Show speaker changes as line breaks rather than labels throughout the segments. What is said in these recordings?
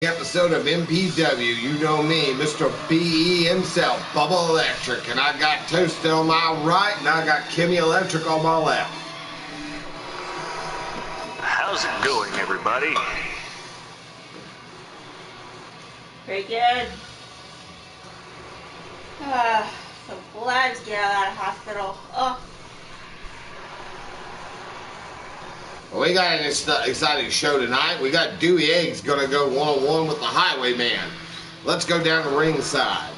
Episode of MPW, you know me, Mr. BE himself, Bubba Electric, and I got Toasted on my right, and I got Kimmy Electric on my left.
How's it going, everybody?
Very good. So glad to get out of that hospital. Oh.
Well, we got an exciting show tonight. We got Dewey Eggs going to go one-on-one with the Highwayman. Let's go down the ringside.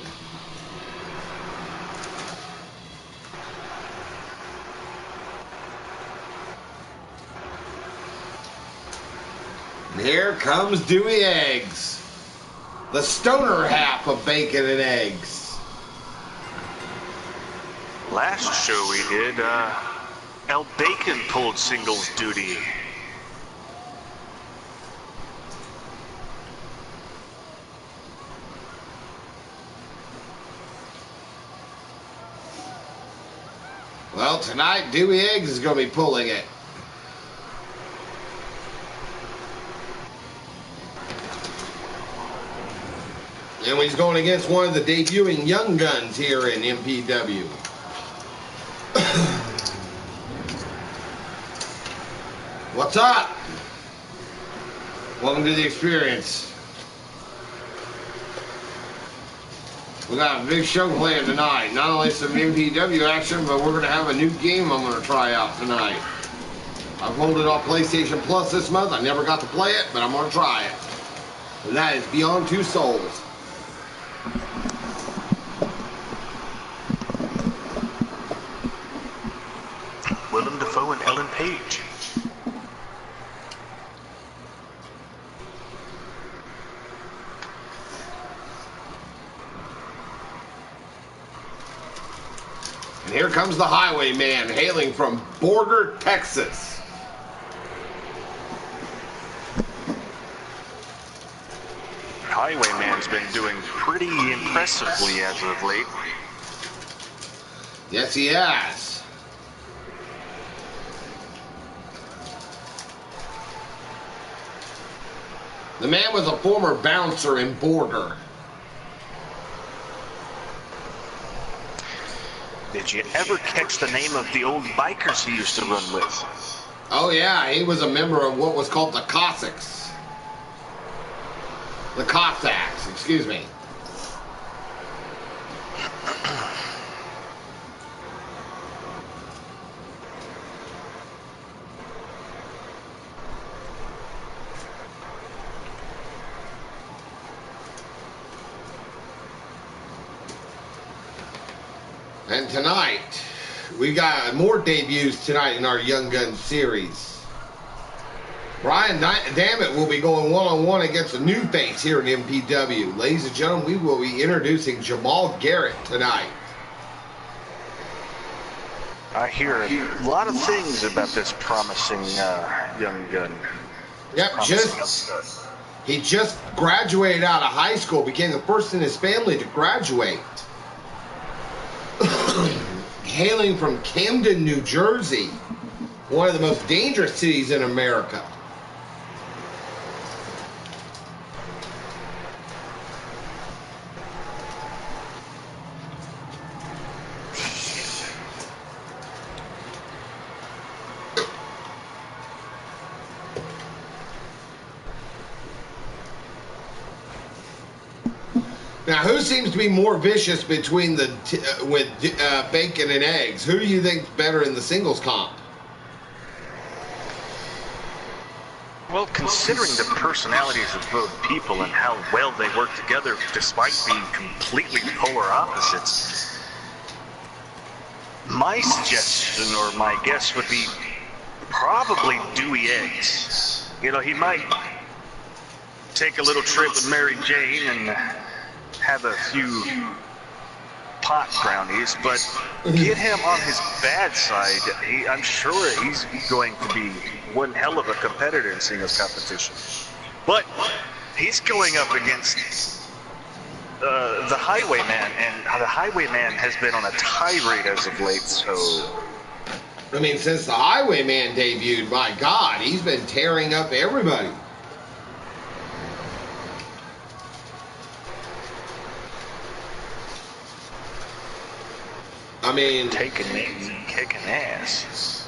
And here comes Dewey Eggs, the stoner half of Bacon and Eggs.
Last show we did, El Bacon pulled singles duty.
Well, tonight, Dewey Eggs is going to be pulling it. And he's going against one of the debuting young guns here in MPW. What's up? Welcome to the experience. We got a big show planned tonight. Not only some MPW action, but we're going to have a new game I'm going to try out tonight. I've rolled it off PlayStation Plus this month. I never got to play it, but I'm going to try it. And that is Beyond Two Souls.
Willem Dafoe and Ellen Page.
And here comes the Highwayman, hailing from Borger, Texas.
Highwayman's been doing pretty impressively as of late.
Yes, he has. The man was a former bouncer in Borger.
Did you ever catch the name of the old bikers he used to run with?
Oh yeah, he was a member of what was called the Cossacks. The Cossacks, excuse me. And tonight, we got more debuts tonight in our Young Guns series. Brian Dammit will be going one-on-one against a new face here in MPW. Ladies and gentlemen, we will be introducing Jamal Garrett tonight.
I hear a lot of things about this promising young gun.
Yep, he just graduated out of high school, became the first in his family to graduate. Hailing from Camden, New Jersey, one of the most dangerous cities in America. Now, who seems to be more vicious between the Bacon and Eggs? Who do you think's better in the singles comp?
Well, considering the personalities of both people and how well they work together despite being completely polar opposites, my suggestion or my guess would be probably Dewey Eggs. You know, he might take a little trip with Mary Jane and have a few pot brownies, but get him on his bad side. I'm sure he's going to be one hell of a competitor in singles competition. But he's going up against the Highwayman, and the Highwayman has been on a tirade as of late, so...
I mean, since the Highwayman debuted, my God, he's been tearing up everybody. I mean,
taking names and kicking ass.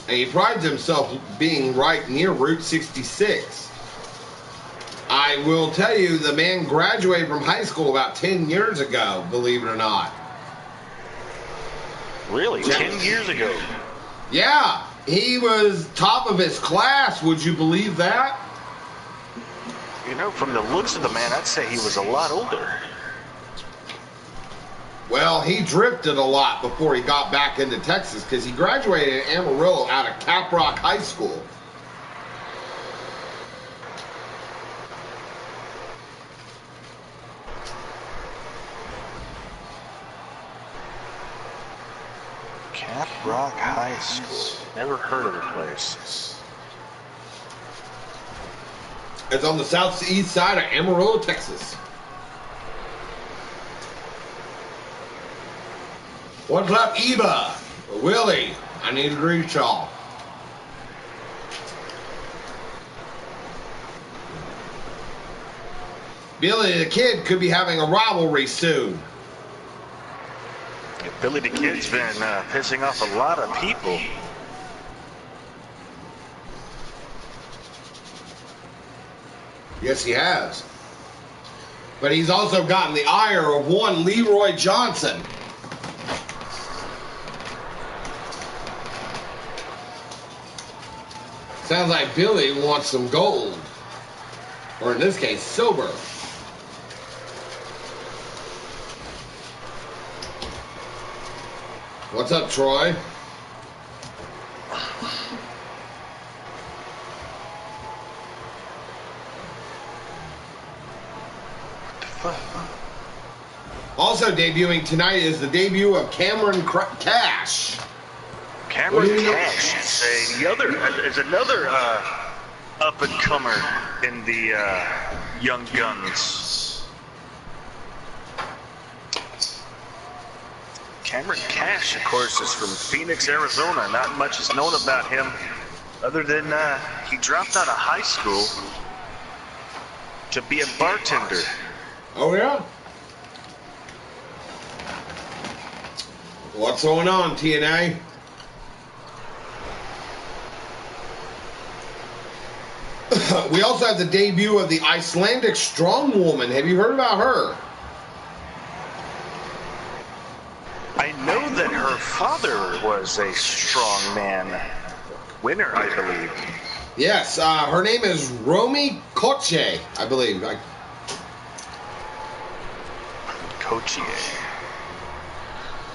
and he prides himself being right near Route 66. I will tell you, the man graduated from high school about 10 years ago, believe it or not.
Really? 10 years ago?
Yeah, he was top of his class. Would you believe that?
You know, from the looks of the man, I'd say he was a lot older.
Well, he drifted a lot before he got back into Texas because he graduated in Amarillo out of Caprock High School.
Caprock High School. Never heard of the place.
It's on the southeast side of Amarillo, Texas. What's up, Eva? Willie, I need to greet y'all. Billy the Kid could be having a rivalry soon.
Yeah, Billy the Kid's been pissing off a lot of people.
Yes, he has. But he's also gotten the ire of one Leroy Johnson. Sounds like Billy wants some gold. Or in this case, silver. What's up, Troy? Also debuting tonight is the debut of Cameron Cash.
Cameron Cash is another up and comer in the Young Guns. Cameron Cash, of course, is from Phoenix, Arizona. Not much is known about him other than he dropped out of high school to be a bartender.
Oh, yeah? What's going on, TNA? We also have the debut of the Icelandic strong woman. Have you heard about her?
I know that her father was a strong man winner, I believe.
Yes, her name is Romy Koche, I believe.
Koche.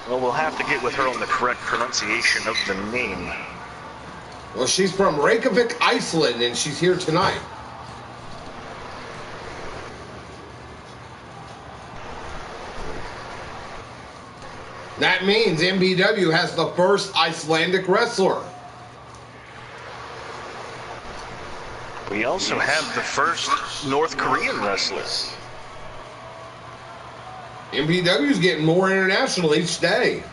Well, we'll have to get with her on the correct pronunciation of the name.
Well, she's from Reykjavik, Iceland, and she's here tonight. That means MPW has the first Icelandic wrestler.
We also have the first North Korean wrestler.
MPW's getting more international each day.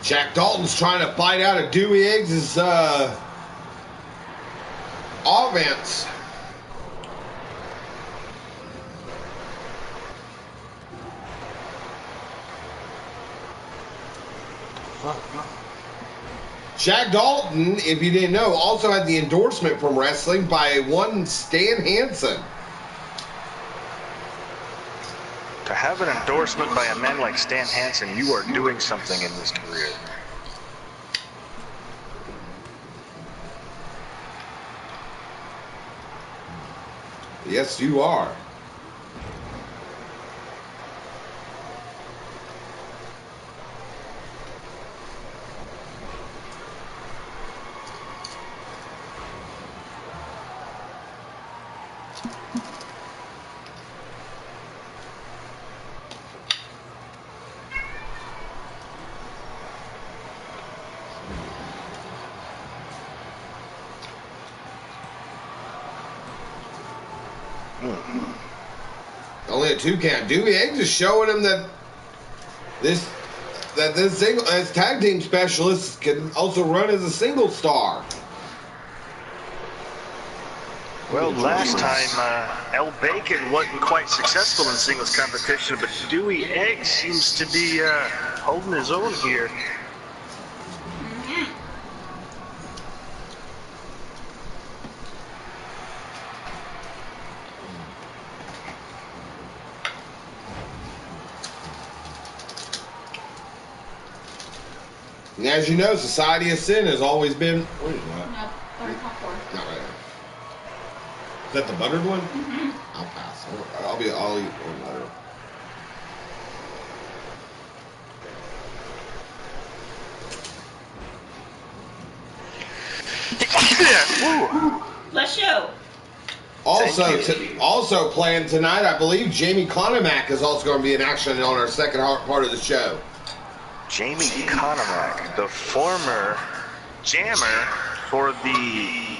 Jack Dalton's trying to fight out of Dewey Eggs' offense. Jack Dalton, if you didn't know, also had the endorsement from wrestling by one Stan Hansen.
To have an endorsement by a man like Stan Hansen, you are doing something in this career.
Yes, you are. Only a 2 count. Dewey Eggs is showing him that this that this as tag team specialists can also run as a single star.
Well, last time, El Bacon wasn't quite successful in singles competition, but Dewey Egg seems to be holding his own here.
And as you know, Society of Sin has always been. What is that?
No, butter popcorn.
Not right. Is that the buttered one?
Mm-hmm.
I'll pass. I'll eat one butter.
Bless you.
Also planned tonight, I believe Jamie Conomack is also going to be in action on our second part of the show.
Jamie Conomack, the former jammer for the,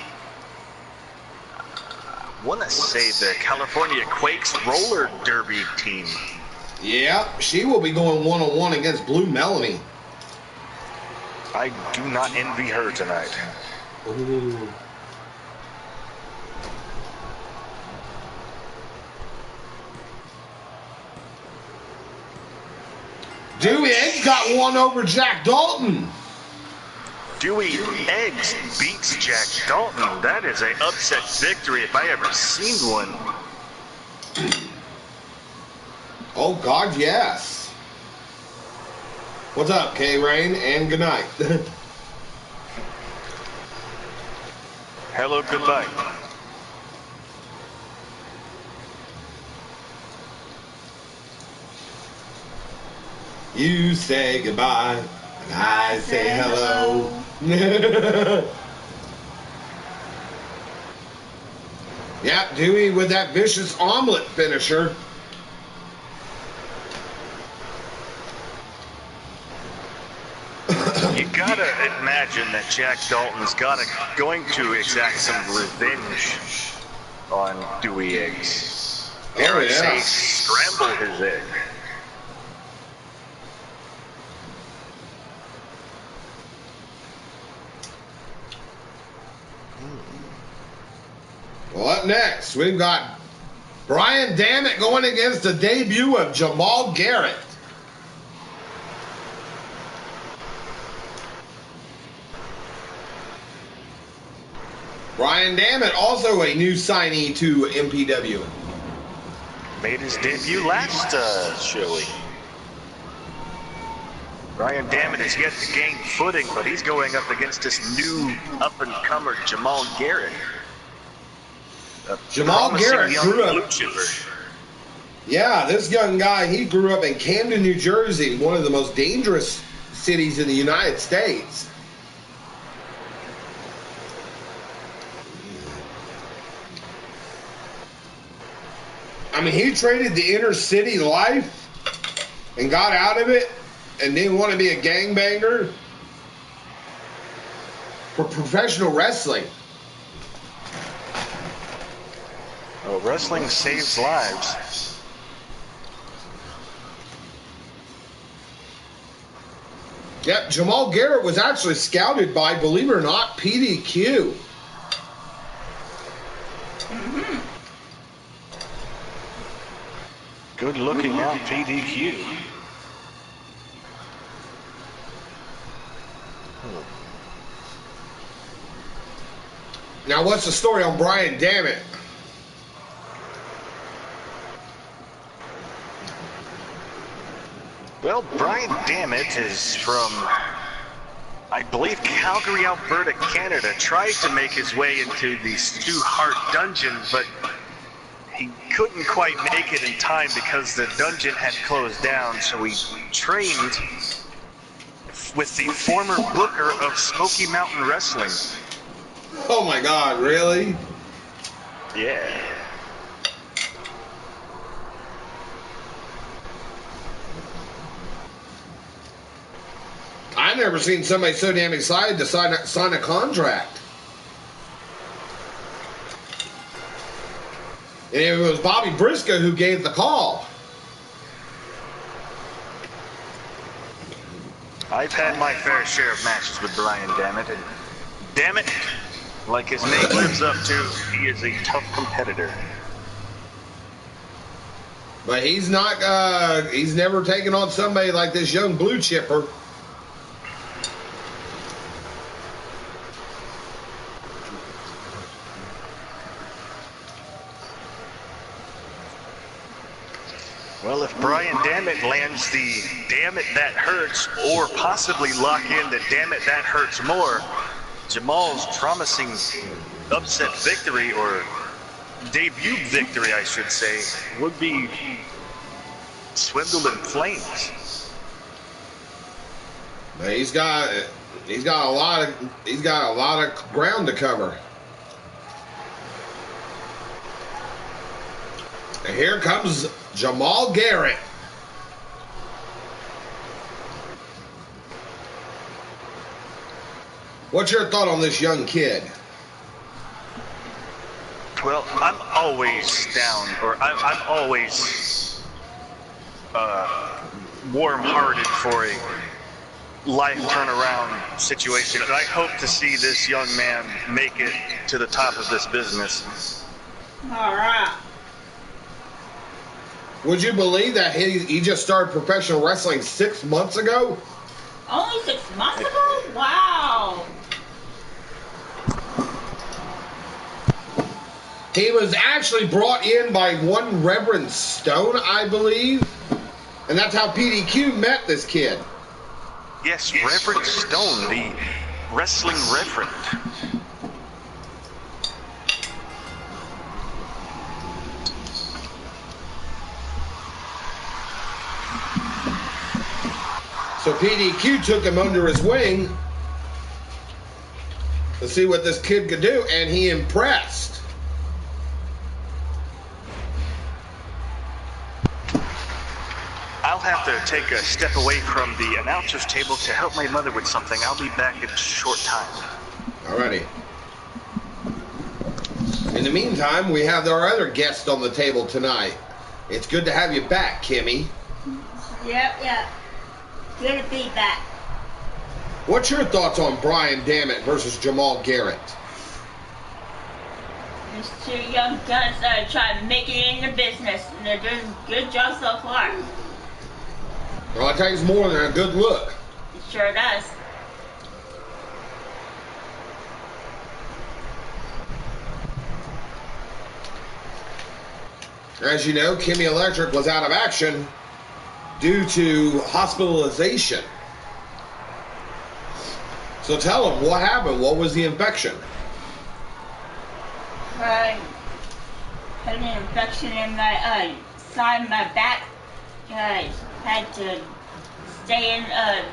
I want to say the California Quakes roller derby team.
Yeah, she will be going one-on-one against Blue Melanie.
I do not envy her tonight.
Ooh. Dewey Eggs got one over Jack Dalton.
Dewey Eggs beats Jack Dalton. That is an upset victory if I ever seen one.
Oh, God, yes. What's up, K-Rain? And good night.
Hello, goodbye.
You say goodbye, and I say hello. Yep, Dewey with that vicious omelet finisher.
You gotta imagine that Jack Dalton's going to exact some revenge on Dewey Eggs.
Oh, yeah.
Say scramble his egg.
Well, up next, we've got Brian Dammit going against the debut of Jamal Garrett. Brian Dammit, also a new signee to MPW.
Made his debut last showing. Brian Dammit has yet to gain footing, but he's going up against this new up-and-comer Jamal Garrett.
Jamal Garrett grew up.
Blue chipper.
Yeah, this young guy, he grew up in Camden, New Jersey, one of the most dangerous cities in the United States. I mean, he traded the inner city life and got out of it and didn't want to be a gangbanger for professional wrestling.
Oh, wrestling saves lives.
Yep, Jamal Garrett was actually scouted by, believe it or not, PDQ.
Good looking out, PDQ.
Now, what's the story on Brian Dammit?
Well, Brian Dammit is from, I believe, Calgary, Alberta, Canada. Tried to make his way into the Stu Hart dungeon, but he couldn't quite make it in time because the dungeon had closed down, so he trained with the former booker of Smoky Mountain Wrestling.
Oh my God, really?
Yeah.
I've never seen somebody so damn excited to sign a contract. And it was Bobby Briscoe who gave the call.
I've had my fair share of matches with Brian Dammit, and damn it, like his name lives up to, he is a tough competitor.
But he's not, he's never taken on somebody like this young blue chipper.
Well, if Brian Dammit lands the damn it that hurts, or possibly lock in the damn it that hurts more, Jamal's promising upset victory, or debut victory I should say, would be swindled in flames.
But he's got a lot of ground to cover. And here comes Jamal Garrett. What's your thought on this young kid?
Well, I'm always down, or I'm always warm-hearted for a life turnaround situation, and I hope to see this young man make it to the top of this business.
All right.
Would you believe that he just started professional wrestling 6 months ago?
Only 6 months ago? Wow.
He was actually brought in by one Reverend Stone, I believe. And that's how PDQ met this kid.
Yes, Reverend Stone, the wrestling reverend.
So PDQ took him under his wing to see what this kid could do, and he impressed.
I'll have to take a step away from the announcer's table to help my mother with something. I'll be back in a short time.
Alrighty. In the meantime, we have our other guest on the table tonight. It's good to have you back, Kimmy.
Yep. Good to be back.
What's your thoughts on Brian Dammit versus Jamal Garrett?
These two young guns are trying to make it in the business, and they're doing a good job so far.
Well, it takes more than a good look.
It sure does.
As you know, Kimmy Electric was out of action due to hospitalization. So tell them, what happened? What was the infection?
I had an infection in my side of my back. I had to stay in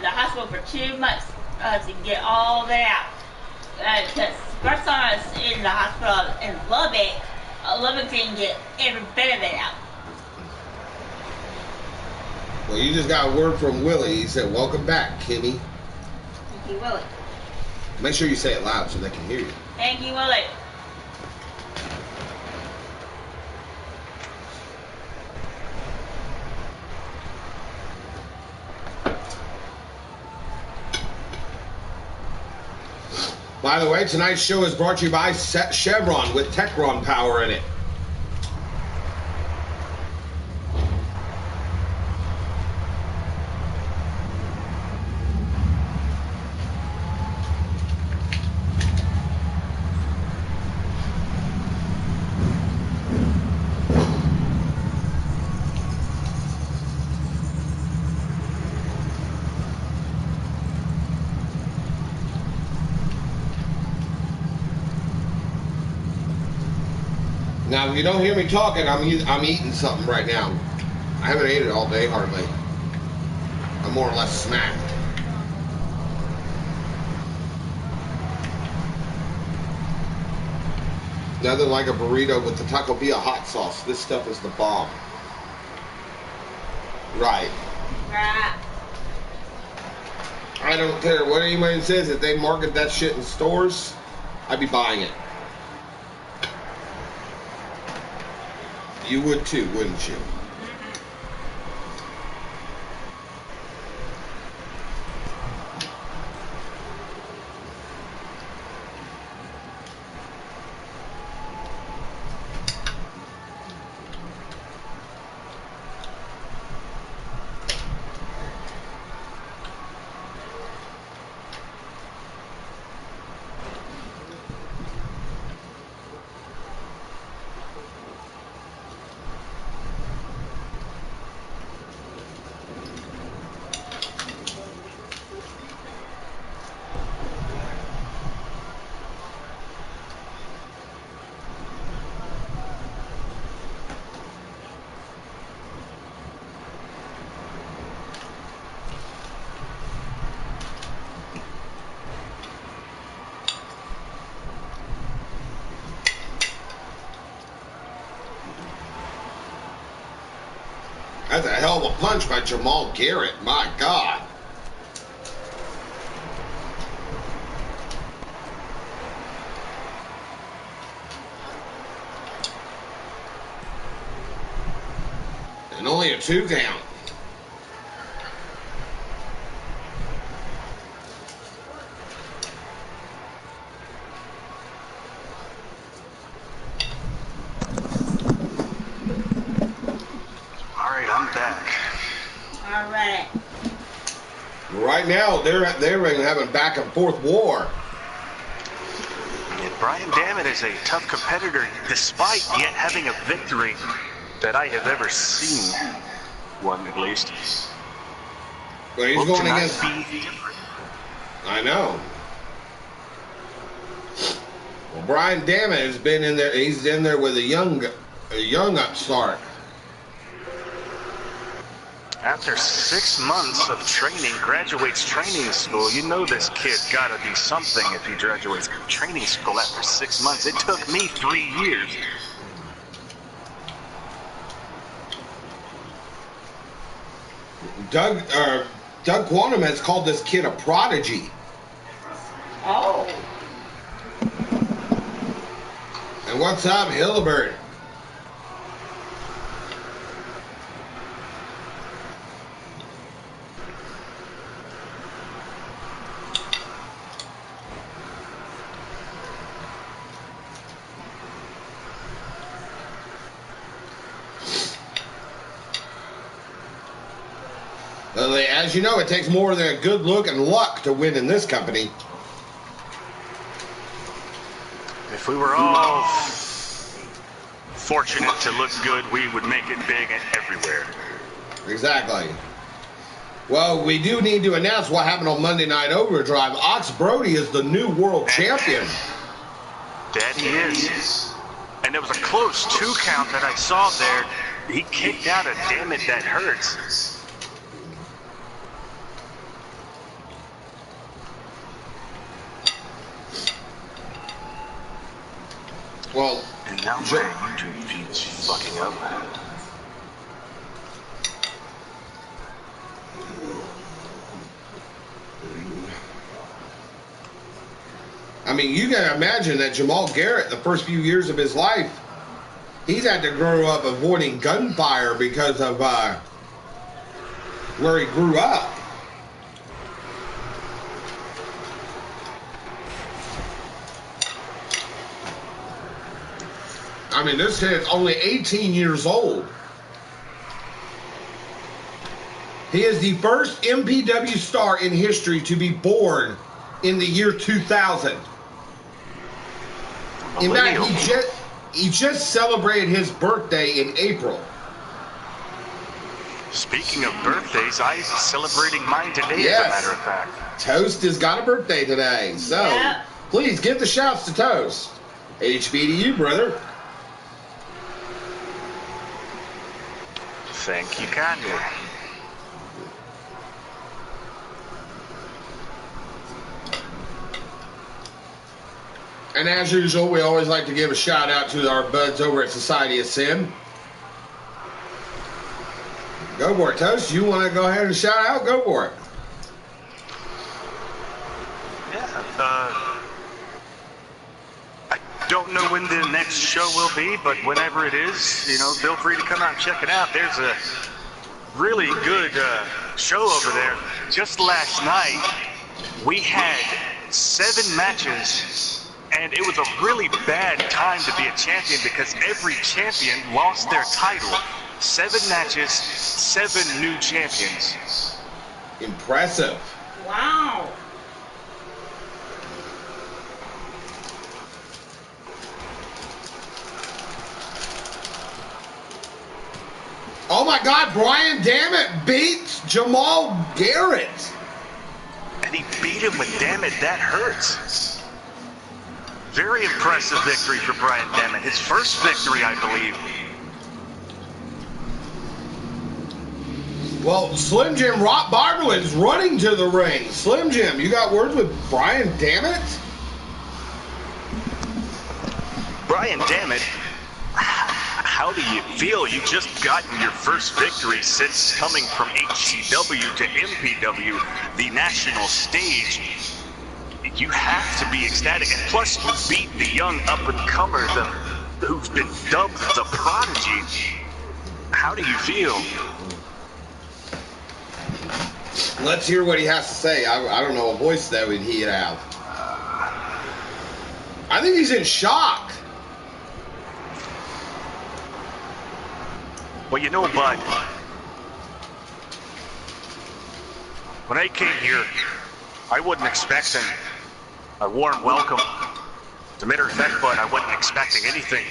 the hospital for 2 months to get all of it out. Because first time I was in the hospital in Lubbock didn't get every bit of it out.
Well, you just got a word from Willie. He said, welcome back, Kimmy.
Thank you, Willie.
Make sure you say it loud so they can hear you.
Thank you, Willie.
By the way, tonight's show is brought to you by Chevron with Techron power in it. Now, if you don't hear me talking, I'm eating something right now. I haven't ate it all day, hardly. I'm more or less smacked. Nothing like a burrito with the Taco Bell hot sauce. This stuff is the bomb. Right. I don't care what anybody says. If they market that shit in stores, I'd be buying it. You would too, wouldn't you? That's a hell of a punch by Jamal Garrett. My God. And only a 2 count.
All right, I'm back.
All right.
Right now, they're having back and forth war.
Yeah, Brian Dammit is a tough competitor, despite yet having a victory that I have ever seen. One at least.
But he's
Will
going
tonight
against.
be different?
I know. Well, Brian Dammit has been in there. He's in there with a young upstart.
After 6 months of training, graduates training school, you know this kid's got to do something if he graduates training school after 6 months. It took me 3 years.
Doug Quantum has called this kid a prodigy.
Oh.
And what's up, Hildebert? As you know, it takes more than a good look and luck to win in this company.
If we were all fortunate to look good, we would make it big everywhere.
Exactly. Well, we do need to announce what happened on Monday Night Overdrive. Ox Brody is the new world champion.
That he is. And there was a close 2 count that I saw there. He kicked out a damn it that hurts.
Well,
and now my YouTube feed's fucking up.
I mean, you can imagine that Jamal Garrett, the first few years of his life, he's had to grow up avoiding gunfire because of where he grew up. I mean, this kid's only 18 years old. He is the first MPW star in history to be born in the year 2000. In fact, he just celebrated his birthday in April.
Speaking of birthdays, I'm celebrating mine today,
Yes.
as a matter of fact.
Toast has got a birthday today. So,
Yep.
Please give the shouts to Toast. HB to you, brother.
Thank you kindly.
And as usual, we always like to give a shout out to our buds over at Society of Sin. Go for it, Toast. You want to go ahead and shout out? Go for it.
Yeah, I don't know when the next show will be, but whenever it is, you know, feel free to come out and check it out. There's a really good show over there. Just last night, we had 7 matches, and it was a really bad time to be a champion because every champion lost their title. 7 matches, 7 new champions.
Impressive.
Wow.
Oh my God, Brian Dammit beats Jamal Garrett.
And he beat him with Damn It, That Hurts. Very impressive victory for Brian Dammit. His first victory, I believe.
Well, Slim Jim Rock Bartlett's running to the ring. Slim Jim, you got words with Brian Dammit?
Brian Dammit, how do you feel? You just gotten your first victory since coming from HCW to MPW, the national stage. You have to be ecstatic, and plus you beat the young up-and-comer who's been dubbed the Prodigy. How do you feel?
Let's hear what he has to say. I don't know what voice that he'd have. I think he's in shock.
Well, you know, bud, when I came here, I wasn't expecting a warm welcome. As a matter of fact, bud, I wasn't expecting anything.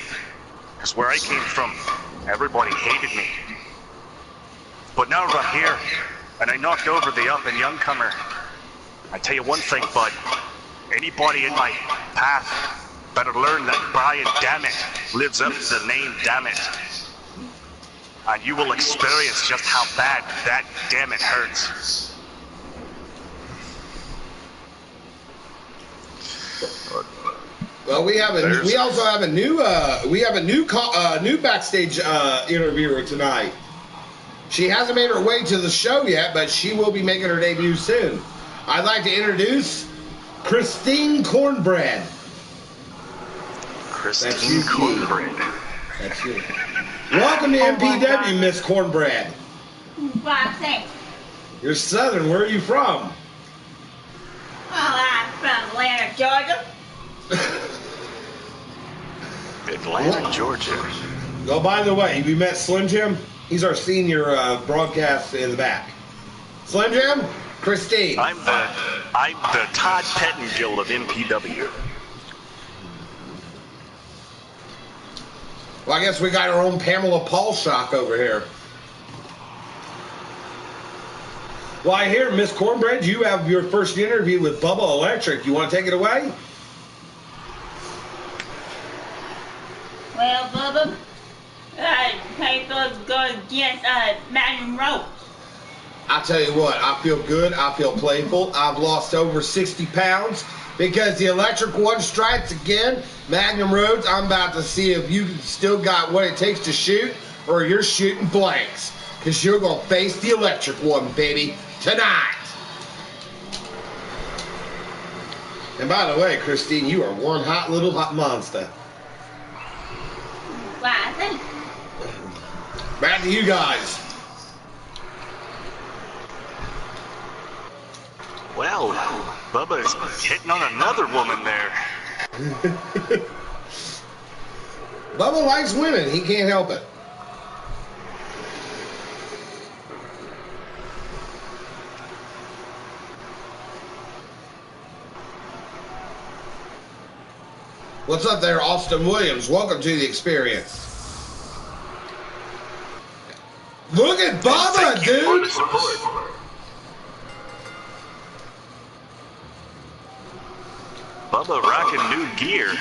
Because where I came from, everybody hated me. But now that I'm here, and I knocked over the up and young comer, I tell you one thing, bud. Anybody in my path better learn that Brian Dammit lives up to the name Dammit. And you will experience just how bad that dammit hurts.
Well, we also have a new new backstage interviewer tonight. She hasn't made her way to the show yet, but she will be making her debut soon. I'd like to introduce Christine Cornbread.
Christine Cornbread.
That's you. Welcome to MPW, Miss Cornbread.
Why, thanks.
You're Southern. Where are you from?
Oh, I'm from Atlanta, Georgia.
Atlanta, Georgia.
Oh, by the way, have you met Slim Jim? He's our senior broadcast in the back. Slim Jim? Christine.
I'm the Todd Pettengill of MPW.
Well, I guess we got our own Pamela Paulshock over here. Well, I hear, Miss Cornbread, you have your first interview with Bubba Electric. You want to take it away?
Well, Bubba, people go against Magnum Rose.
I tell you what, I feel good. I feel playful. I've lost over 60 pounds because the Electric One strikes again. Magnum Rhodes, I'm about to see if you still got what it takes to shoot or you're shooting blanks. Because you're going to face the Electric One, baby, tonight. And by the way, Christine, you are one hot little hot monster.
Why, thanks.
Back to you guys.
Well, Bubba's hitting on another woman there.
Bubba likes women. He can't help it. What's up there, Austin Williams? Welcome to the experience. Look at Bubba, dude!
Bubba rocking new gear.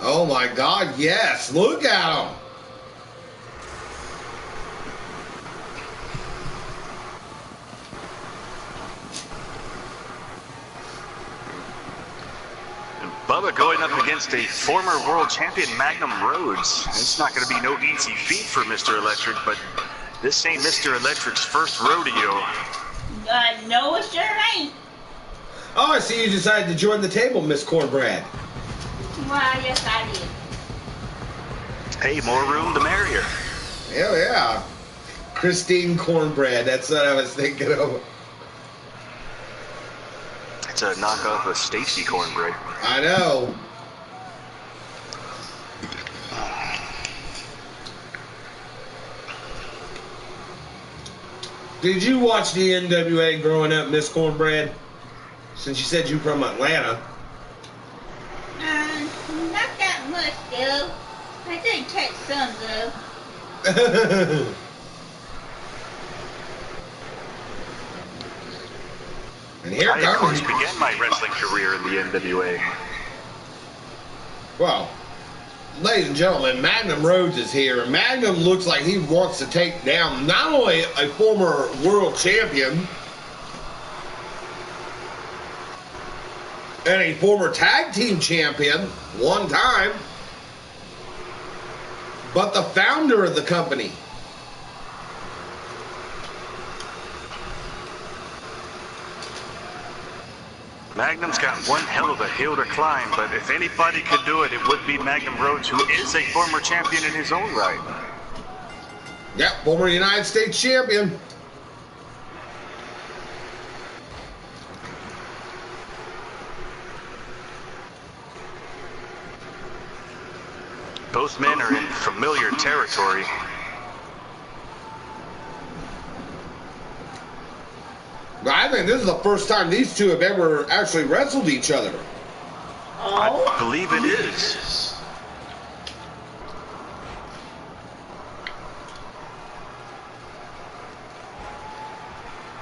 Oh my God, yes. Look at him.
Bubba going up against a former world champion, Magnum Rhodes. It's not going to be no easy feat for Mr. Electric, but this ain't Mr. Electric's first rodeo.
No, it sure ain't.
Oh, I see you decided to join the table, Miss Cornbread.
Well, yes, I did.
Hey, more room the merrier.
Hell yeah. Christine Cornbread, that's what I was thinking of.
It's a knockoff of Stacy Cornbread.
I know. Did you watch the NWA growing up, Miss Cornbread? Since you said you're from Atlanta.
Not that much, though. I did catch some, though.
And here
I, of course,
comes...
began my wrestling career in the NWA.
Well, ladies and gentlemen, Magnum Rhodes is here. And Magnum looks like he wants to take down not only a former world champion and a former tag team champion one time, but the founder of the company.
Magnum's got one hell of a hill to climb, but if anybody could do it, it would be Magnum Rhodes, who is a former champion in his own right.
Yep, former United States champion.
Both men are in familiar territory.
But I think this is the first time these two have ever actually wrestled each other.
I believe it is.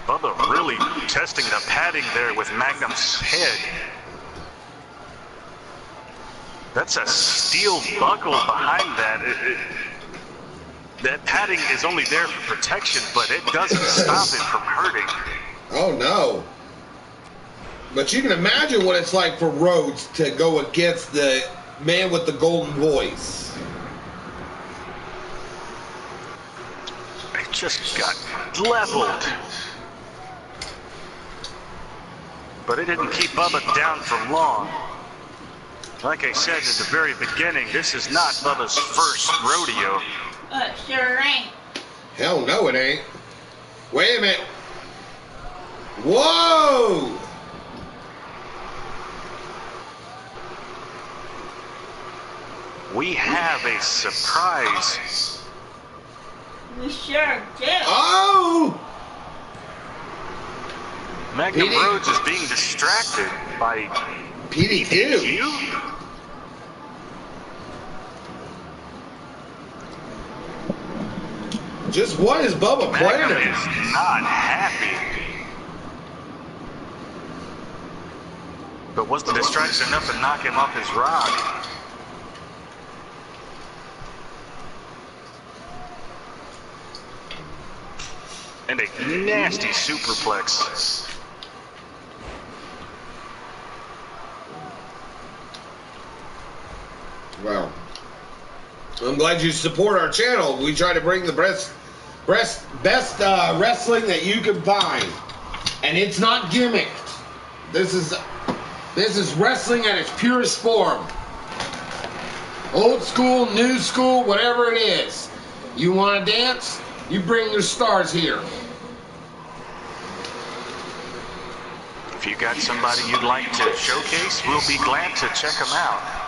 Bubba really testing the padding there with Magnum's head. That's a steel buckle behind that. That padding is only there for protection, but it doesn't stop it from hurting.
Oh no. But you can imagine what it's like for Rhodes to go against the man with the golden voice.
It just got leveled. But it didn't keep Bubba down for long. Like I said at the very beginning, this is not Bubba's first rodeo.
Sure ain't.
Hell no, it ain't. Wait a minute. Whoa!
We have a surprise.
We sure do.
Oh!
Magnum
PD.
Rhodes is being distracted by
PDQ. Just what is Bubba
Magnum
planning?
is not happy. But was the distraction enough to knock him off his rock? And a nasty superplex.
Well, I'm glad you support our channel. We try to bring the best wrestling that you can find, and it's not gimmicked. This is wrestling at its purest form. Old school, new school, whatever it is. You want to dance? You bring your stars here.
If you got somebody you'd like to showcase, we'll be glad to check them out.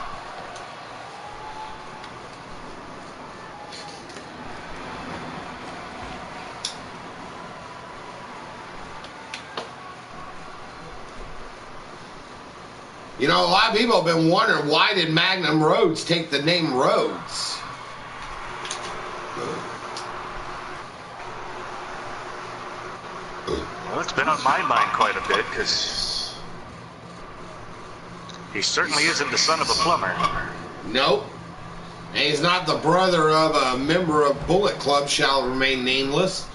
You know, a lot of people have been wondering, why did Magnum Rhodes take the name Rhodes?
Well, it's been on my mind quite a bit, because he certainly isn't the son of a plumber.
Nope. And he's not the brother of a member of Bullet Club, shall remain nameless.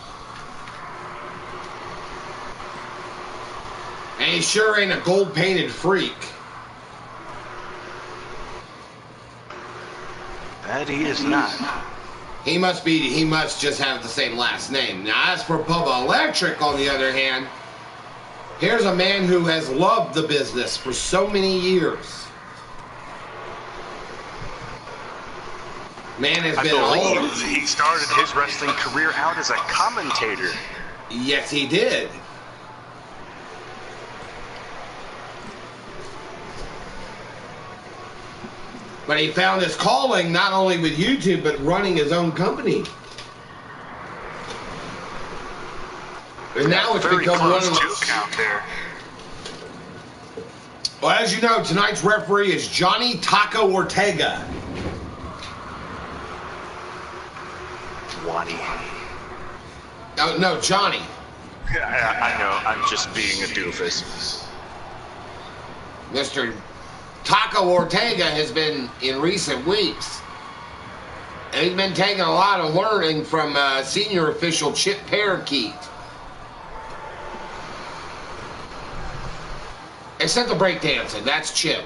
And he sure ain't a gold-painted freak.
That he is not.
He must just have the same last name. Now, as for Bubba Electric, on the other hand, here's a man who has loved the business for so many years. Man has been all
I believe he started his wrestling career out as a commentator.
Yes, he did. But he found his calling not only with YouTube, but running his own company. And now it's become one of the...
count there.
Well, as you know, tonight's referee is Johnny Taco Ortega.
Wani.
No, Johnny.
I know, I'm just being a doofus.
Mr. Taco Ortega has been, in recent weeks, and he's been taking a lot of learning from senior official Chip Parakeet. Except the breakdancing, that's Chip.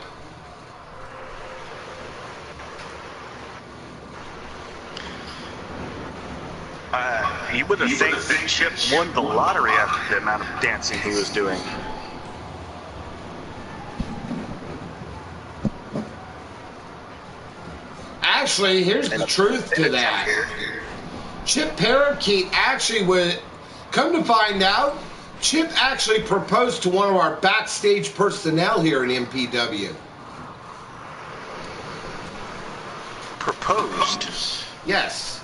You would have think that Chip won the lottery after the amount of dancing he was doing.
Actually, here's the truth to that. Chip Parakeet actually would, come to find out, Chip actually proposed to one of our backstage personnel here in MPW.
Proposed?
Yes.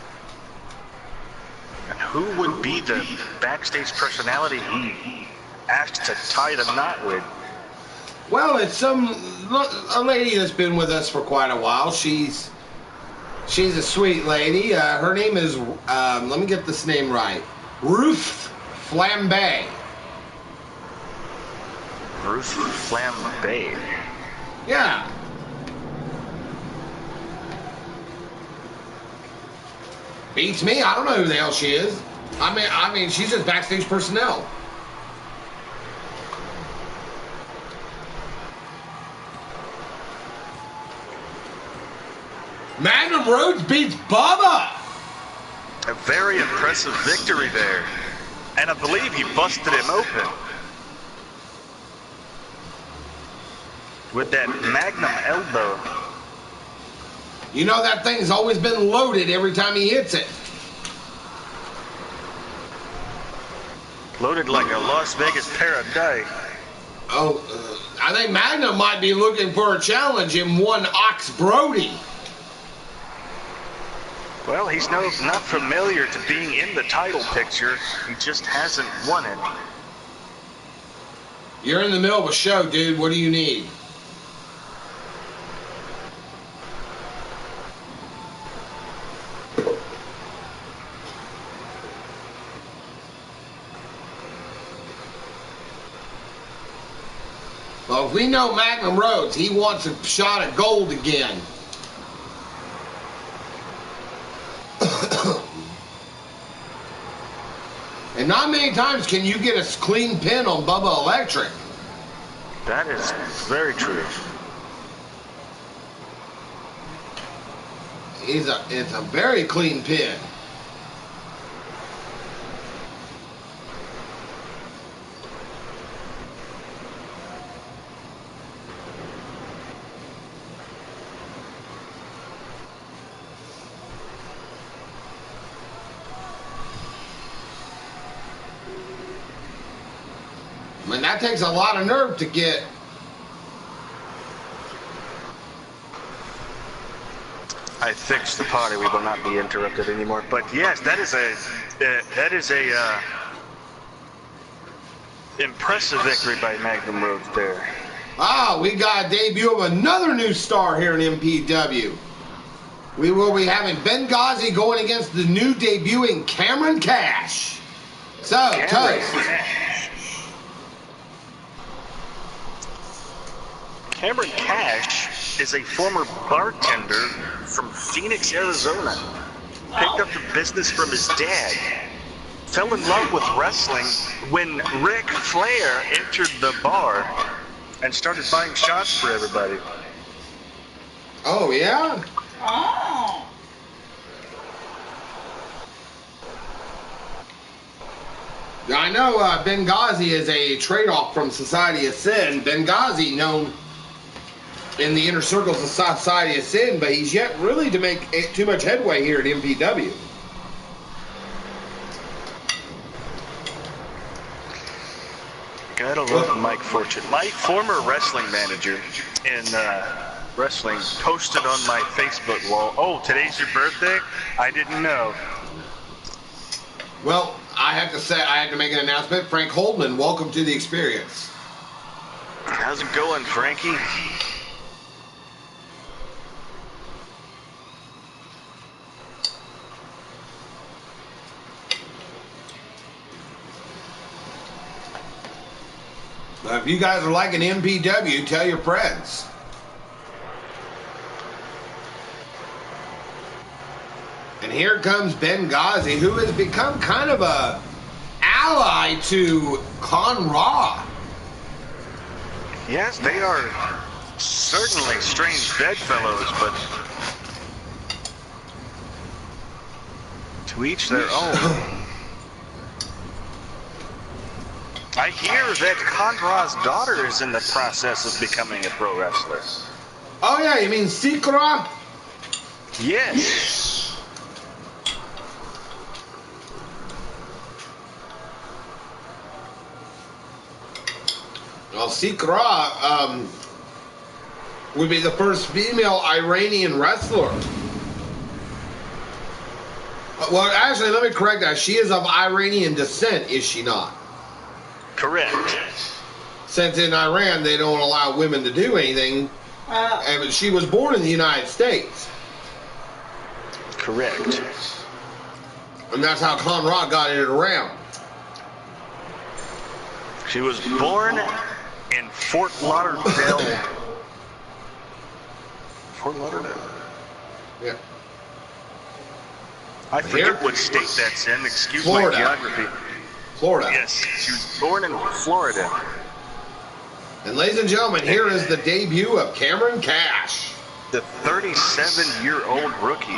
And who would be the backstage personality he asked to tie the knot with?
Well, it's a lady that's been with us for quite a while. She's a sweet lady. Her name is, let me get this name right, Ruth Flambe.
Ruth Flambe.
Yeah. Beats me. I don't know who the hell she is. I mean, she's just backstage personnel. Magnum Rhodes beats Bubba.
A very impressive victory there. And I believe he busted him open with that Magnum elbow.
You know that thing's always been loaded every time he hits it.
Loaded like a Las Vegas paradise.
Oh, I think Magnum might be looking for a challenge in one Ox Brody.
Well, he's not familiar to being in the title picture. He just hasn't won it.
You're in the middle of a show, dude. What do you need? Well, if we know Magnum Rhodes, he wants a shot at gold again. And not many times can you get a clean pin on Bubba Electric.
That is very true.
It's a very clean pin. I mean, that takes a lot of nerve to get.
I fixed the party. We will not be interrupted anymore. But yes, that is a impressive victory by Magnum Rhodes there.
Ah, we got a debut of another new star here in MPW. We will be having Benghazi going against the new debuting Cameron Cash. So, Toast.
Cameron Cash is a former bartender from Phoenix, Arizona. Picked up the business from his dad. Fell in love with wrestling when Ric Flair entered the bar and started buying shots for everybody.
Oh, yeah?
Oh.
I know Benghazi is a trade-off from Society of Sin. Benghazi known in the inner circles of Society of Sin, but he's yet really to make too much headway here at MPW.
Gotta love Mike Fortune. My former wrestling manager in wrestling posted on my Facebook wall, "Oh, today's your birthday? I didn't know."
Well, I have to make an announcement. Frank Holdman, welcome to the experience.
How's it going, Frankie?
If you guys are liking MPW, tell your friends. And here comes Benghazi, who has become kind of a ally to Con Ra.
Yes, they are certainly strange bedfellows, but To each their own. I hear that Conrad's daughter is in the process of becoming a pro wrestler.
Oh yeah, you mean Sikra?
Yes.
Well, Sikra would be the first female Iranian wrestler. Well, actually, let me correct that. She is of Iranian descent, is she not?
Correct.
Since in Iran they don't allow women to do anything, and she was born in the United States.
Correct.
And that's how Conrad got it around.
She was born in Fort Lauderdale. Fort Lauderdale?
Yeah.
I forget what state that's in. Excuse
Florida.
my geography.
Florida.
Yes, she was born in Florida.
And ladies and gentlemen, here is the debut of Cameron Cash.
The 37-year-old rookie.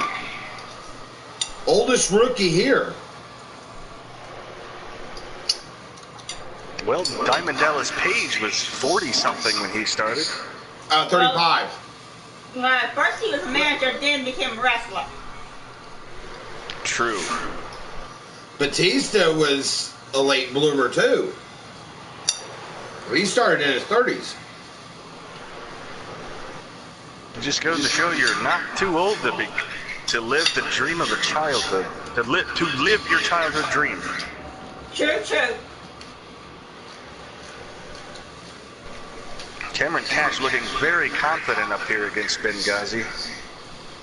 Oldest rookie here.
Well, Diamond Dallas Page was 40-something when he started.
35.
First he was a manager, then became a wrestler.
True.
Batista was a late bloomer too. He started in his 30s.
It just goes to show you're not too old to live the dream of a childhood. To live your childhood dream.
True, true.
Cameron Cash looking very confident up here against Benghazi.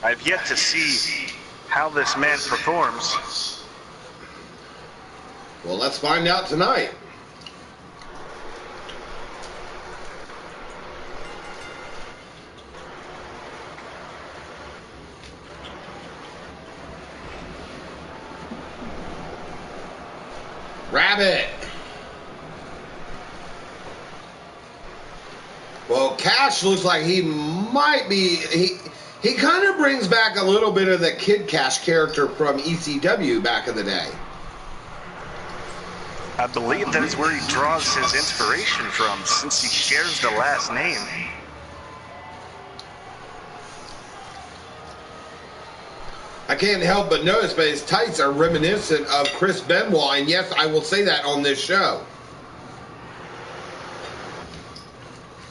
I've yet to see how this man performs.
Well, let's find out tonight. Rabbit. Well, Cash looks like he might be. He kind of brings back a little bit of the Kid Cash character from ECW back in the day.
I believe that is where he draws his inspiration from, since he shares the last name.
I can't help but notice, but his tights are reminiscent of Chris Benoit, and yes, I will say that on this show.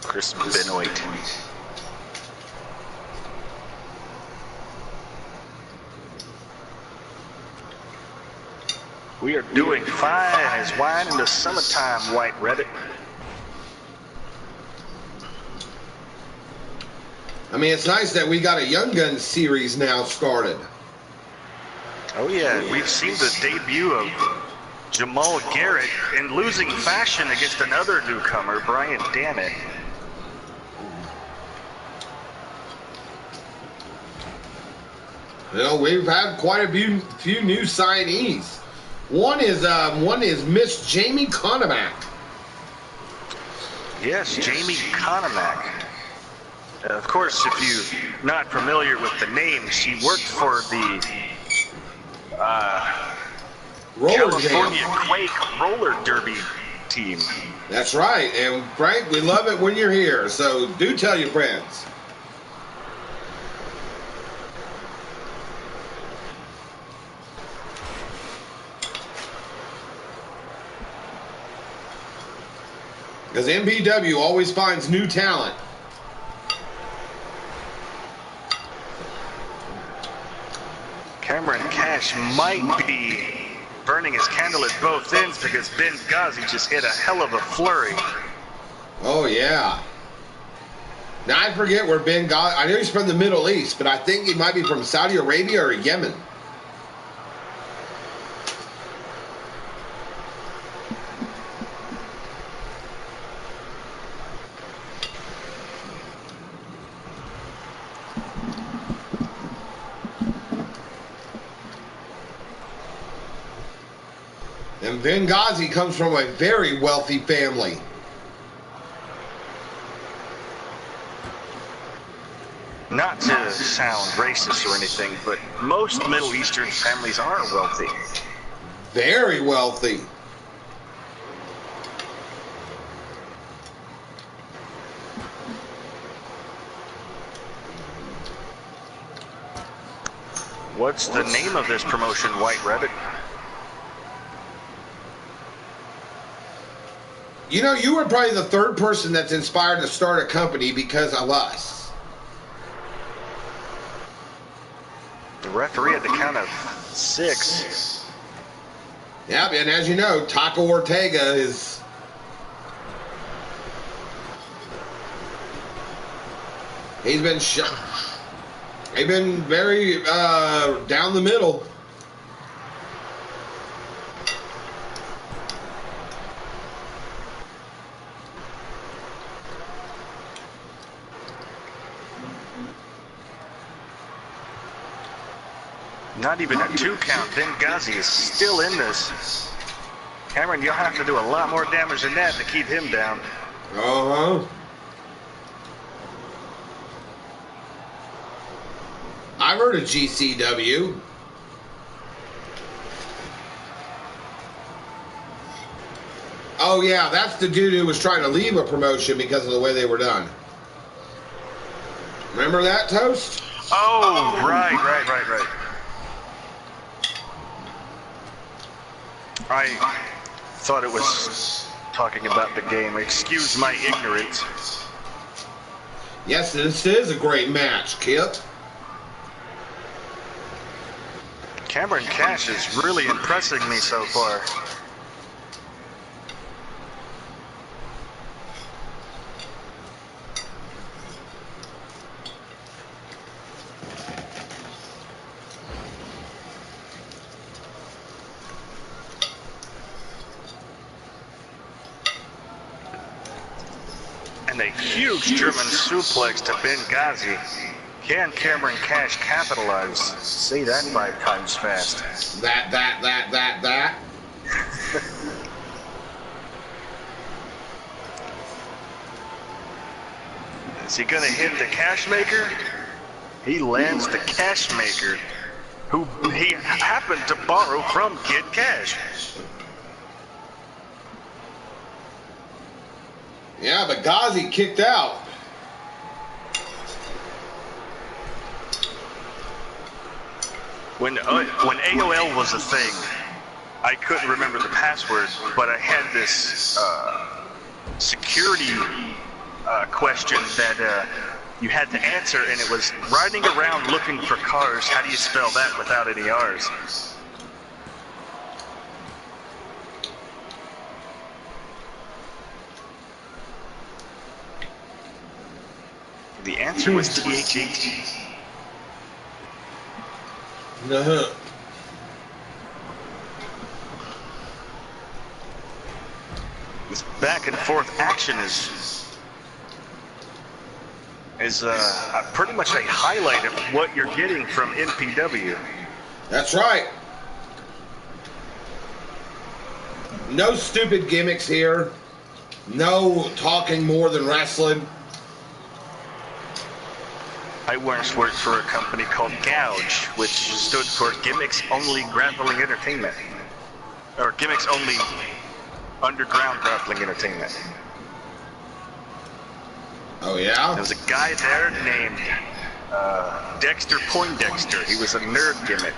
Chris Benoit. We are doing fine as wine in the summertime, White Reddit.
I mean, it's nice that we got a Young Guns series now started.
Oh yeah, we've seen the debut of Jamal Garrett in losing fashion against another newcomer, Brian Dammit.
You know, we've had quite a few new signees. One is Miss Jamie Conomack.
Yes, Jamie Conomack. Of course, if you're not familiar with the name, she worked for the California Quake roller derby team.
That's right, and Frank, we love it when you're here, so do tell your friends. Because MPW always finds new talent.
Cameron Cash might be burning his candle at both ends because Benghazi just hit a hell of a flurry.
Oh, yeah. Now, I forget where Benghazi... I know he's from the Middle East, but I think he might be from Saudi Arabia or Yemen. And Benghazi comes from a very wealthy family.
not to sound racist or anything, but most Middle Eastern families are wealthy.
Very wealthy.
What's the name of this promotion, White Rabbit?
You know, you were probably the third person that's inspired to start a company because of us.
The referee at the count of 6.
Yeah, and as you know, Taco Ortega is... He's been shot. They've been very down the middle.
Not even a 2 count. Benghazi is still in this. Cameron, you'll have to do a lot more damage than that to keep him down.
Uh-huh. I've heard of GCW. Oh, yeah, that's the dude who was trying to leave a promotion because of the way they were done. Remember that, Toast?
Oh, right. I thought it was talking about the game. Excuse my ignorance.
Yes, this is a great match, Kip.
Cameron Cash is really impressing me so far. And a huge German suplex to Benghazi. Can Cameron Cash capitalize? Say that 5 times fast.
That.
Is he gonna hit the Cash Maker? He lands the Cash Maker, who he happened to borrow from Kid Cash.
Yeah, but Ghazi kicked out.
When AOL was a thing, I couldn't remember the password, but I had this security question that you had to answer, and it was riding around looking for cars. How do you spell that without any R's? The answer was THAT.
Uh-huh.
This back and forth action is pretty much a highlight of what you're getting from NPW.
That's right. No stupid gimmicks here. No talking more than wrestling.
I once worked for a company called Gouge, which stood for Gimmicks Only Grappling Entertainment. Or Gimmicks Only Underground Grappling Entertainment.
Oh, yeah?
There was a guy there named Dexter Poindexter. He was a nerd gimmick.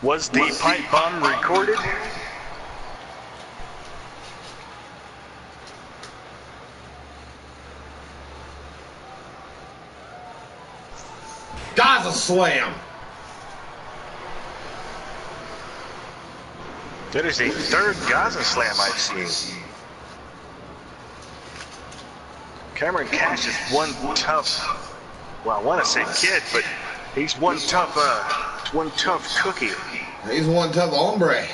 Was the pipe bomb recorded?
Gaza Slam.
That is a third Gaza Slam I've seen. Cameron Cash is one tough, well, I want to say kid, but he's one tough cookie.
He's one tough hombre.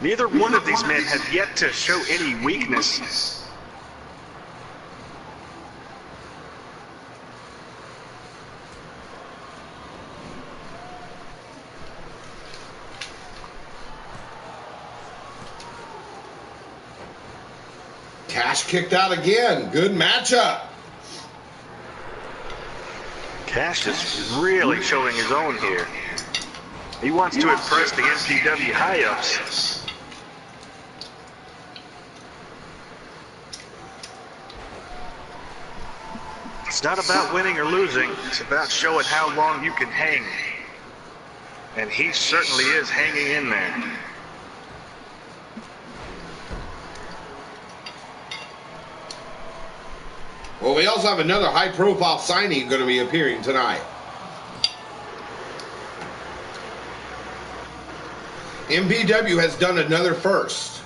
Neither one of these men have yet to show any weakness.
Cash kicked out again. Good matchup.
Cash is really showing his own here. He wants to impress the Mpw high-ups. It's not about winning or losing. It's about showing how long you can hang. And he certainly is hanging in there.
Well, we also have another high-profile signing going to be appearing tonight. Mpw has done another first.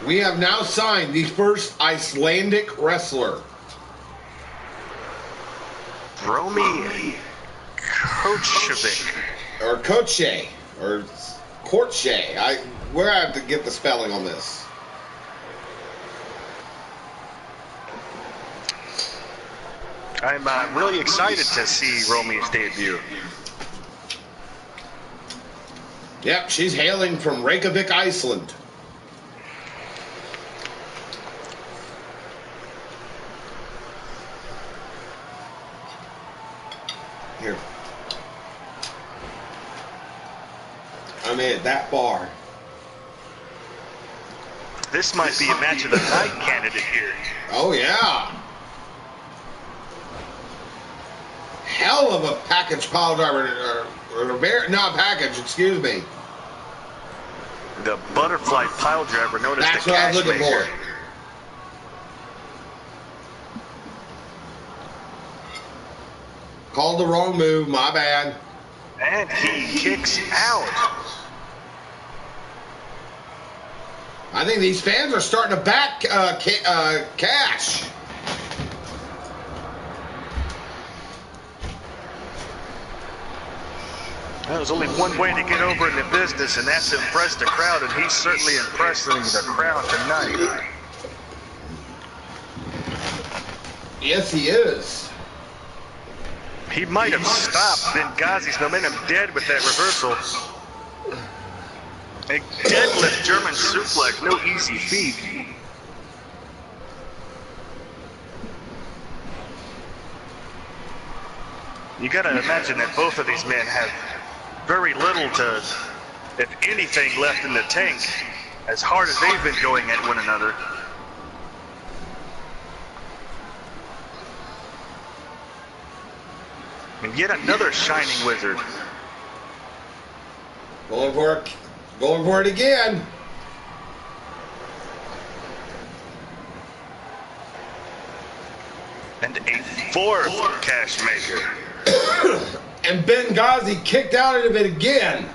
We have now signed the first Icelandic wrestler.
Romy Kocevic.
Or Koche. Or Korche. Where I have to get the spelling on this.
I'm really excited to see Romy's debut.
Yep, she's hailing from Reykjavik, Iceland. Here. I made it that far.
This might be a match of the night candidate here.
Oh, yeah. Hell of a package pile driver. Not package, excuse me.
The butterfly pile driver known as
That's
the
what I
Cash
was looking
Maker.
for. Called the wrong move, my bad.
And he kicks out.
I think these fans are starting to back Cash.
There's only one way to get over in the business, and that's impress the crowd, and he's certainly impressing the crowd tonight.
Yes, he is.
He might have stopped Benghazi's momentum dead with that reversal. A deadlift German suplex, no easy feat. You gotta imagine that both of these men have very little to, if anything, left in the tank, as hard as they've been going at one another. And yet another shining wizard.
Going for it again.
And a fourth Cash Maker.
And Benghazi kicked out of it again.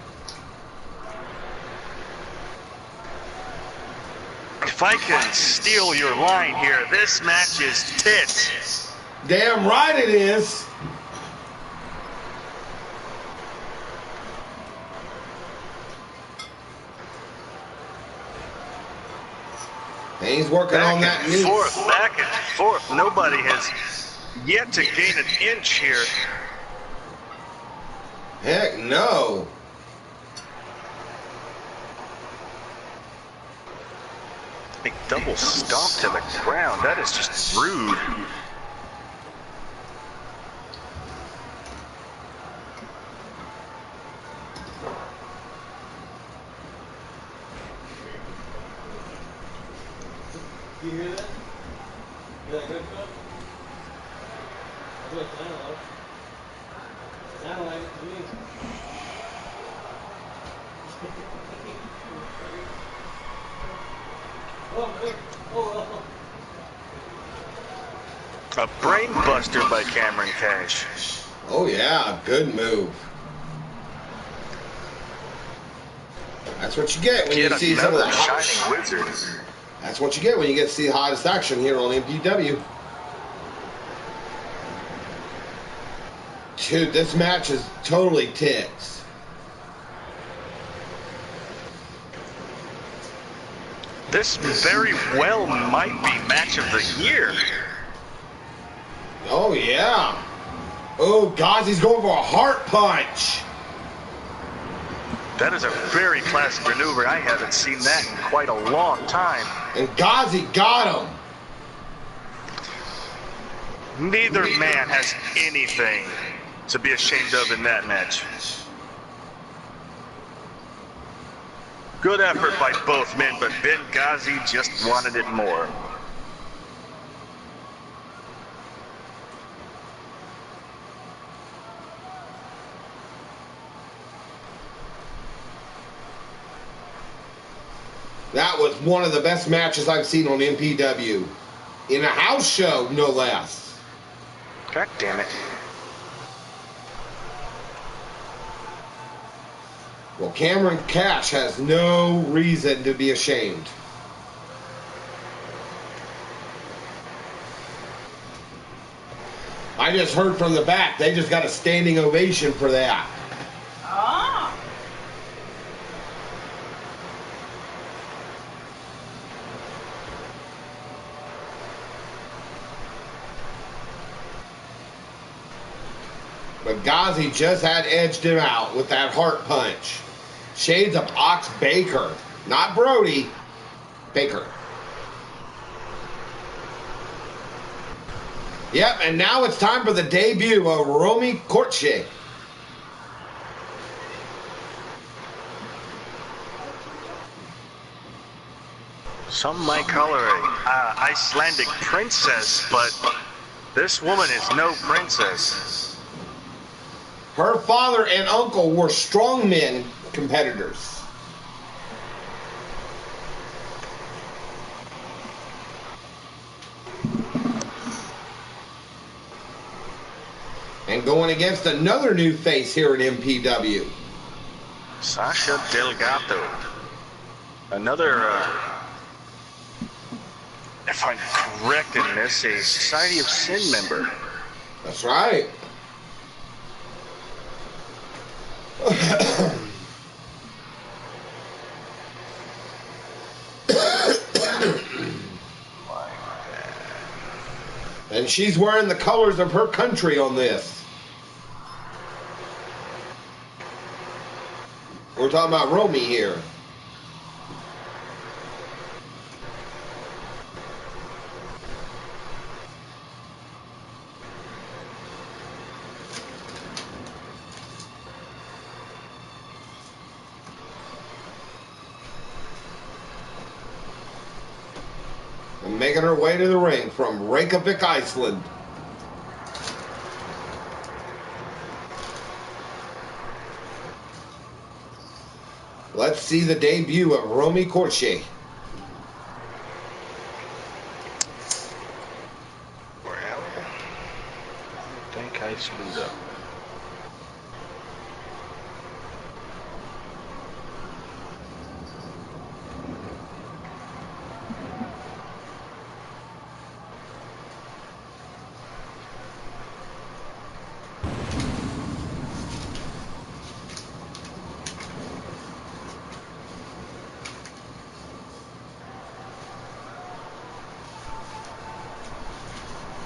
If I can steal your line here, this match is tits.
Damn right it is. And he's working on that knee.
Back and forth. Nobody has yet to gain an inch here.
Heck no.
A double stomp to the ground. That is just rude.
You hear that? Hear that good stuff? That's what it sounded like. Sounded like it to me.
A brain buster by Cameron Cash.
Oh yeah, good move. That's what you get when you see some of the
shining wizards.
That's what you get when you get to see the hottest action here on MPW. Dude, this match is totally tits.
This very well might be match of the year.
Oh, yeah. Oh, God, he's going for a heart punch.
That is a very classic maneuver. I haven't seen that in quite a long time.
And Ghazi got him.
Neither man has anything to be ashamed of in that match. Good effort by both men, but Benghazi just wanted it more.
That was one of the best matches I've seen on MPW. In a house show, no less.
God damn it.
Well, Cameron Cash has no reason to be ashamed. I just heard from the back, they just got a standing ovation for that.
Oh.
But Ghazi just had edged him out with that heart punch. Shades of Ox Baker. Not Brody. Baker. Yep, and now it's time for the debut of Romy Kortche.
Some might call her a Icelandic princess, but this woman is no princess.
Her father and uncle were strongmen competitors. And going against another new face here at MPW.
Sasha Delgado. Another, if I'm correct in this, a Society of Sin member.
That's right. And she's wearing the colors of her country on this. We're talking about Romy here. And making her way to the ring from Reykjavik, Iceland. Let's see the debut of Romy Kortche.
Well, I think I screwed up.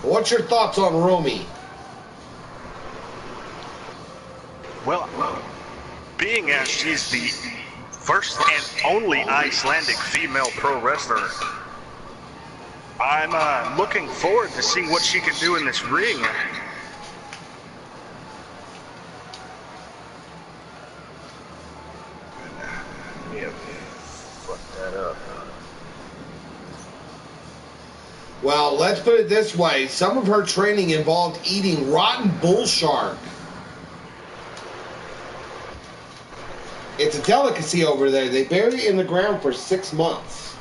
What's your thoughts on Romy?
Well, being as she's the first and only Icelandic female pro wrestler, I'm looking forward to seeing what she can do in this ring. Yeah, fuck that up.
Well, let's put it this way. Some of her training involved eating rotten bull shark. It's a delicacy over there. They bury it in the ground for 6 months.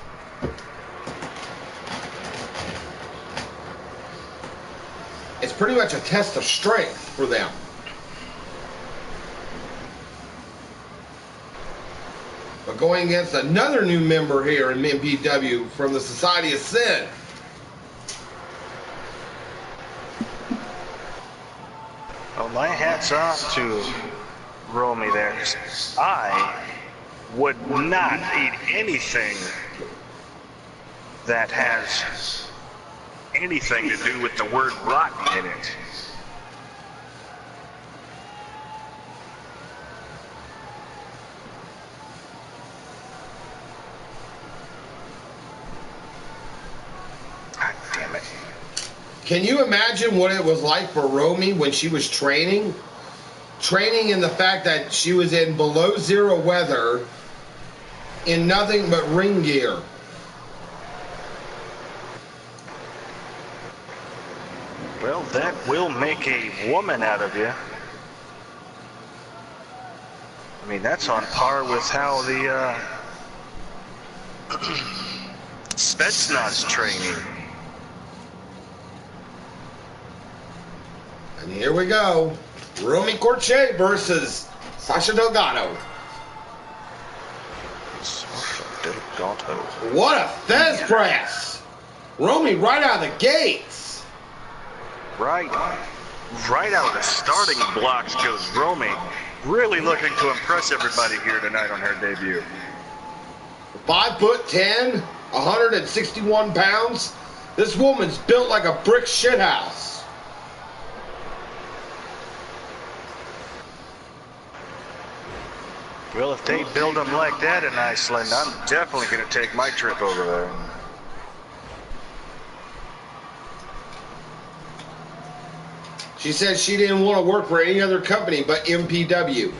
It's pretty much a test of strength for them. But going against another new member here in MPW from the Society of Sin.
Well, my hat's off to Romy there. I would not eat anything that has anything to do with the word rotten in it. God damn it.
Can you imagine what it was like for Romy when she was training? Training in the fact that she was in below zero weather in nothing but ring gear.
Well, that will make a woman out of you. I mean, that's on par with how the Spetsnaz training.
And here we go. Romy Corchet versus Sasha Delgado.
Sasha Delgado.
What a fez press! Romy right out of the gates.
Right out of the starting blocks goes Romy. Really looking to impress everybody here tonight on her debut.
5'10", 161 pounds. This woman's built like a brick shithouse.
Well, if they build them like that in Iceland, I'm definitely going to take my trip over there.
She said she didn't want to work for any other company but MPW.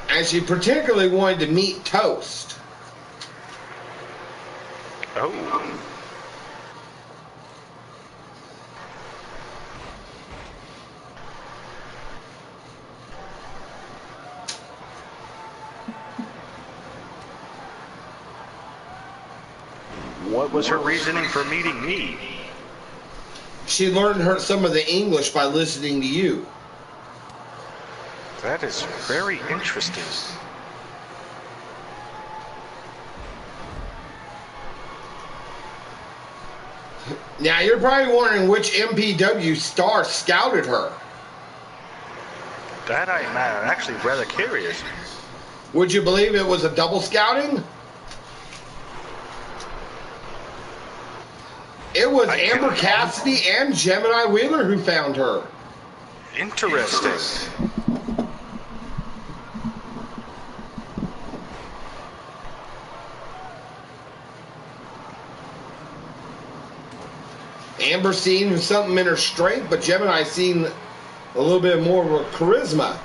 And she particularly wanted to meet Toast.
Oh. What was her reasoning for meeting me?
She learned some of the English by listening to you.
That is very interesting.
Now, you're probably wondering which MPW star scouted her.
That I'm actually rather curious.
Would you believe it was a double scouting? It was Amber Cassidy and Gemini Wheeler who found her.
Interesting.
Amber seen something in her strength, but Gemini seen a little bit more of a charisma.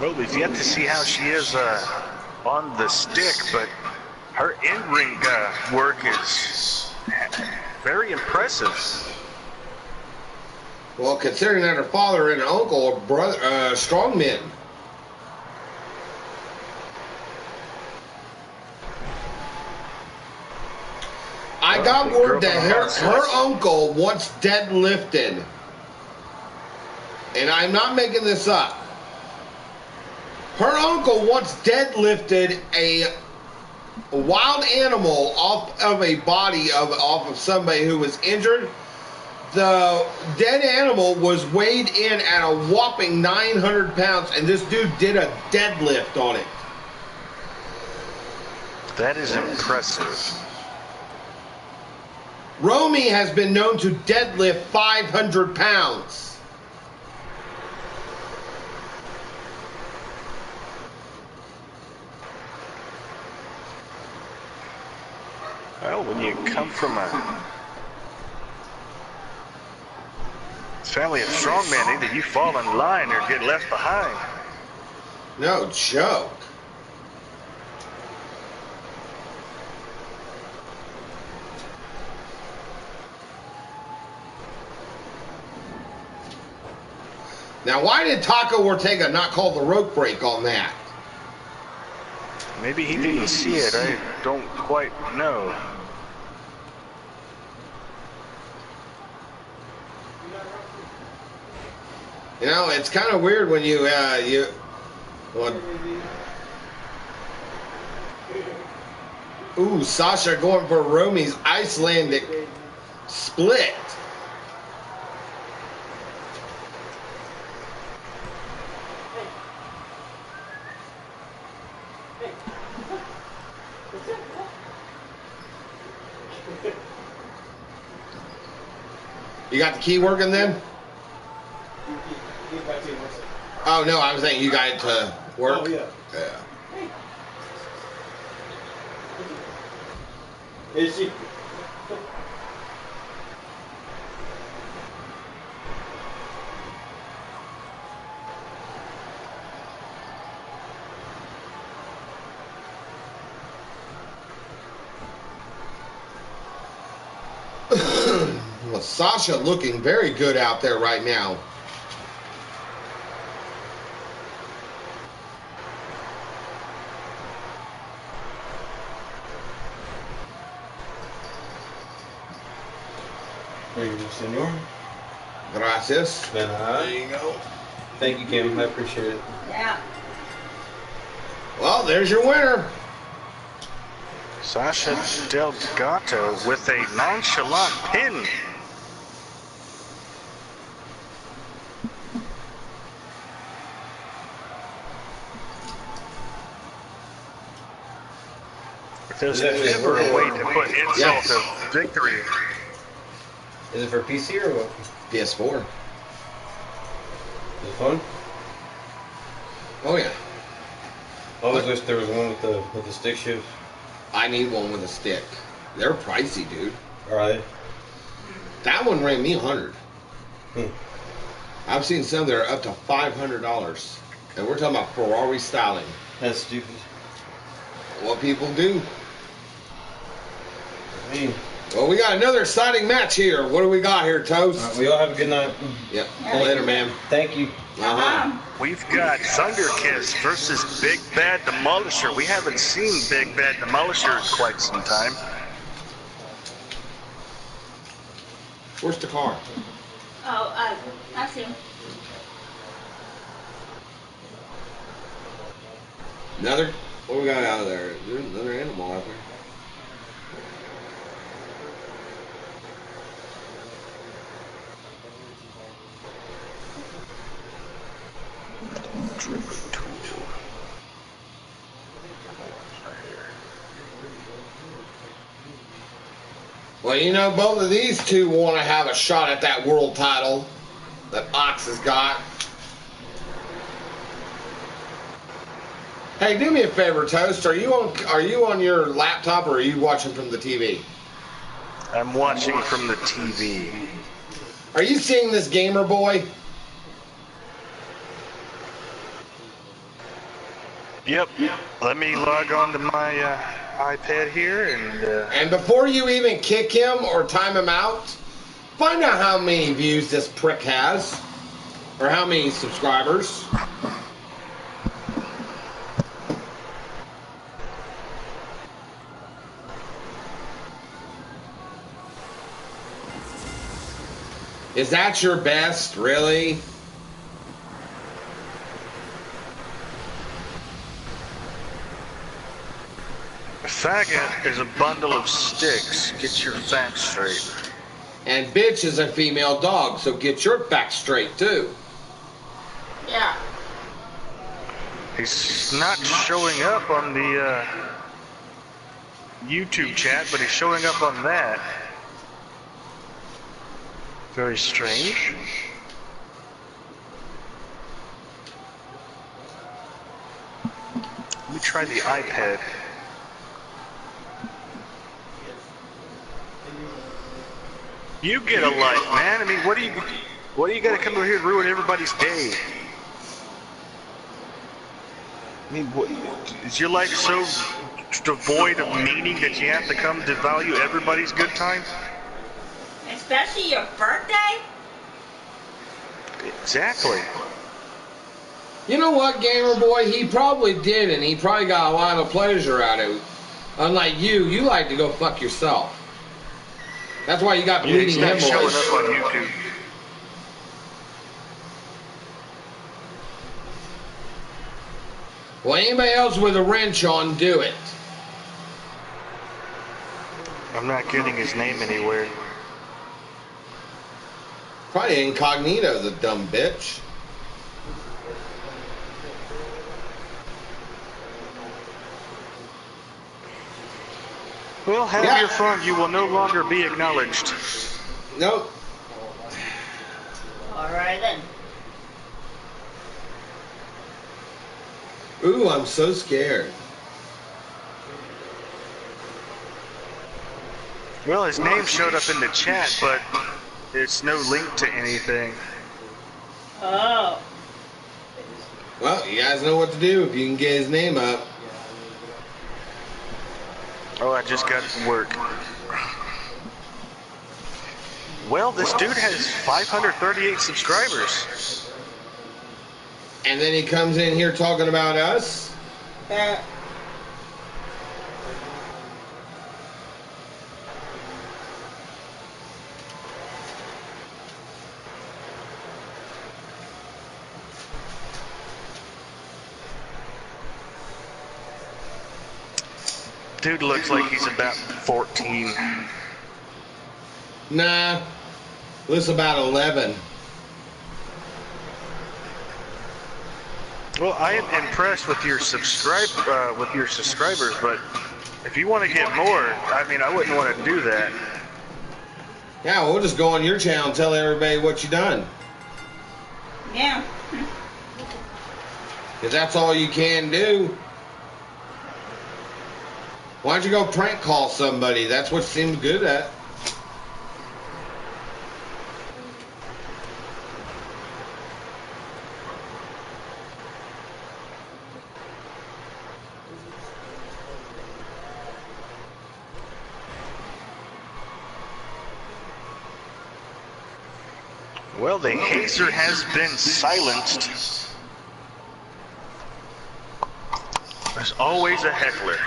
Well, we've yet to see how she is on the stick, but her in-ring work is very impressive.
Well, considering that her father and uncle are strongmen. I got word that her uncle once deadlifted, and I'm not making this up. Her uncle once deadlifted a wild animal off of a body off of somebody who was injured. The dead animal was weighed in at a whopping 900 pounds, and this dude did a deadlift on it.
That is impressive.
Romy has been known to deadlift 500 pounds.
Well, when you come from a family of strongmen, either you fall in line or get left behind.
No joke. Now, why did Taco Ortega not call the rope break on that?
Maybe he didn't see it. I don't quite know.
You know, it's kind of weird when ooh, Sasha going for Romy's Icelandic split. You got the key working then? Oh no, I was saying you got it to work.
Oh, yeah.
Yeah.
Is she?
Well, Sasha looking very good out there right now.
There you go, senor.
Gracias.
There you go. Thank you, Kim. I appreciate it.
Yeah.
Well, there's your winner.
Sasha Delgado with a nonchalant pin. If there's ever a way to put insult to victory.
Is it for PC or what?
PS4.
Is it fun?
Oh yeah.
I always wish there was one with the stick shift.
I need one with a stick. They're pricey, dude.
Alright.
That one ran me $100.
Hmm.
I've seen some that are up to $500, and we're talking about Ferrari styling.
That's stupid.
What people do.
I mean,
Well, we got another exciting match here. What do we got here, Toast?
we all have a good night.
Yep. Later, man.
Thank you.
We've got Thunderkiss versus Big Bad Demolisher. We haven't seen Big Bad Demolisher in quite some time.
Where's the car?
Oh, I see.
Another? What we got out of there? There's another animal out there. Well, you know, both of these two want to have a shot at that world title that Ox has got. Hey, do me a favor, Toast. Are you on your laptop or are you watching from the TV?
I'm watching from the TV.
Are you seeing this gamer boy?
Yep. Let me log on to my iPad here and...
And before you even kick him or time him out, find out how many views this prick has. Or how many subscribers. Is that your best, really?
Faggot is a bundle of sticks. Get your facts straight.
And bitch is a female dog, so get your facts straight, too.
Yeah.
He's not showing up on the YouTube chat, but he's showing up on that. Very strange. Let me try the iPad. You get a life, man. I mean, what do you gotta come over here and ruin everybody's day? I mean, what, is your life so devoid of meaning that you have to come to value everybody's good time?
Especially your birthday?
Exactly.
You know what, gamer boy? He probably did, and he probably got a lot of pleasure out of it. Unlike you like to go fuck yourself. That's why you got bleeding
It's not showing
hemorrhoids.
up on YouTube.
Well, anybody else with a wrench on, do it.
I'm not getting his name anywhere.
Probably incognito, the dumb bitch.
Well, have
Yeah.
your fun. You will no longer be acknowledged.
Nope.
Alright then.
Ooh, I'm so scared.
Well, his name showed up in the chat, but there's no link to anything.
Oh.
Well, you guys know what to do if you can get his name up.
Oh, I just got to work. Well, this dude has 538 subscribers.
And then he comes in here talking about us.
Dude looks like he's about 14.
Nah, looks about 11.
Well, I am impressed with your subscribers, but if you want to get more, I mean, I wouldn't want to do that.
Yeah, we'll just go on your channel and tell everybody what you done.
Yeah.
Because that's all you can do. Why don't you go prank call somebody? That's what you seem good at.
Well, the hazer has been silenced. There's always a heckler.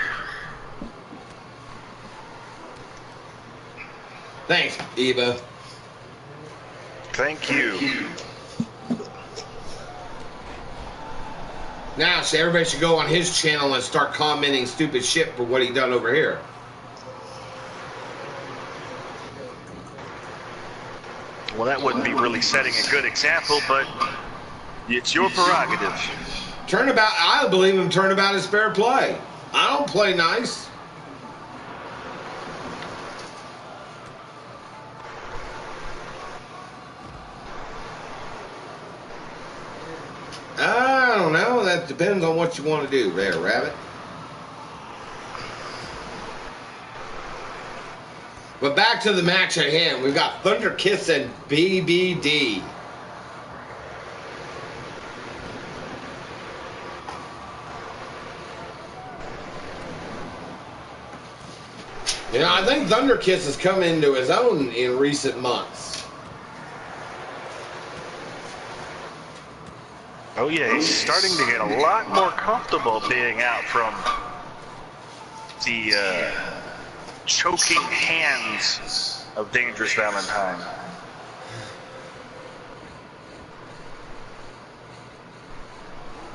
Thanks, Eva.
Thank you.
Now, so everybody should go on his channel and start commenting stupid shit for what he done over here.
Well, that wouldn't be really setting a good example, but it's your prerogative.
Turnabout, I believe him. Turnabout is fair play. I don't play nice. I don't know. That depends on what you want to do there, Rabbit. But back to the match at hand. We've got Thunder Kiss and BBD. You know, I think Thunder Kiss has come into his own in recent months.
Oh yeah, he's starting to get a lot more comfortable being out from the choking hands of Dangerous Valentine.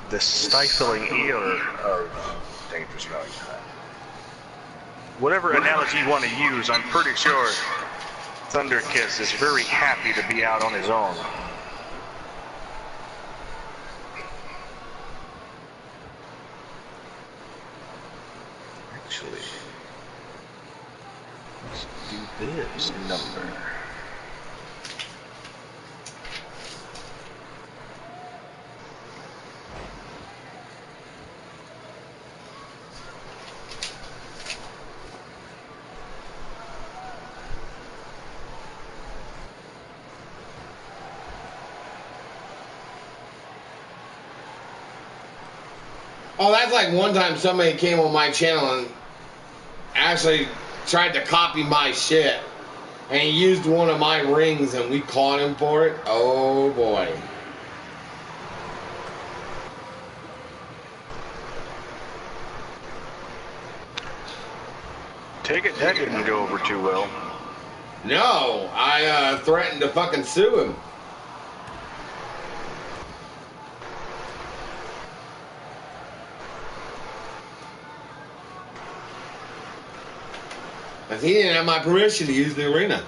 The stifling ear of Dangerous Valentine. Whatever analogy you want to use, I'm pretty sure Thunder Kiss is very happy to be out on his own. Actually, let's do this number.
Oh, that's like one time somebody came on my channel and actually tried to copy my shit. And he used one of my rings and we caught him for it. Oh boy.
Take it, that didn't go over too well.
No, I threatened to fucking sue him. Because he didn't have my permission to use the arena.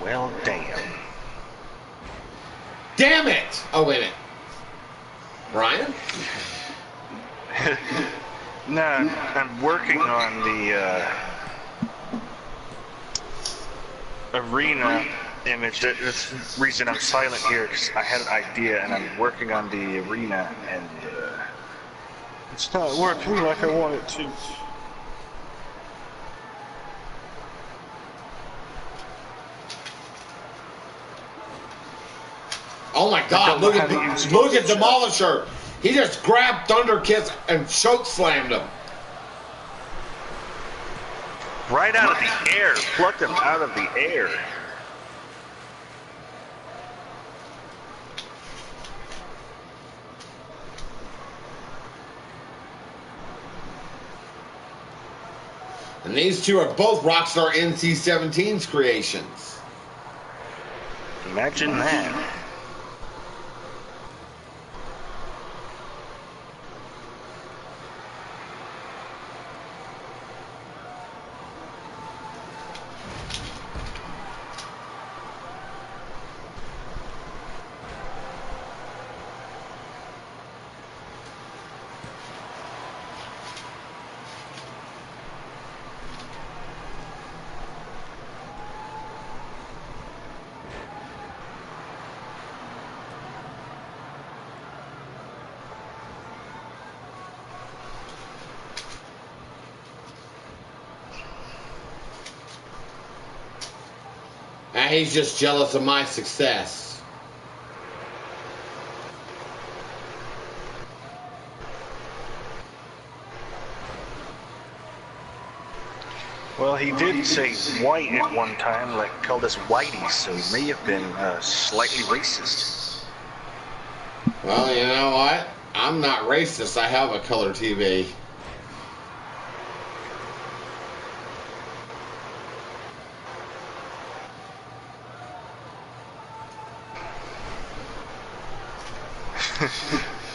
Well, damn.
Damn it! Oh, wait a minute. Brian?
No, I'm working on the arena image. That's the reason I'm silent here, because I had an idea and I'm working on the arena, and it's not working like I want it to.
Oh my God! Look at Demolisher. He just grabbed Thunderkiss and choke slammed him.
Right out of the air, plucked him out of the air.
And these two are both Rockstar NC-17's creations.
Imagine that.
He's just jealous of my success.
Well, he did say white at one time, like called us whiteys, so he may have been slightly racist.
Well, you know what? I'm not racist. I have a color TV.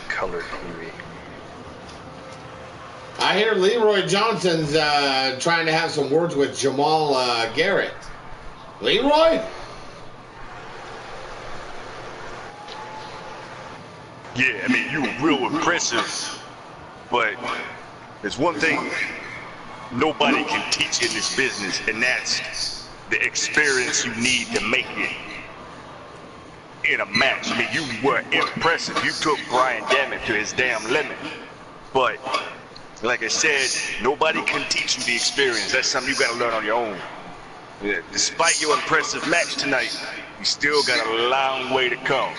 Colored TV.
I hear Leroy Johnson's trying to have some words with Jamal Garrett. Leroy?
Yeah, I mean, you were real impressive, but there's one thing nobody can teach in this business, and that's the experience you need to make it in a match. I mean, you were impressive. You took Brian Dammit to his damn limit. But, like I said, nobody can teach you the experience. That's something you gotta learn on your own. Yeah, despite your impressive match tonight, you still got a long way to come.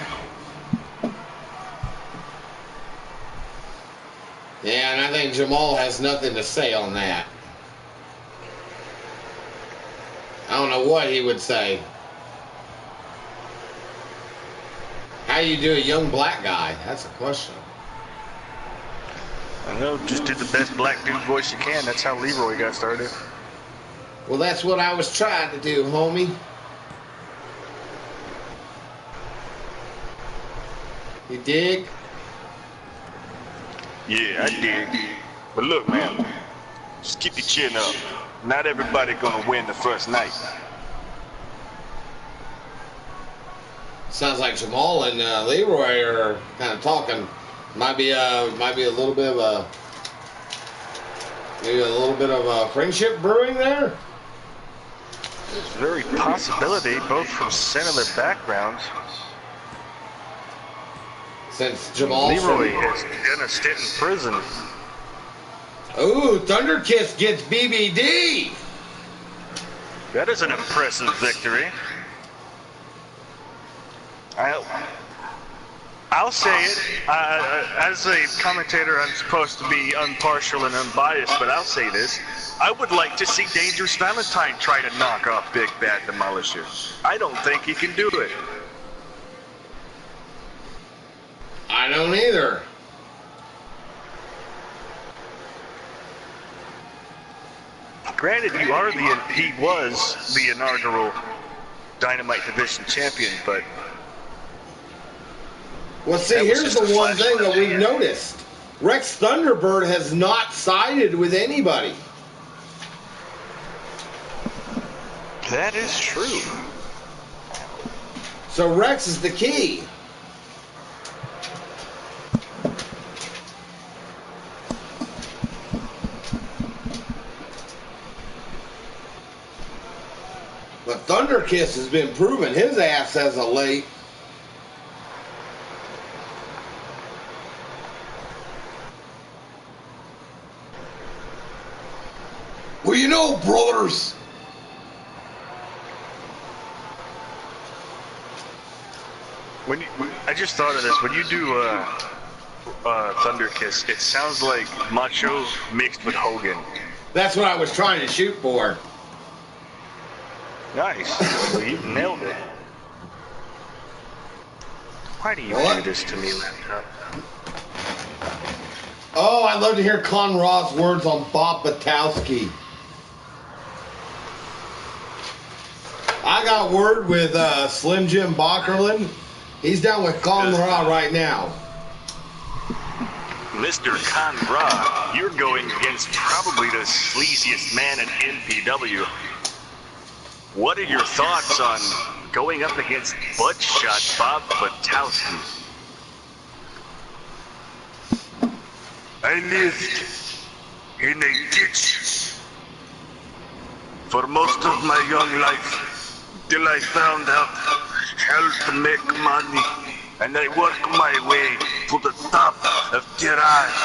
Yeah, and I think Jamal has nothing to say on that. I don't know what he would say. How you do a young black guy? That's a question.
I know, just do the best black dude voice you can. That's how Leroy got started.
Well, that's what I was trying to do, homie. You dig?
Yeah, I dig. But look, man, just keep your chin up. Not everybody gonna win the first night.
Sounds like Jamal and Leroy are kind of talking. Might be a little bit of a friendship brewing there.
It's a very possibility, both from similar backgrounds.
Since Jamal
Leroy is gonna sit in prison.
Ooh, Thunderkiss gets BBD.
That is an impressive victory. I'll say it. As a commentator, I'm supposed to be impartial and unbiased, but I'll say this. I would like to see Dangerous Valentine try to knock off Big Bad Demolisher. I don't think he can do it.
I don't either.
Granted, he was the inaugural Dynamite Division champion, but...
Well, see, here's the one thing that we've noticed. Rex Thunderbird has not sided with anybody.
That is true.
So Rex is the key. But Thunderkiss has been proving his ass as of late. Well, you know, brothers.
I just thought of this. When you do Thunderkiss, it sounds like Macho mixed with Hogan.
That's what I was trying to shoot for.
Nice. Well, you nailed it. Why do you do this to me, laptop?
Oh, I'd love to hear Conrad's words on Bob Batowski. I got word with Slim Jim Bockerlin. He's down with Conrad right now.
Mr. Conrad, you're going against probably the sleaziest man in MPW. What are your thoughts on going up against Bloodshot Bob Batowski? I lived in a ditch for most of my young life till I found out how to make money, and I worked my way to the top of Tirage.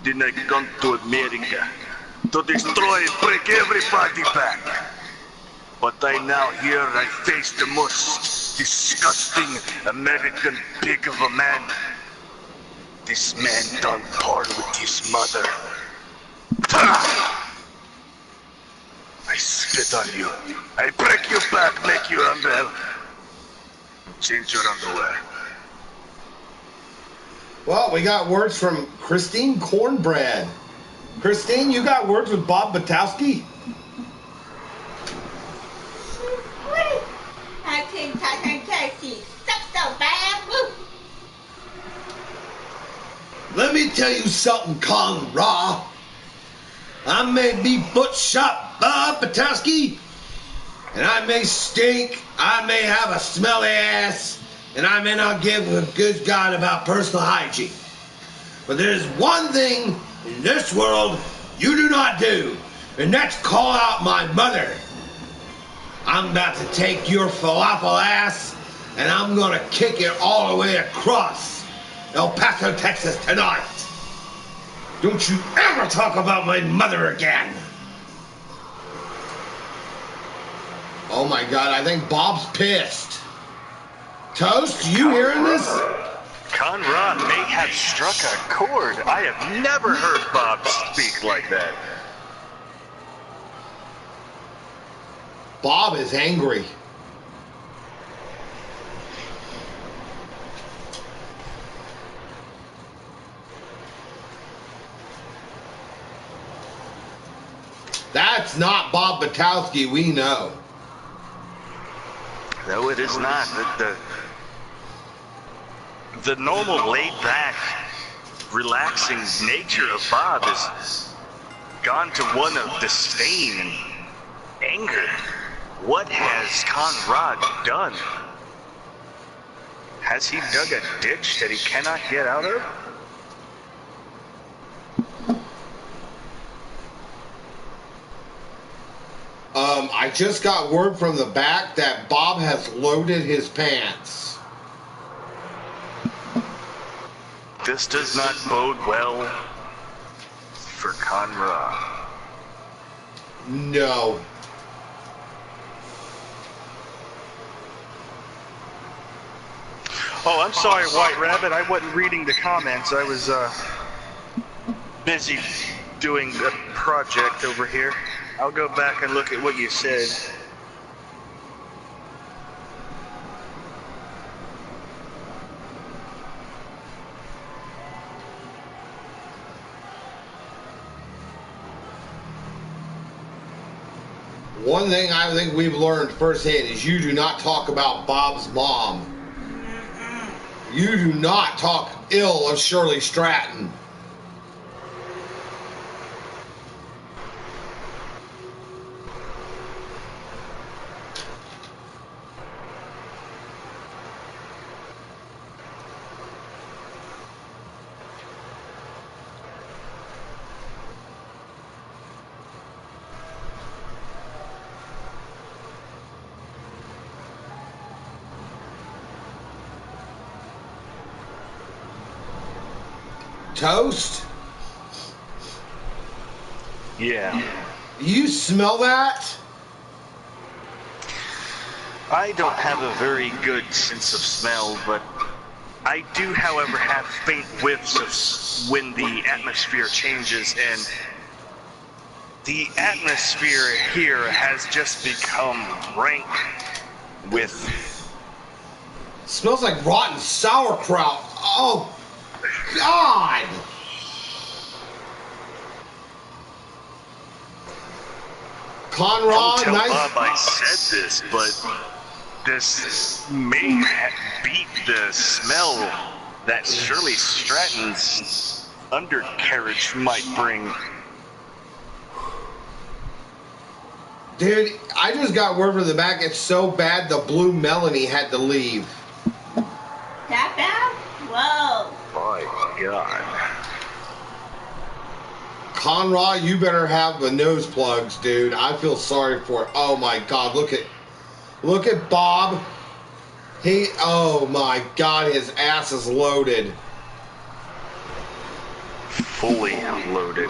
Then I come to America to destroy and break everybody back. But I now here I face the most disgusting American pig of a man. This man done part with his mother. I spit on you. I break your back, make you unwell. Change your underwear.
Well, we got words from Christine Cornbread. Christine, you got words with Bob Batowski?
I think turkey sucks so bad. Woo.
Let me tell you something, Conrad. I may be Footshot Bob Batowski, and I may stink, I may have a smelly ass, and I may not give a good God about personal hygiene. But there's one thing in this world you do not do, and that's call out my mother. I'm about to take your falafel ass, and I'm gonna kick it all the way across El Paso, Texas tonight. Don't you ever talk about my mother again. Oh my God, I think Bob's pissed. Toast, you hearing this?
Conrad may have struck a chord. I have never heard Bob speak like that.
Bob is angry. That's not Bob Batowski, we know.
No, it is not. The normal laid-back, relaxing nature of Bob has gone to one of disdain and anger. What has Conrad done? Has he dug a ditch that he cannot get out of?
I just got word from the back that Bob has loaded his pants.
This does not bode well for Conrad.
No.
Oh, I'm sorry, White Rabbit. I wasn't reading the comments. I was busy doing a project over here. I'll go back and look at what you said.
One thing I think we've learned firsthand is you do not talk about Bob's mom. You do not talk ill of Shirley Stratton. toast?
Yeah.
You smell that?
I don't have a very good sense of smell, but I do, however, have faint whiffs of when the atmosphere changes, and the atmosphere here has just become rank with...
Smells like rotten sauerkraut. Oh, God. Conrad,
Don't tell
nice.
Bob I said this, but this may beat the smell that Shirley Stratton's undercarriage might bring.
Dude, I just got word from the back. It's so bad the blue Melanie had to leave.
That bad? Whoa.
My God.
Conrad, you better have the nose plugs, dude. I feel sorry for it. Oh my God, look at Bob. Oh my God, his ass is loaded.
Fully loaded.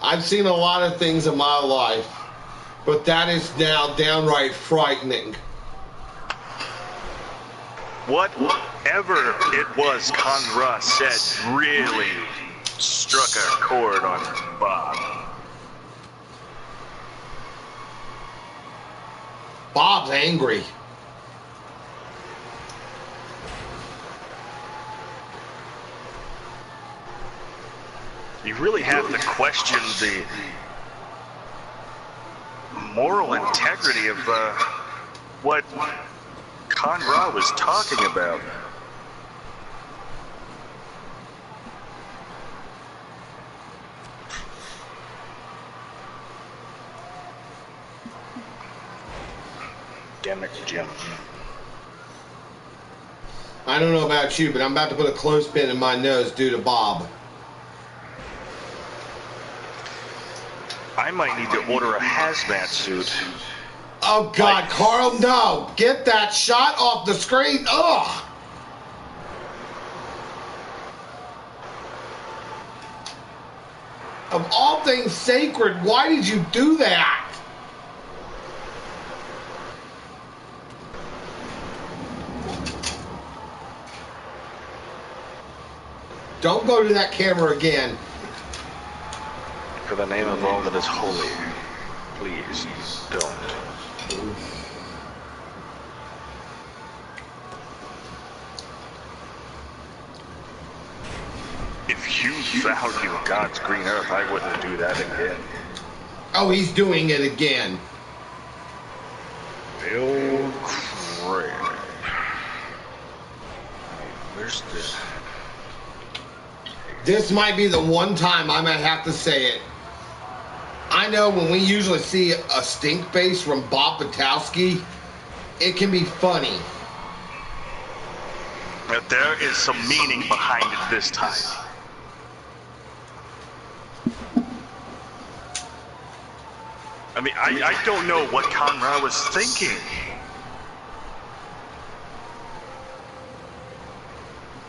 I've seen a lot of things in my life, but that is now downright frightening.
Whatever it was Conra said really struck a chord on Bob.
Bob's angry.
You really have to question the moral integrity of what Conra was talking about. Damn it, Jim.
I don't know about you, but I'm about to put a clothespin in my nose due to Bob.
I might need to order a hazmat suit.
Oh God, Carl, no! Get that shot off the screen! Ugh! Of all things sacred, why did you do that? Don't go to that camera again.
For the name of all that is holy, please don't. If you value God's green earth, I wouldn't do that again.
Oh, he's doing it again.
Bill Craig. Where's this?
This might be the one time I might have to say it. I know when we usually see a stink face from Bob Patowski, it can be funny.
But there is some meaning behind it this time. I mean, I don't know what Conrad was thinking.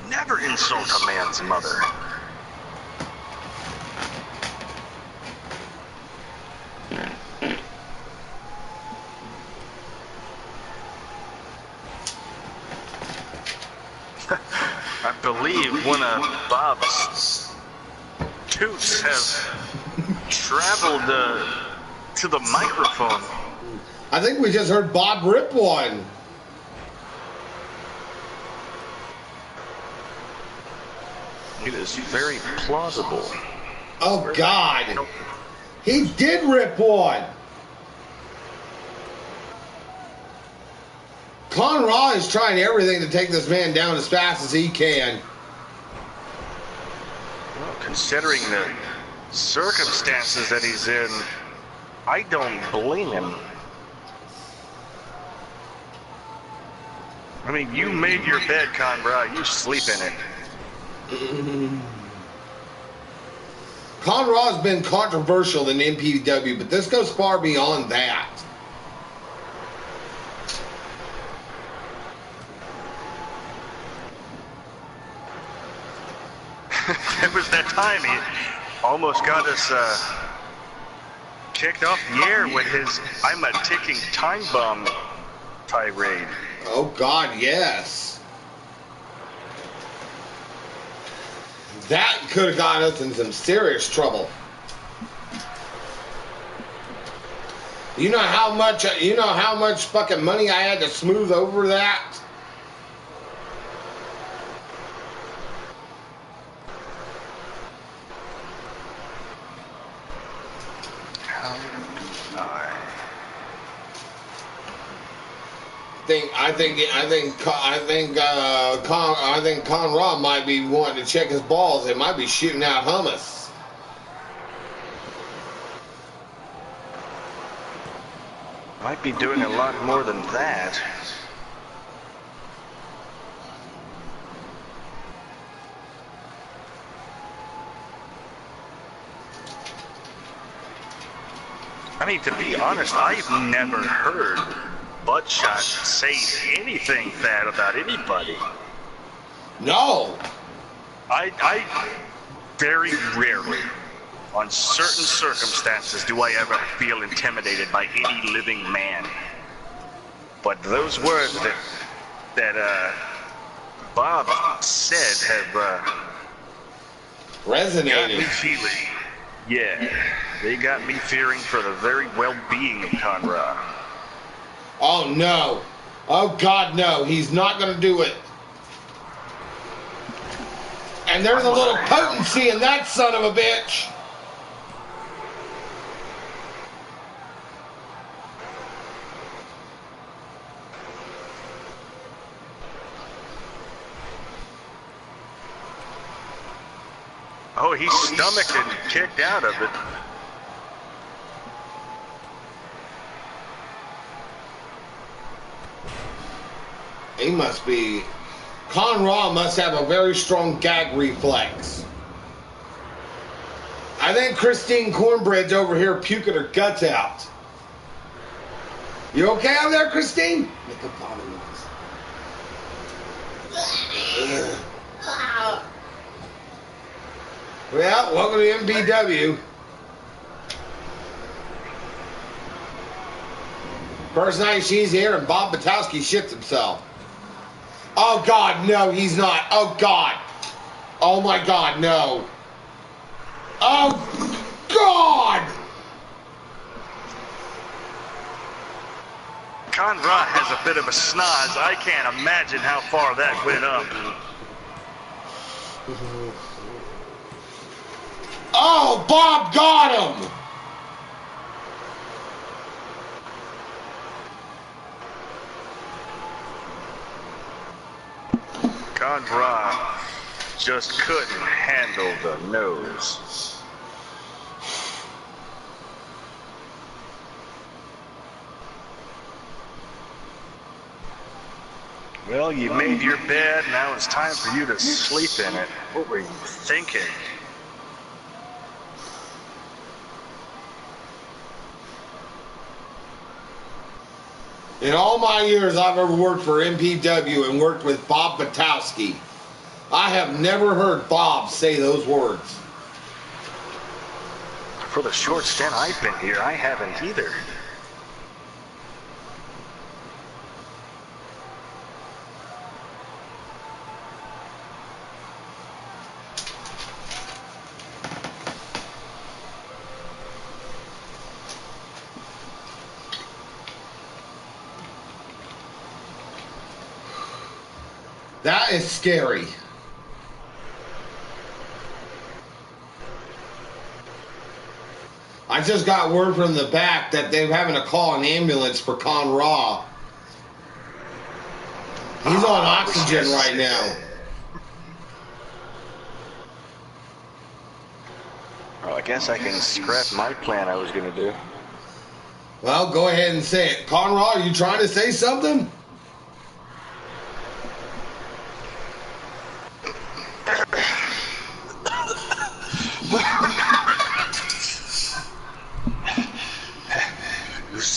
Never insult a man's mother. I believe one of Bob's toots have traveled to the microphone.
I think we just heard Bob rip one.
It is very plausible.
Oh God, he did rip one. Conrad is trying everything to take this man down as fast as he can.
Well, considering the circumstances that he's in, I don't blame him. I mean, you made your bed, Conrad. You sleep in it.
Conrad's been controversial in MPW, but this goes far beyond that.
There was that time he almost got us kicked off the air with his "I'm a ticking time bomb" tirade.
Oh God, yes. That could have got us in some serious trouble. You know how much fucking money I had to smooth over that? I think Conrad might be wanting to check his balls. They might be shooting out hummus.
Might be doing a lot more than that. I mean, to be honest, I've never heard Bloodshot say anything bad about anybody.
No.
I very rarely, on certain circumstances, do I ever feel intimidated by any living man. But those words that Bob said have
resonated.
got me feeling. Yeah, they got me fearing for the very well-being of Conrad.
Oh no. Oh God, no. He's not going to do it. And there's a little potency in that son of a bitch.
Oh, he stomached it and kicked out of it.
He must be... Conrad must have a very strong gag reflex. I think Christine Cornbread's over here puking her guts out. You okay over there, Christine? Make a bottom noise. Well, welcome to MPW. First night she's here and Bob Batowski shits himself. Oh God, no, he's not. Oh God. Oh my God, no. Oh God!
Conrad has a bit of a snoz. I can't imagine how far that went up.
Oh, Bob got him!
Conrad just couldn't handle the nose. Well, you made your bed, now it's time for you to sleep in it. What were you thinking?
In all my years I've ever worked for MPW and worked with Bob Batowski, I have never heard Bob say those words.
For the short stint I've been here, I haven't either.
That is scary. I just got word from the back that they're having to call an ambulance for Conrad. He's on oxygen right now.
Well, I guess I can scrap my plan I was going to do.
Well, go ahead and say it. Conrad, are you trying to say something?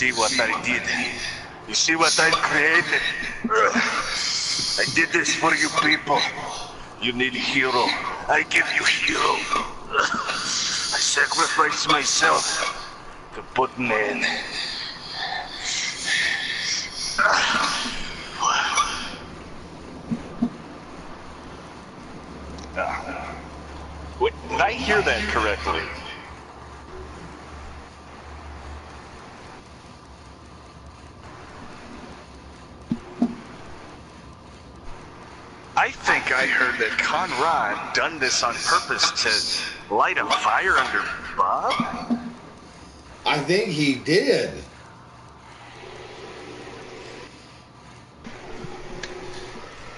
see what I did? You see what I created? I did this for you people. You need a hero. I give you hero. I sacrifice myself to put man.
Wait, did I hear that correctly? I think I heard that Conrad done this on purpose to light a fire under Bob?
I think he did.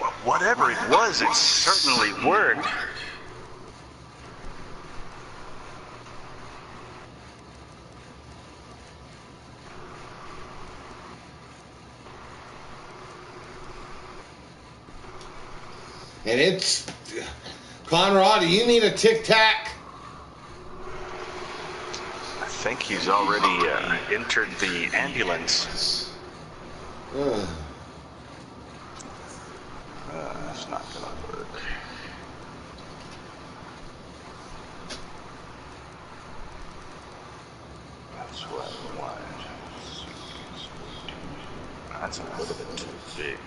Well, whatever it was, it certainly worked.
And it's... Conrad, do you need a tic-tac?
I think he's already entered the ambulance. That's not gonna work. That's what I wanted. That's a little bit too big.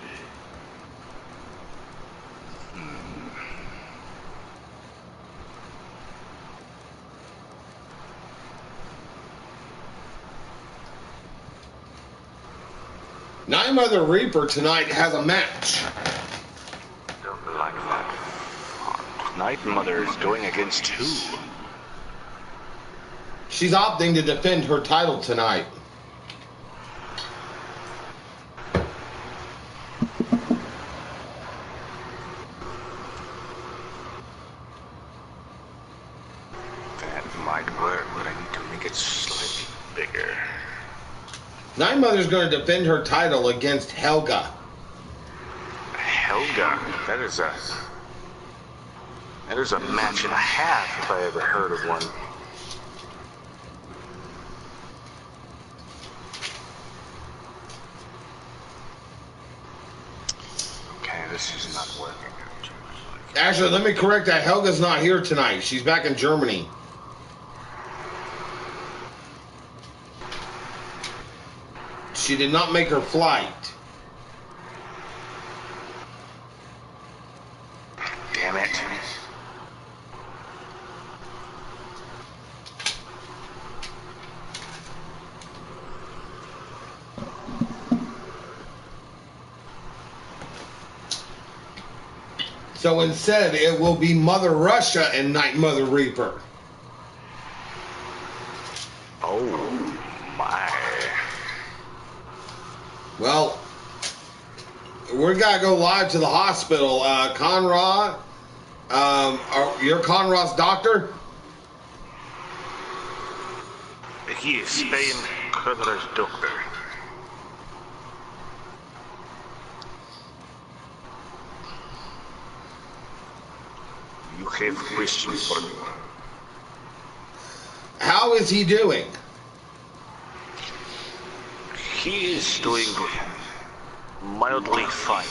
Night Mother Reaper tonight has a match.
Don't like that. Night Mother is going against who?
She's opting to defend her title tonight.
That might work, but I need to make it slightly bigger.
Night Mother's going to defend her title against Helga.
Helga? That is a match and a half if I ever heard of one. Okay, this is not working.
Actually, let me correct that. Helga's not here tonight. She's back in Germany. She did not make her flight.
Damn it.
So instead, it will be Mother Russia and Night Mother Reaper.
Oh, my.
Well, we gotta go live to the hospital. Conrad, you're Conrad's doctor?
He is Spain Conrad's doctor. You have questions for me?
How is he doing?
He is doing mildly fine.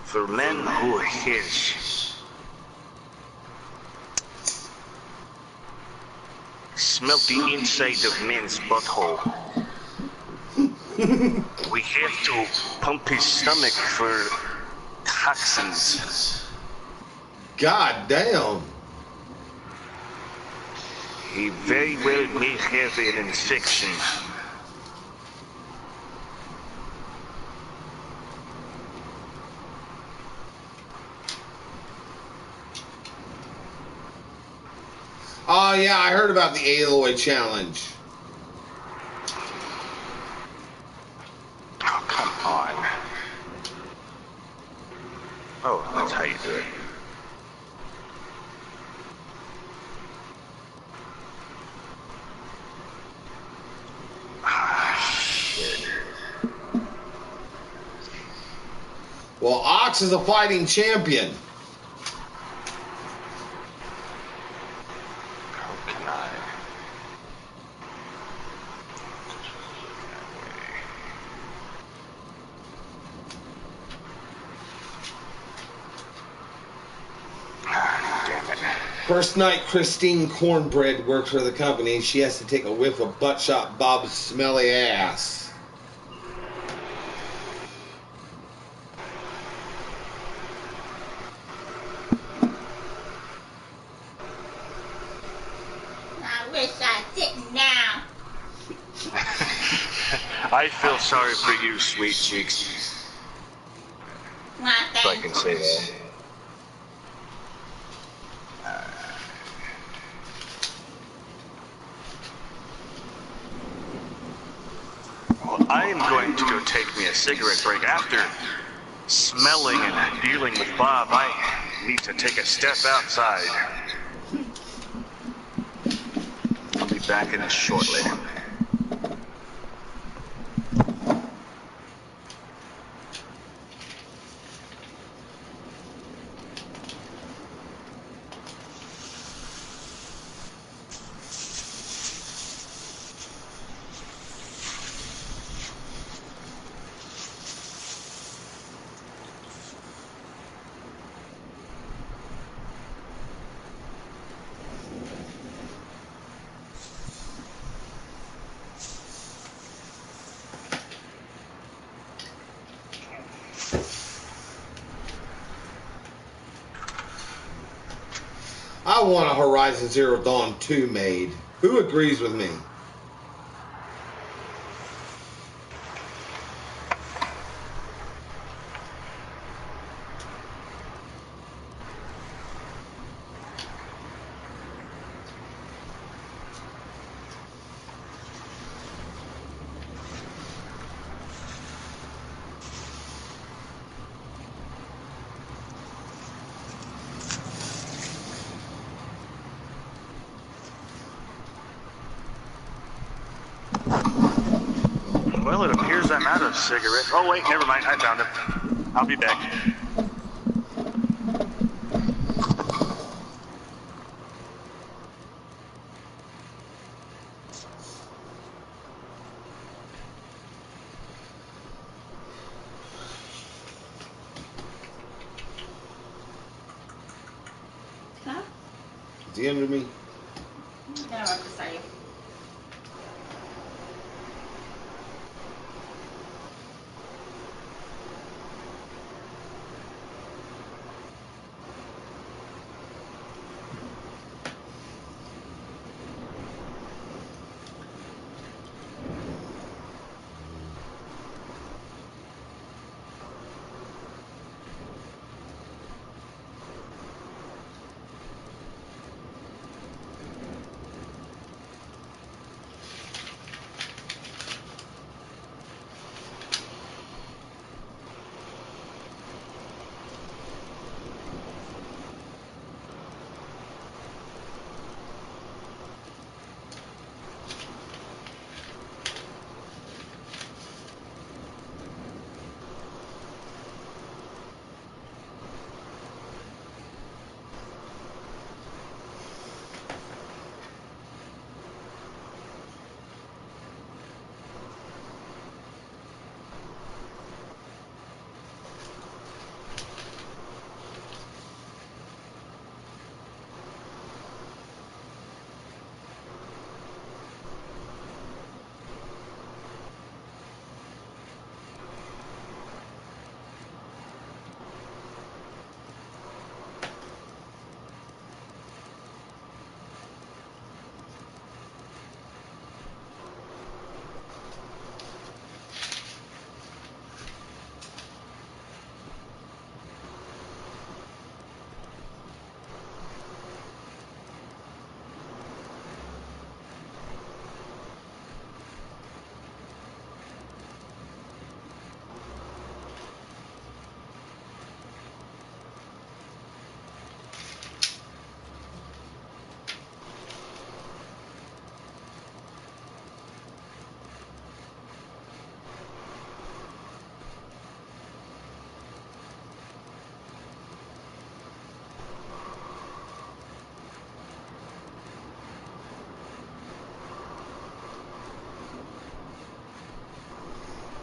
For a man who has smelt the inside of man's butthole, we have to pump his stomach for toxins.
God damn.
He very well may have an infection.
Oh, yeah, I heard about the Aloy challenge.
Oh, come on. Oh, that's how you do it. Ah, shit.
Well, Ox is a fighting champion. First night Christine Cornbread works for the company, she has to take a whiff of Buttshot Bob's smelly ass.
I wish I didn't now.
I feel sorry for you, sweet cheeks.
Why,
If I
thank
can say that. Well, I am going to go take me a cigarette break. After smelling and dealing with Bob, I need to take a step outside. I'll be back in shortly.
I want a Horizon Zero Dawn 2 made. Who agrees with me?
Well, it appears I'm out of cigarettes. Oh, wait, never mind. I found them. I'll be back.
Huh?
Is he under me?
No, I'm beside you.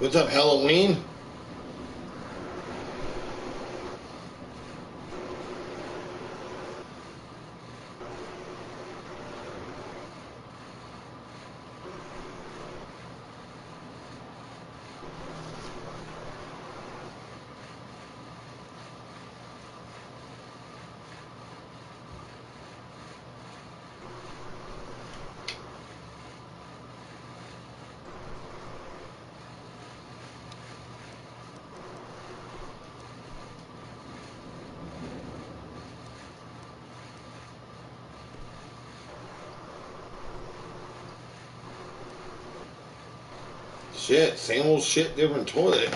What's up, Halloween? Shit, same old shit, different toilet.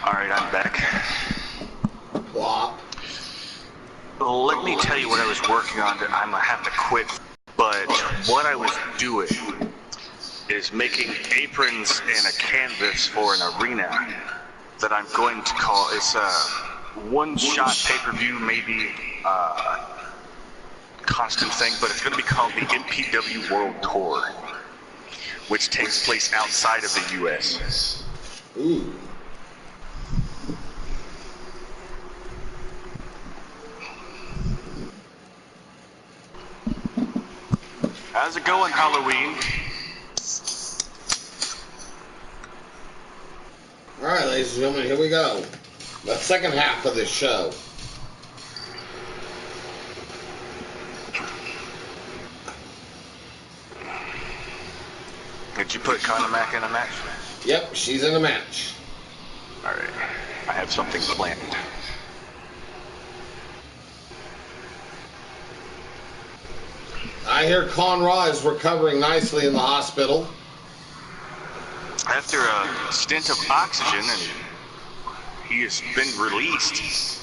Alright, I'm back.
Plop.
Let me tell you what I was working on that I'm gonna have to quit. But what I was doing is making aprons and a canvas for an arena that I'm going to call, it's a one-shot pay-per-view, maybe constant thing, but it's going to be called the Mpw World Tour, which takes place outside of the U.S.
Ooh.
How's it going, Halloween?
Alright, ladies and gentlemen, here we go. The second half of this show.
Did you put Conor Mac in a match?
Yep, she's in the match.
Alright, I have something planned.
I hear Conrad is recovering nicely in the hospital.
After a stint of oxygen, and he has been released.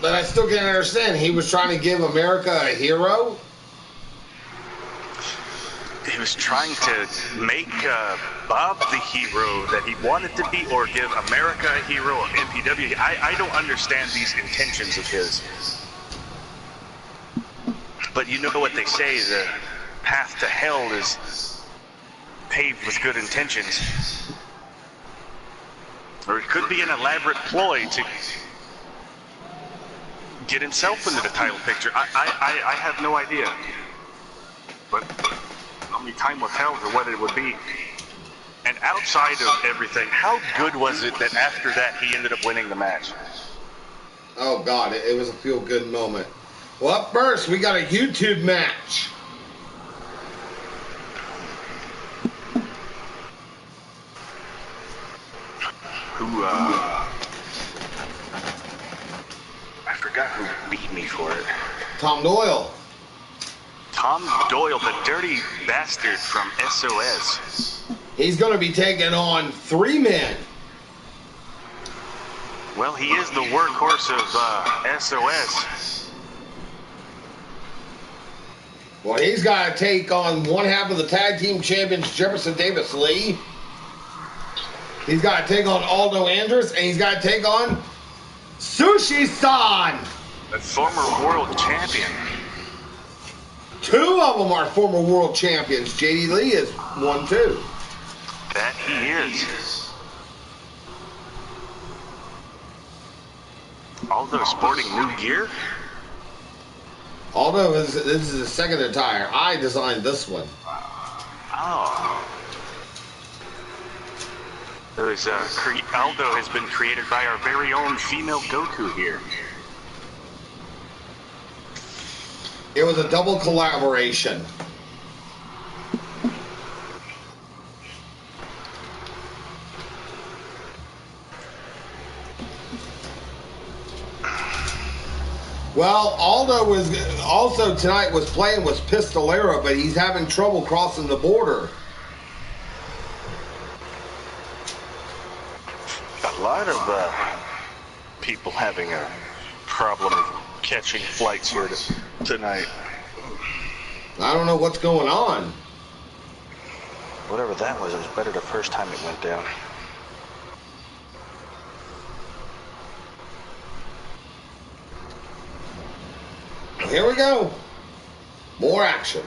But I still can't understand. He was trying to give America a hero?
He was trying to make Bob the hero that he wanted to be, or give America a hero of MPW. I don't understand these intentions of his. But you know what they say, the path to hell is paved with good intentions. Or it could be an elaborate ploy to get himself into the title picture. I have no idea. But only time will tell for what it would be. And outside of everything, how good was it that after that he ended up winning the match?
Oh God, it was a feel-good moment. Well, up first, we got a YouTube match.
Who, I forgot who beat me for it.
Tom Doyle.
Tom Doyle, the dirty bastard from SOS.
He's going to be taking on 3 men.
Well, he is the workhorse of SOS.
Well, he's got to take on one half of the tag team champions, Jefferson Davis Lee. He's got to take on Aldo Andrus, and he's got to take on Sushi-san.
A former world champion.
2 of them are former world champions. JD Lee is one too.
That he is. Aldo sporting new gear?
Aldo, this is his second attire. I designed this one.
Oh. There's, Aldo has been created by our very own female Goku here.
It was a double collaboration. Well, Aldo was also tonight was playing with Pistolero, but he's having trouble crossing the border.
A lot of people having a problem catching flights here tonight.
I don't know what's going on.
Whatever that was, it was better the first time it went down.
Here we go. More action.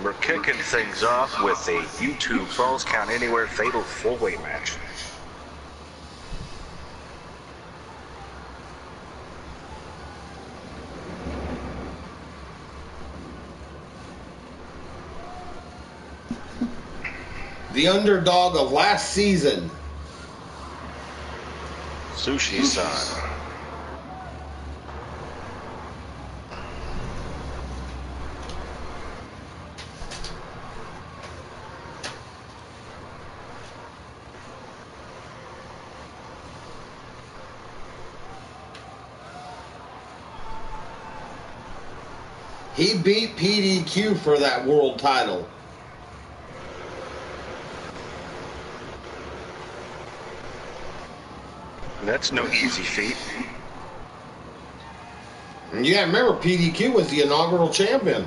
We're kicking things off with a YouTube Falls Count Anywhere Fatal 4-Way match.
The underdog of last season,
Sushi-san.
he beat PDQ for that world title.
That's no easy feat.
And you gotta remember, PDQ was the inaugural champion.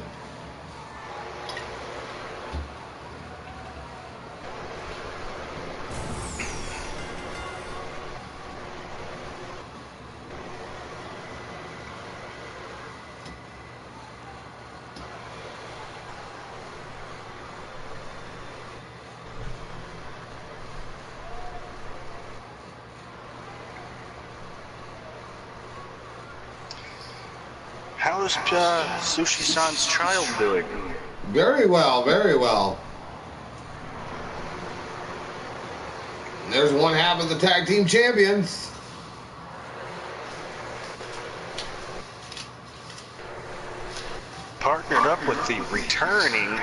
How's Sushi-san's child doing?
Very well, very well. And there's one half of the tag team champions.
Partnered up with the returning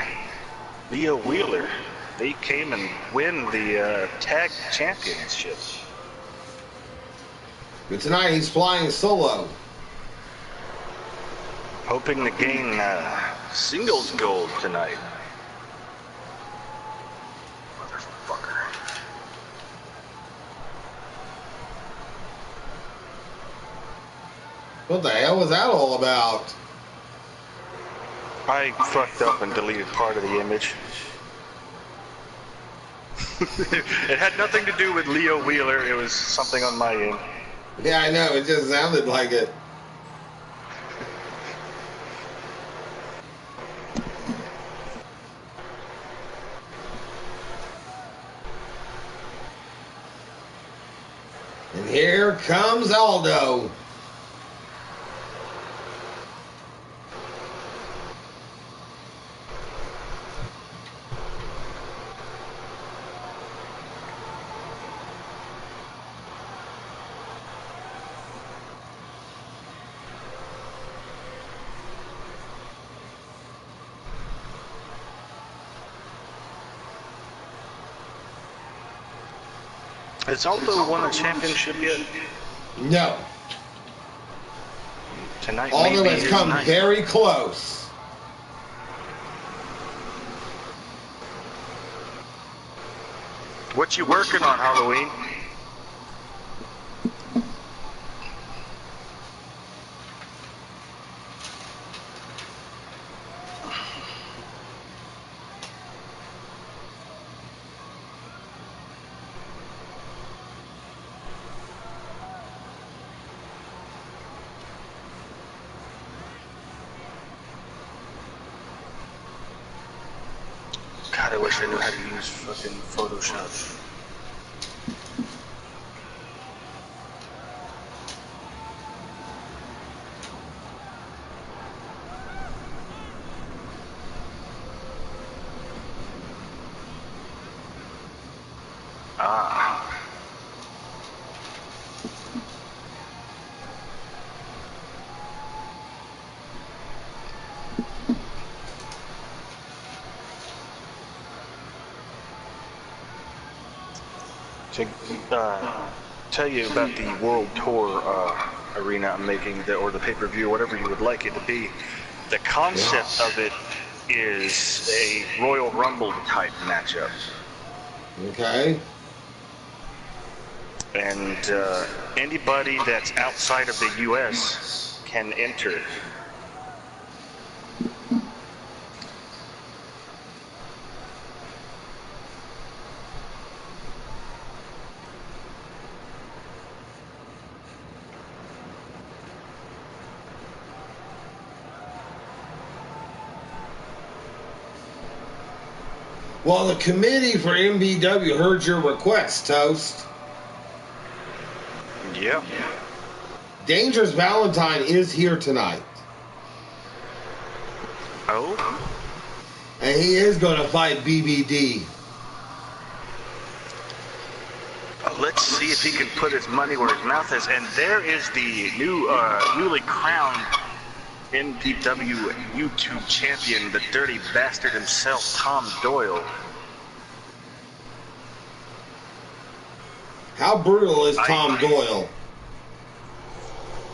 Leo Wheeler. They came and win the tag championship.
But tonight he's flying solo.
Hoping to gain singles gold tonight. Motherfucker.
What the hell was that all about?
I fucked up and deleted part of the image. It had nothing to do with Leo Wheeler. It was something on my end.
Yeah, I know. It just sounded like it. And here comes Aldo.
Has Aldo won a championship yet?
No.
Tonight
Aldo
may be
has
his
come
night.
very close.
What you working on, Halloween? God, I wish I knew how to use fucking Photoshop. Ah. To tell you about the World Tour arena I'm making, or the pay-per-view, whatever you would like it to be, the concept of it is a Royal Rumble type matchup.
Okay.
And anybody that's outside of the U.S. can enter.
Well, the committee for MPW heard your request, Toast.
Yep.
Dangerous Valentine is here tonight.
Oh?
And he is going to fight BBD.
Let's see if he can put his money where his mouth is. And there is the newly crowned NPW YouTube champion, the dirty bastard himself, Tom Doyle.
How brutal is Tom Doyle?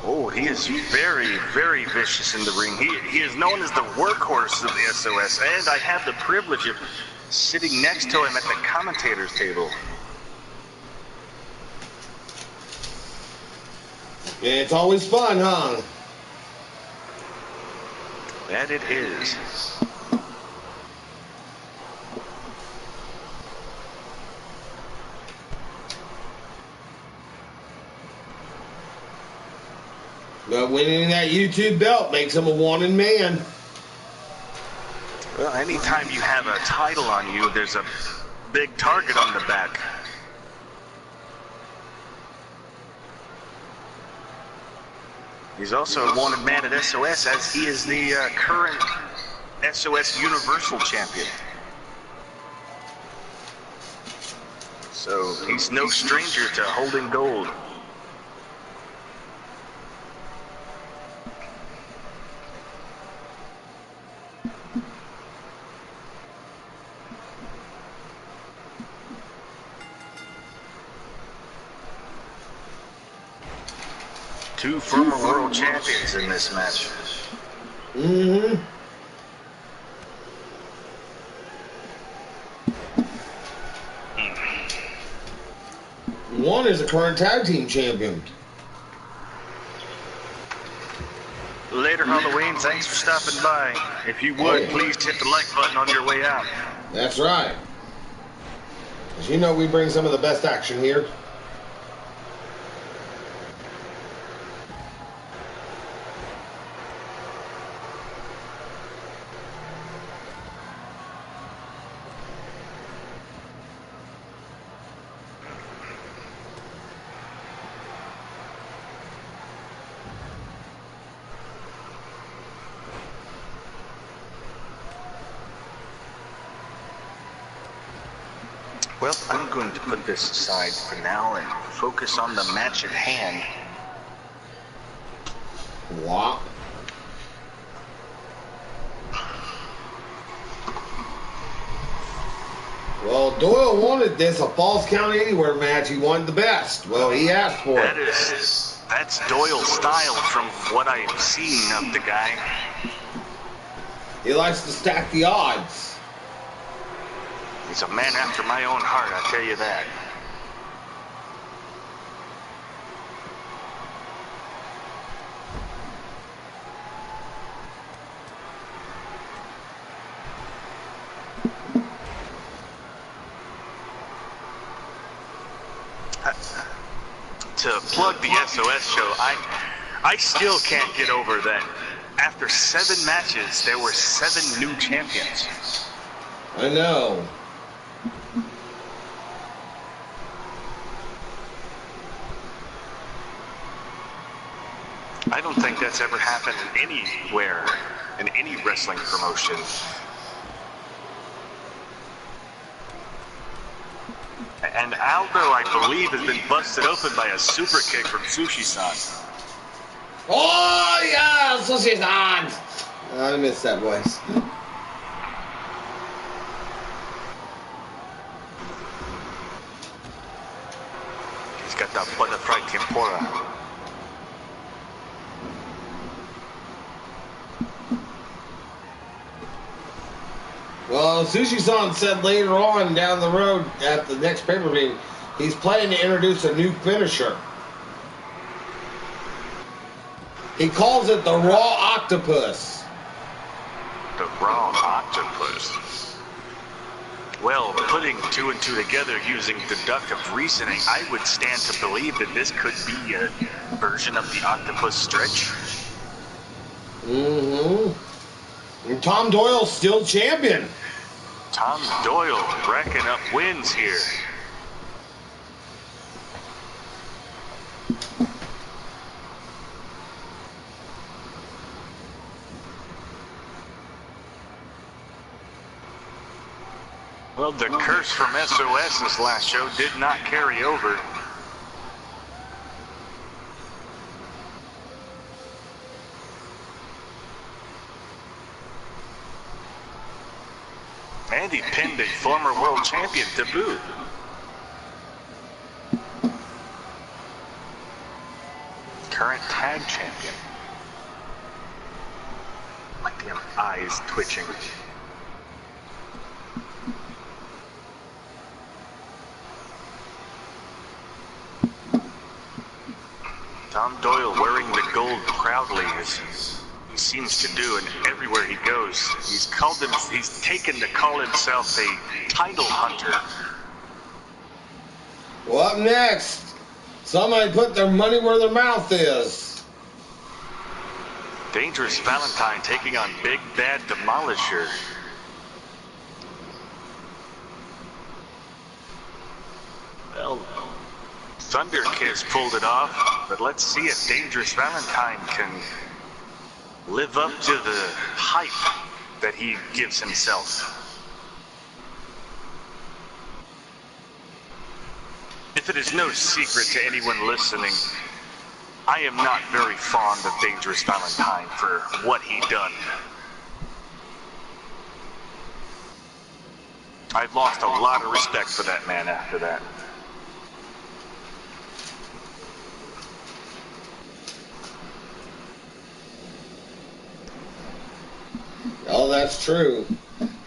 Oh, he is very, very vicious in the ring. He is known as the workhorse of the SOS, and I have the privilege of sitting next to him at the commentator's table.
Yeah, it's always fun, huh?
That it is.
But winning that YouTube belt makes him a wanted man.
Well, anytime you have a title on you, there's a big target on the back. He's also a wanted man at SOS, as he is the current SOS Universal Champion. So he's no stranger to holding gold. Two former world champions in this match.
Mm-hmm. One is a current tag team champion.
Later, Halloween, thanks for stopping by. If you would, please hit the like button on your way out.
That's right. As you know, we bring some of the best action here.
Well, I'm going to put this aside for now and focus on the match at hand.
What? Well, Doyle wanted this, a Falls Count Anywhere match. He wanted the best. Well, he asked for it.
That's Doyle's style from what I've seen of the guy.
He likes to stack the odds.
He's a man after my own heart, I tell you that. To plug the SOS show, I still can't get over that. After 7 matches, there were 7 new champions.
I know.
I don't think that's ever happened anywhere in any wrestling promotion. And Aldo, I believe, has been busted open by a super kick from Sushi-san.
Oh, yeah, Sushi-san! I missed that voice.
He's got that butterfly tempura.
Well, Sushi-san said later on down the road at the next pay-per-view, he's planning to introduce a new finisher. He calls it the Raw Octopus.
The Raw Octopus. Well, putting 2 and 2 together using deductive reasoning, I would stand to believe that this could be a version of the Octopus Stretch.
Mm-hmm. And Tom Doyle's still champion.
Tom Doyle racking up wins here. Well, the curse from SOS's last show did not carry over. And he pinned a former world champion to boot. Current tag champion. My damn eyes twitching. Tom Doyle wearing the gold proudly as he seems to do, and everywhere he goes, he's taken to call himself a title hunter.
Well, up next, somebody put their money where their mouth is.
Dangerous Valentine taking on Big Bad Demolisher. Well, Thunder Kiss pulled it off, but let's see if Dangerous Valentine can live up to the hype that he gives himself. If it is no secret to anyone listening, I am not very fond of Dangerous Valentine for what he done. I've lost a lot of respect for that man after that.
Oh, that's true.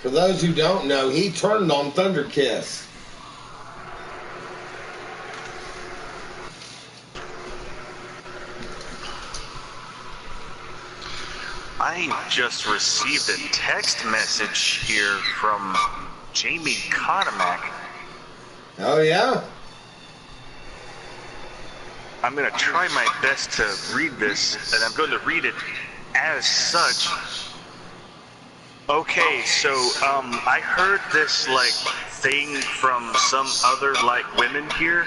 For those who don't know, he turned on Thunder Kiss.
I just received a text message here from Jamie Conomack.
Oh, yeah?
I'm going to try my best to read this, and I'm going to read it as such. Okay, so I heard this thing from some other women here,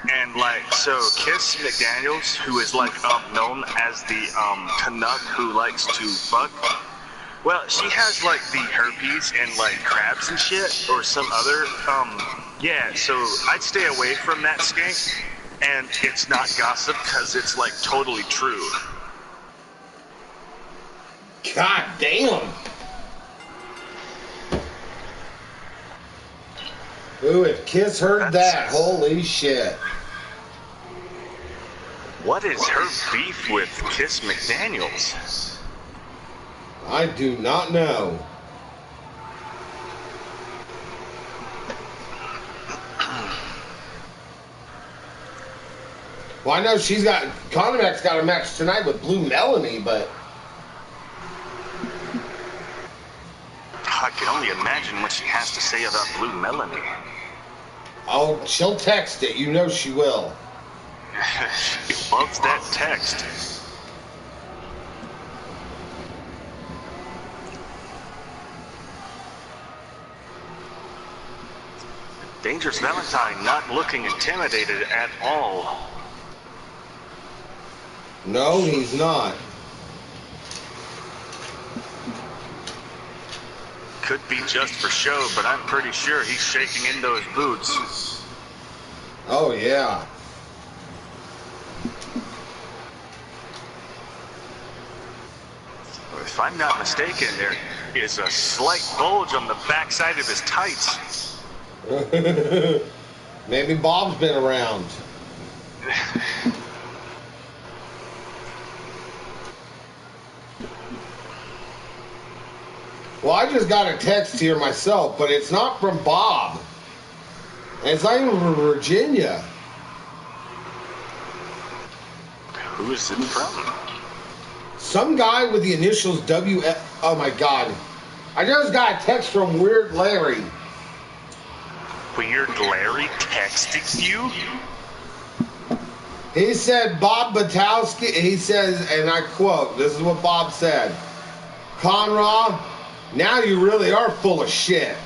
and so Kiss McDaniels, who is known as the Canuck who likes to fuck. Well, she has the herpes and crabs and shit, or some other yeah. So I'd stay away from that skank, and it's not gossip because it's totally true.
God damn. Ooh, if Kiss heard that, holy shit.
What is her beef with Kiss McDaniels?
I do not know. Well, I know Conomack's got a match tonight with Blue Melanie, but
I can only imagine what she has to say about Blue Melanie.
oh, she'll text it. You know she will.
She loves that text. Dangerous Valentine not looking intimidated at all.
No, he's not.
Could be just for show, but I'm pretty sure he's shaking in those boots.
Oh, yeah.
If I'm not mistaken, there is a slight bulge on the backside of his tights.
Maybe Bob's been around. Well, I just got a text here myself, but it's not from Bob. And it's not even from Virginia.
Who is it from?
Some guy with the initials WF. Oh my God. I just got a text from Weird Larry.
Weird Larry texting you?
He said, Bob Batowski, he says, and I quote, this is what Bob said, Conrad, now you really are full of shit.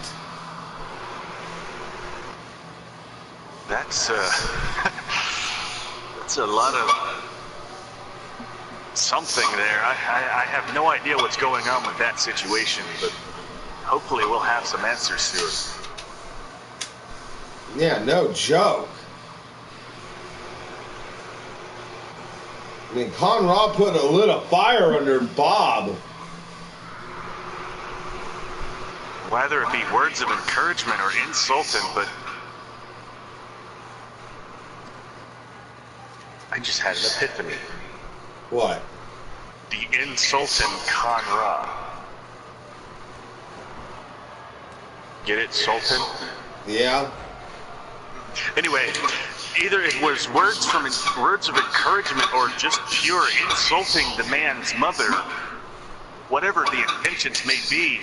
That's that's a lot of something there. I have no idea what's going on with that situation, but hopefully we'll have some answers soon.
Yeah, no joke. I mean, Conrad put a little fire under Bob.
Whether it be words of encouragement or insulting, but I just had an epiphany.
What?
The insulting Conrad. Get it, Sultan?
Yeah.
Anyway, either it was words of encouragement or just pure insulting the man's mother. Whatever the intentions may be,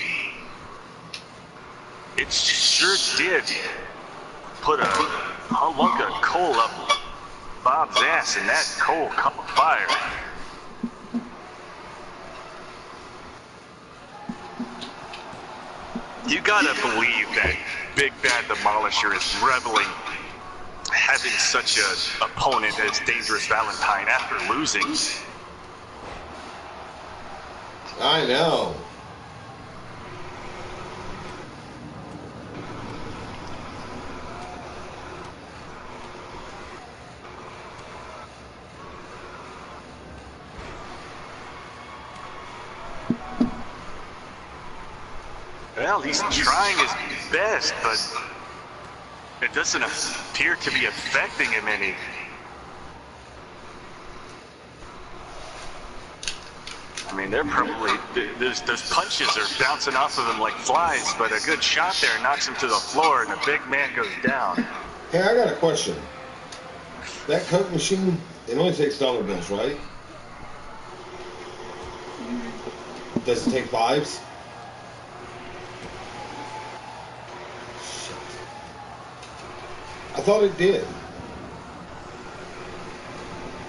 it sure did put a hunk of coal up Bob's ass, and that coal caught fire. You gotta believe that Big Bad Demolisher is reveling having such an opponent as Dangerous Valentine after losing.
I know.
Well, he's trying his best, but it doesn't appear to be affecting him any. I mean, they're probably, those punches are bouncing off of him like flies, but a good shot there knocks him to the floor, and the big man goes down.
Hey, I got a question. That Coke machine, it only takes dollar bills, right? Does it take fives? Shit. I thought it did.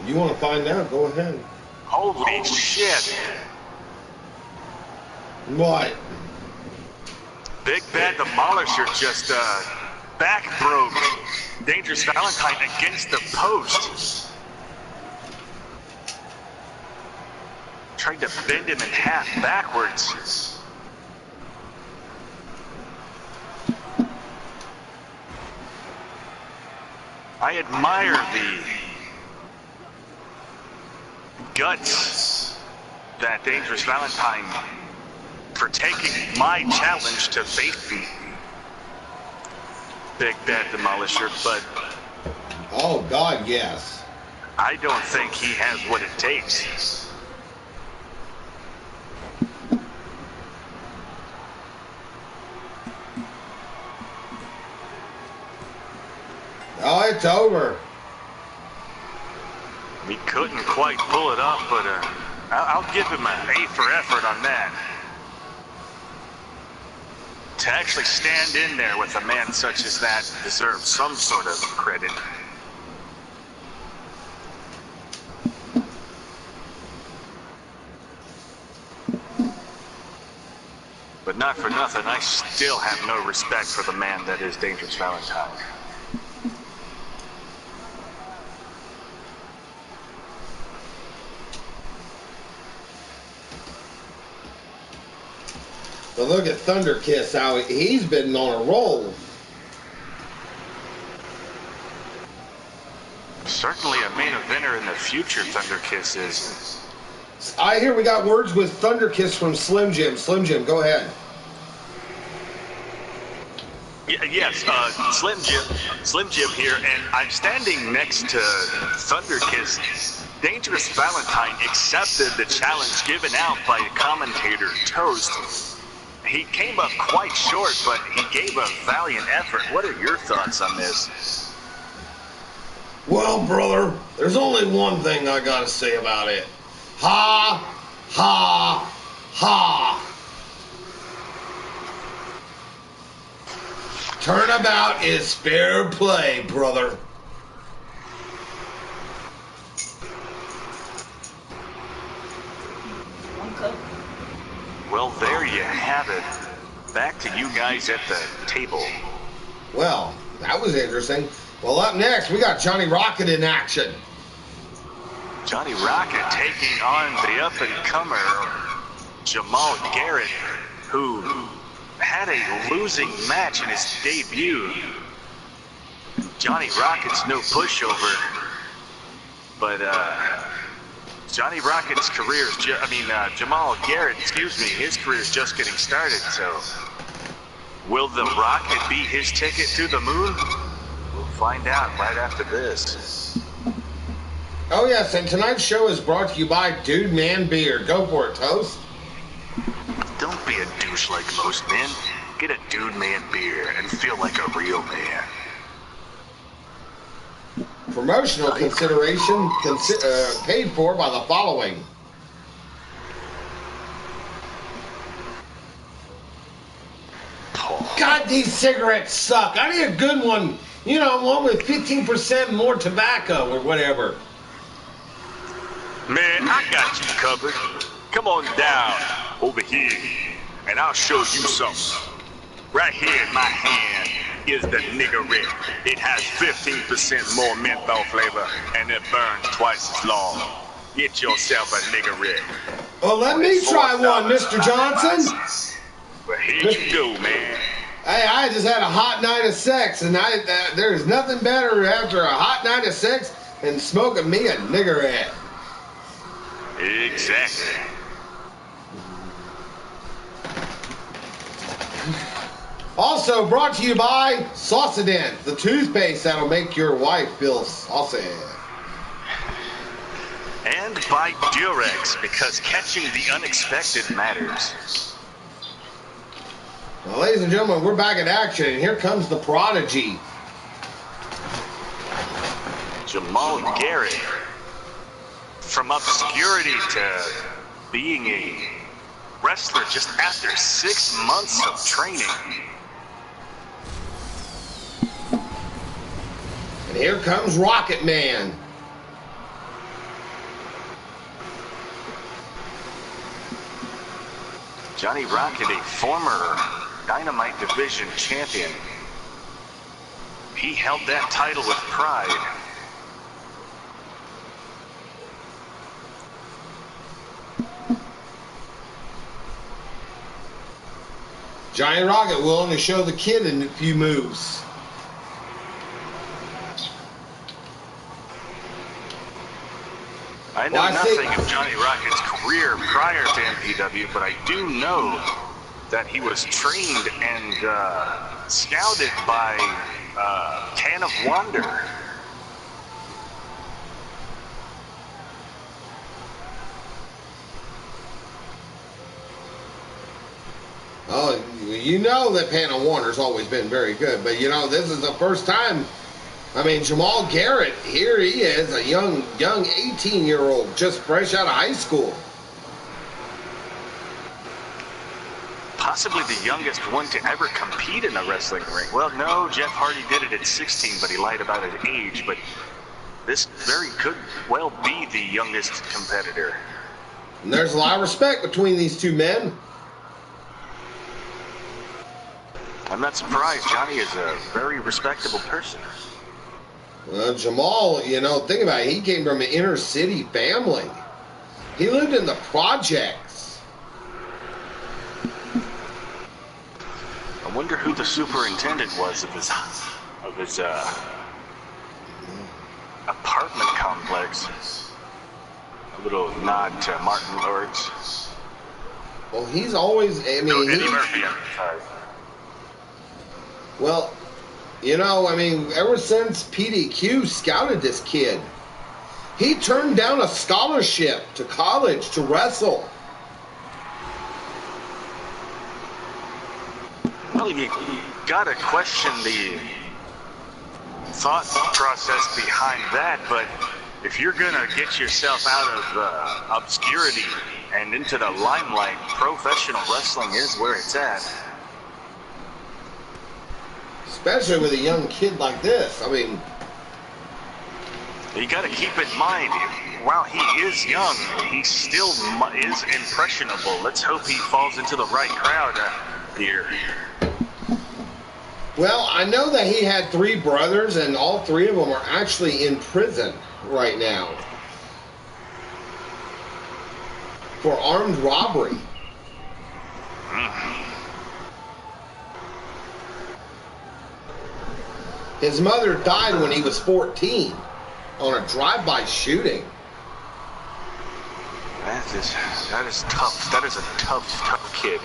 You want to find out? Go ahead.
Holy shit.
What?
Big Bad Demolisher just back broke Dangerous Valentine against the post. Tried to bend him in half backwards. I admire the guts that Dangerous Valentine for taking my challenge to face me, Big Bad Demolisher, but
Oh, God, yes.
I don't think he has what it takes.
Oh, it's over.
He couldn't quite pull it off, but I'll give him an A for effort on that. To actually stand in there with a man such as that deserves some sort of credit. But not for nothing, I still have no respect for the man that is Dangerous Valentine.
But look at Thunder Kiss, how he's been on a roll.
Certainly a main eventer in the future, Thunder Kiss is.
I hear we got words with Thunder Kiss from Slim Jim. Slim Jim, go ahead.
Yes, Slim Jim here, and I'm standing next to Thunder Kiss. Dangerous Valentine accepted the challenge given out by commentator Toast. He came up quite short, but he gave a valiant effort. What are your thoughts on this?
Well, brother, there's only one thing I gotta say about it. Ha, ha, ha. Turnabout is fair play, brother.
Well, there you have it. Back to you guys at the table.
Well, that was interesting. Well, up next, we got Johnny Rocket in action.
Johnny Rocket taking on the up-and-comer Jamal Garrett, who had a losing match in his debut. Johnny Rocket's no pushover, but Johnny Rocket's career is Jamal Garrett, his career is just getting started, so will the Rocket be his ticket to the moon? We'll find out right after this.
Oh yes, and tonight's show is brought to you by Dude Man Beer. Go for it, Toast.
Don't be a douche like most men. Get a Dude Man Beer and feel like a real man.
Promotional consideration paid for by the following. God, these cigarettes suck. I need a good one. You know, one with 15% more tobacco or whatever.
Man, I got you covered. Come on down over here, and I'll show you something. Right here in my hand is the niggerette. It has 15% more menthol flavor, and it burns twice as long. Get yourself a niggerette.
Well, let me try one, Mr. Johnson.
Well, here you go, man.
Hey, I just had a hot night of sex, and there's nothing better after a hot night of sex than smoking me a niggerette.
Exactly.
Also brought to you by Saucident, the toothpaste that'll make your wife feel saucy.
And by Durex, because catching the unexpected matters.
Well, ladies and gentlemen, we're back in action, and here comes the prodigy.
Jamal Garrett. From obscurity to being a wrestler just after 6 months of training.
And here comes Rocket Man.
Johnny Rocket, a former Dynamite Division champion. He held that title with pride.
Johnny Rocket willing to show the kid a few moves.
I know nothing of Johnny Rocket's career prior to MPW, but I do know that he was trained and scouted by Can of Wonder.
Oh, you know that Pan of Wonder's always been very good, but you know, this is the first time. I mean, Jamal Garrett, here he is, a young 18-year-old, just fresh out of high school.
Possibly the youngest one to ever compete in a wrestling ring. Well, no, Jeff Hardy did it at 16, but he lied about his age. But this very could well be the youngest competitor.
And there's a lot of respect between these two men.
I'm not surprised. Johnny is a very respectable person.
Jamal, you know, think about it. He came from an inner city family. He lived in the projects.
I wonder who the superintendent was of his apartment complex. A little nod to Martin Lawrence.
Well, he's always, I mean...
No, Eddie Murphy, I'm sorry.
Well, you know, I mean, ever since PDQ scouted this kid, he turned down a scholarship to college to wrestle.
Well, you gotta question the thought process behind that, but if you're gonna get yourself out of obscurity and into the limelight, professional wrestling is where it's at.
Especially with a young kid like this. I mean,
you got to keep in mind, while he is young, he still is impressionable. Let's hope he falls into the right crowd here.
Well, I know that he had 3 brothers, and all 3 of them are actually in prison right now for armed robbery. His mother died when he was 14 on a drive-by shooting.
That is tough. That is a tough kid.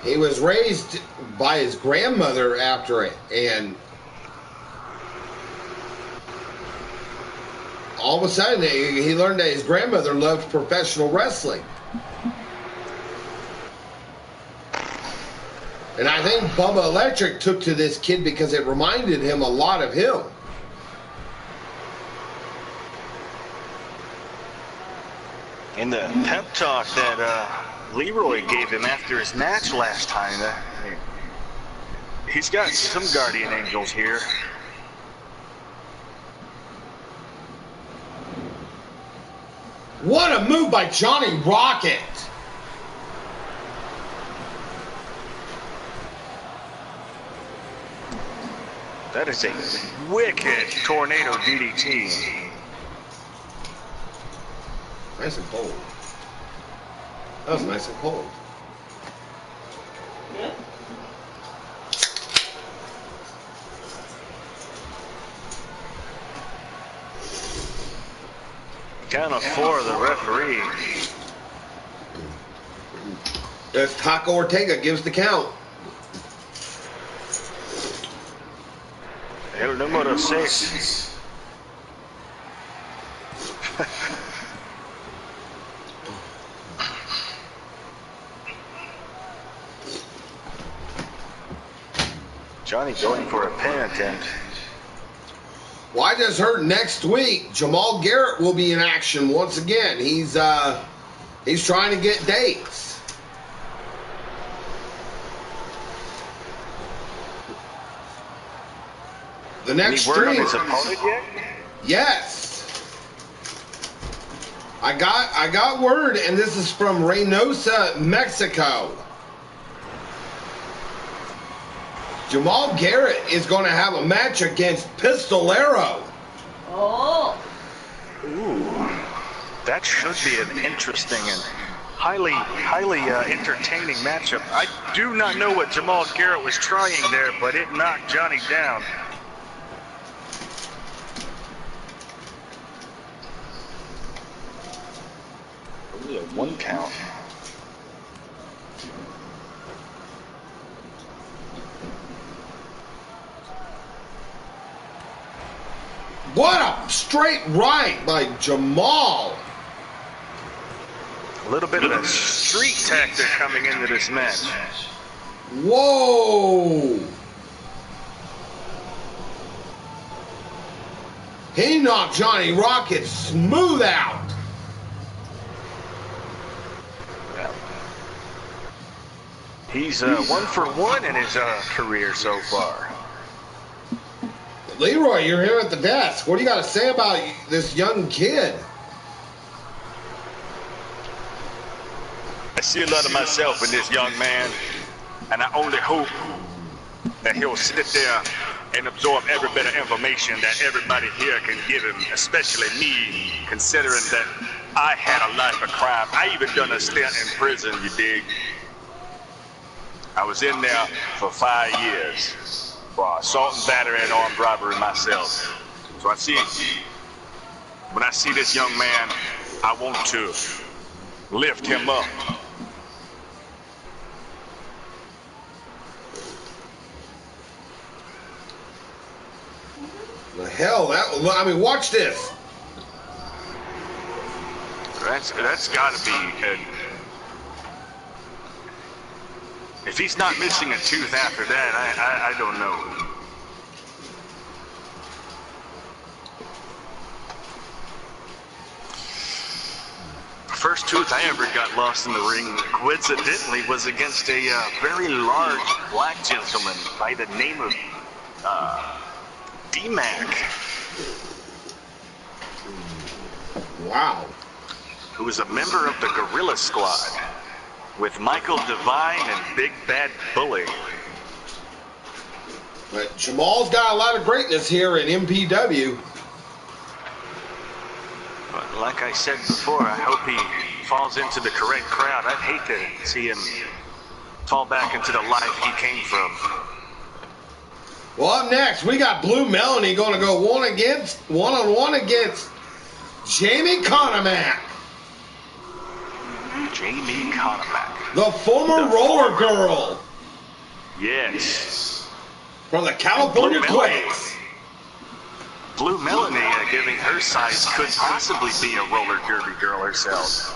He was raised by his grandmother after it, and all of a sudden he learned that his grandmother loved professional wrestling. And I think Bubba Electric took to this kid because it reminded him a lot of him.
In the pep talk that Leroy gave him after his match last time, he's got some guardian angels here.
What a move by Johnny Rocket!
That is a wicked tornado DDT.
Nice and cold. That was nice and cold.
Yeah.
Count of 4, the referee.
As Taco Ortega gives the count.
El número 6. Johnny going for a pin attempt.
Well, I just heard next week Jamal Garrett will be in action once again. He's trying to get dates. The next
Any word on
stream.
his opponent yet?
Yes. I got word, and this is from Reynosa, Mexico. Jamal Garrett is going to have a match against Pistolero.
Oh.
Ooh, that should be an interesting and highly entertaining matchup. I do not know what Jamal Garrett was trying there, but it knocked Johnny down. Only a 1 count.
What a straight right by Jamal.
A little bit of a street tactic coming into this match.
Whoa. He knocked Johnny Rocket smooth out.
Yeah. He's 1 for 1 in his career so far.
Leroy, you're here at the desk. What do you got to say about this young kid?
I see a lot of myself in this young man, and I only hope that he'll sit there and absorb every bit of information that everybody here can give him, especially me, considering that I had a life of crime. I even done a stint in prison, you dig? I was in there for 5 years for assault and battery and armed robbery myself. So when I see this young man, I want to lift him up.
The hell, I mean, watch this.
That's got to be. If he's not missing a tooth after that, I don't know. First tooth I ever got lost in the ring, coincidentally, was against a very large black gentleman by the name of D-Mac.
Wow.
who is a member of the Gorilla Squad with Michael Devine and Big Bad Bully.
But Jamal's got a lot of greatness here in MPW.
But like I said before, I hope he falls into the correct crowd. I'd hate to see him fall back into the life he came from.
Well, up next, we got Blue Melanie going to go one-on-one against Jamie Conomack.
Jamie Conomack.
The former roller girl.
Yes.
From the California
Blue Melanie.
Quakes.
Blue Melanie, given her size, could possibly be a roller derby girl herself.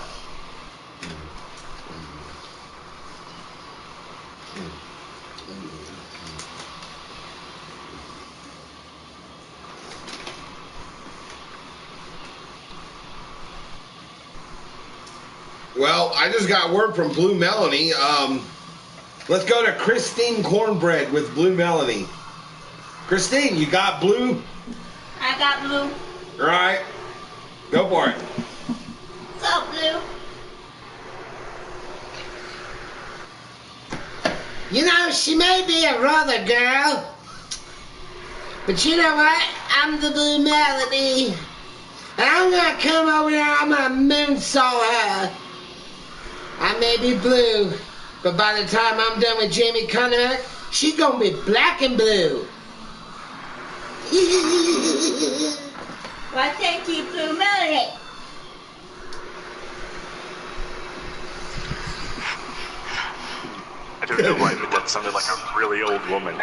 Well, I just got word from Blue Melanie. Let's go to Christine Cornbread with Blue Melanie. Christine, you got Blue?
I got Blue.
All right. Go for it.
What's up, Blue?
You know, she may be a roller girl, but you know what? I'm the Blue Melody. And I'm gonna come over there, I'm gonna moonsault her. I may be blue, but by the time I'm done with Jamie Conomack, she's gonna be black and blue.
Well, thank you, Blue Melody.
I don't know why, but that sounded like a really old woman.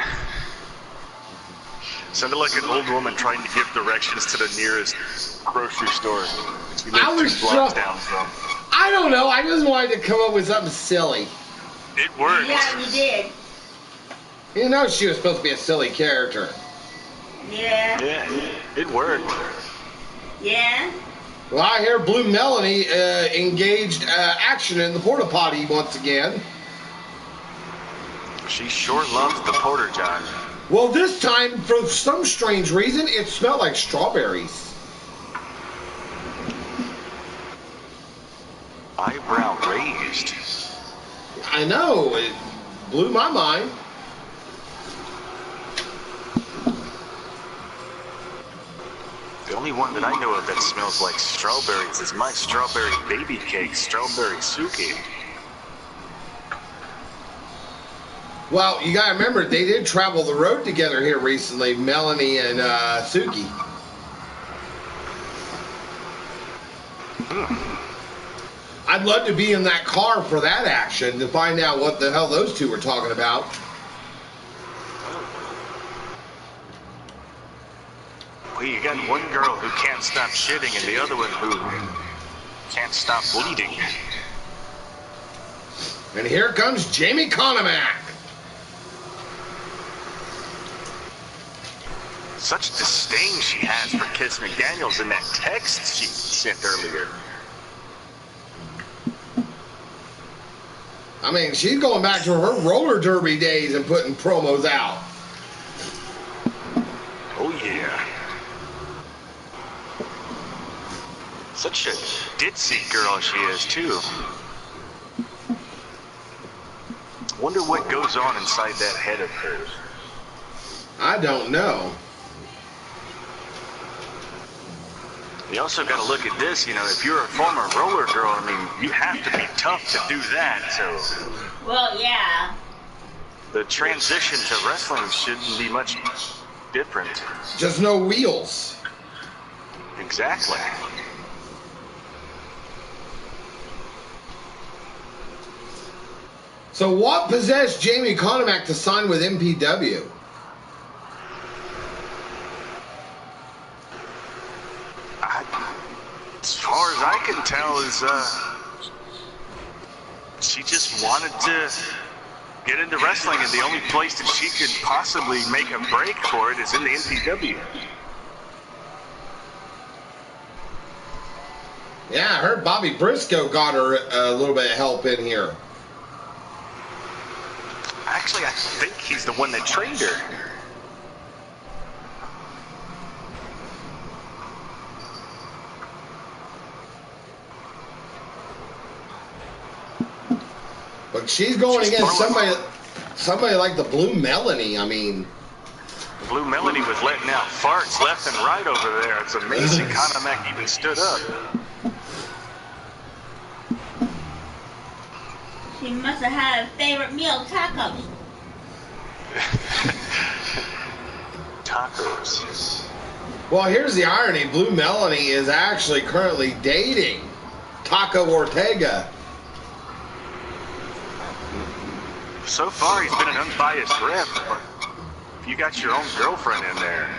Sounded like an old woman trying to give directions to the nearest grocery store. She lived
I was
2 blocks
so-
down from.
I don't know. I just wanted to come up with something silly.
It worked.
Yeah, you did.
You know she was supposed to be a silly character.
Yeah.
Yeah, it worked.
Yeah.
Well, I hear Blue Melanie engaged action in the porta potty once again.
She sure loves the porter john.
Well, this time, for some strange reason, it smelled like strawberries.
Eyebrow raised.
I know. It blew my mind.
The only one that I know of that smells like strawberries is my strawberry baby cake, Strawberry Suki.
Well, you gotta remember, they did travel the road together here recently, Melanie and Suki. I'd love to be in that car for that action to find out what the hell those two were talking about.
Well, you got one girl who can't stop shitting and the other one who can't stop bleeding.
And here comes Jamie Conomack.
Such disdain she has for Kiss McDaniels in that text she sent earlier.
I mean, she's going back to her roller derby days and putting promos out.
Oh yeah. Such a ditzy girl she is too. Wonder what goes on inside that head of hers.
I don't know.
You also got to look at this, you know, if you're a former roller girl, I mean, you have to be tough to do that, so
Well, yeah.
the transition to wrestling shouldn't be much different.
Just no wheels.
Exactly.
So what possessed Jamie Conomack to sign with MPW?
As far as I can tell is, she just wanted to get into wrestling, and the only place that she could possibly make a break for it is in the NPW.
Yeah, I heard Bobby Briscoe got her a little bit of help in here.
Actually, I think he's the one that trained her.
she's going against somebody like the Blue Melanie. I mean,
Blue Melanie was letting out farts left and right over there. It's amazing. Conamac even stood up.
She must have had a favorite meal, tacos.
Tacos.
well, here's the irony. Blue Melanie is actually currently dating Taco Ortega.
So far, he's been an unbiased rep. But if you got your own girlfriend in there.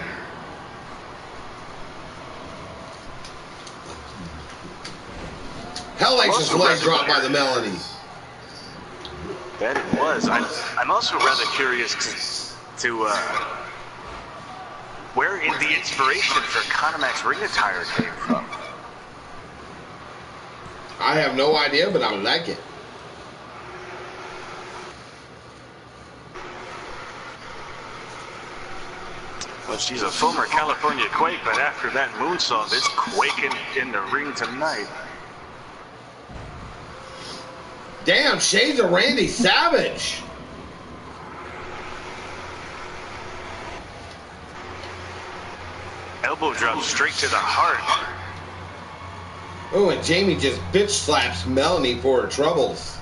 Hellacious leg drop by the Melanie.
That it was. I'm also rather curious to where the inspiration for Conamac's ring attire came from.
I have no idea, but I like it.
Well, she's a former California Quake, but after that moonsault, it's quaking in the ring tonight.
Damn, shades of Randy Savage.
Elbow drop straight to the heart.
Oh, and Jamie just bitch slaps Melanie for her troubles.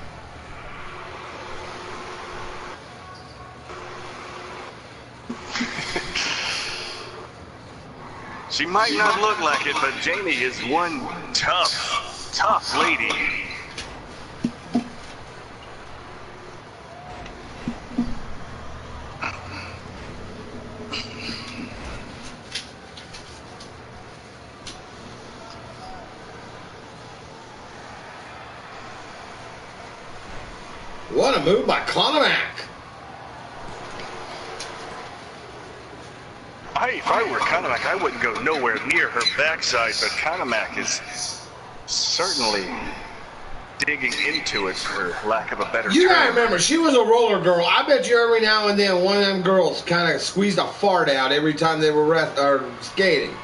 She might not look like it, but Jamie is one tough lady.
What a move by Conamac.
If I were Conamac, I wouldn't go nowhere near her backside, but Conamac is certainly digging into it, for lack of a better term.
You gotta remember, she was a roller girl. I bet you every now and then one of them girls kind of squeezed a fart out every time they were skating.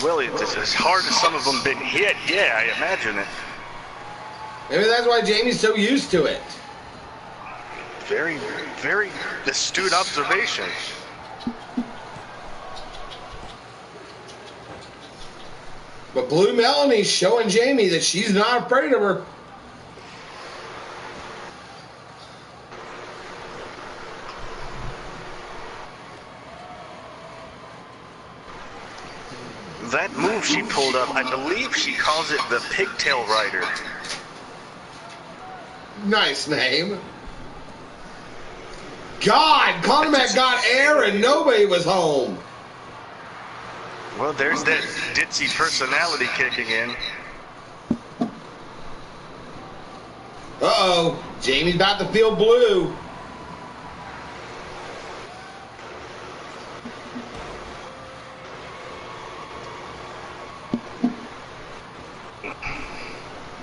Well, it's as hard as some of them been hit. Yeah, I imagine it.
Maybe that's why Jamie's so used to it.
Very, very astute observation.
But Blue Melanie's showing Jamie that she's not afraid of her.
That move she pulled up, I believe she calls it the pigtail rider.
Nice name. God, Conamac got air and nobody was home.
Well, there's that ditzy personality kicking in.
Uh-oh, Jamie's about to feel blue.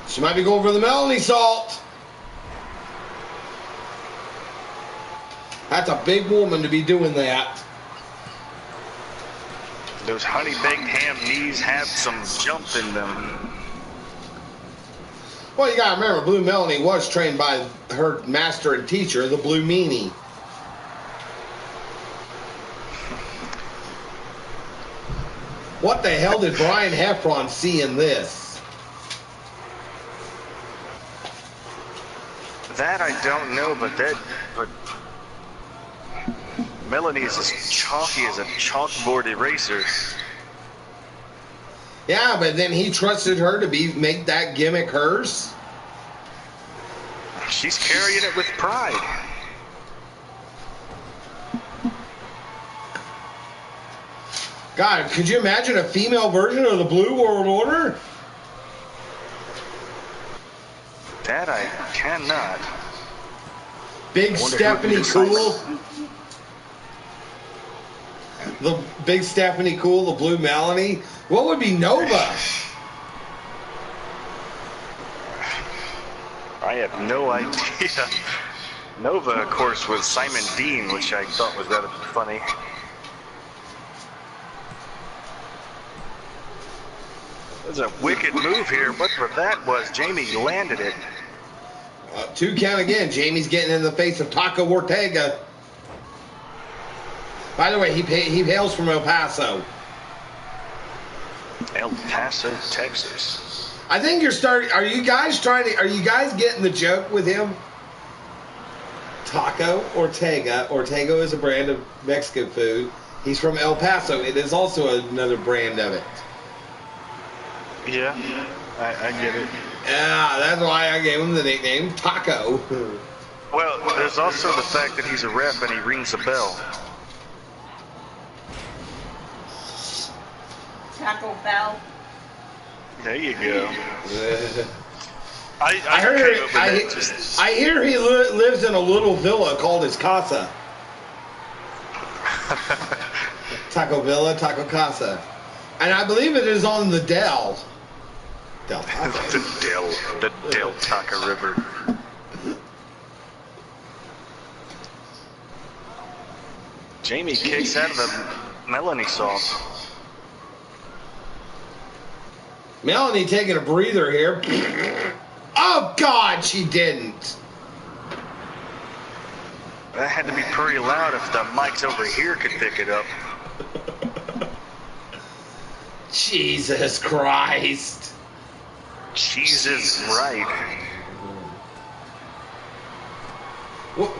She might be going for the Melanie salt. That's a big woman to be doing that.
Those honey-baked ham knees have some jump in them.
Well, you gotta remember, Blue Melanie was trained by her master and teacher, the Blue Meanie. What the hell did Brian Heffron see in this?
That I don't know, but Melanie is as chalky as a chalkboard eraser.
Yeah, but then he trusted her to make that gimmick hers.
She's carrying it with pride.
God, could you imagine a female version of the Blue World Order?
That I cannot.
Big Stephanie Cool. The Big Stephanie Cool, the Blue Melanie. What would be Nova?
I have no idea. Nova, of course, was Simon Dean, which I thought was rather funny. It was a wicked move here. What for that was, Jamie landed it.
2 count again. Jamie's getting in the face of Taco Ortega. By the way, he hails from El Paso.
El Paso, Texas.
I think you're starting. Are you guys getting the joke with him? Taco Ortega. Ortega is a brand of Mexican food. He's from El Paso. It is also another brand of it.
Yeah, I get it.
Yeah, that's why I gave him the nickname Taco.
Well, there's also the fact that he's a ref and he rings a bell.
Taco Bell.
There you go.
I hear he lives in a little villa called his casa. Taco Villa, Taco Casa. And I believe it is on the Del. Del Taco.
the Del Taco River. Jamie kicks out of the Melanie sauce.
Melanie taking a breather here. Oh, God, she didn't.
That had to be pretty loud if the mics over here could pick it up.
Jesus Christ.
Jesus, right.
What?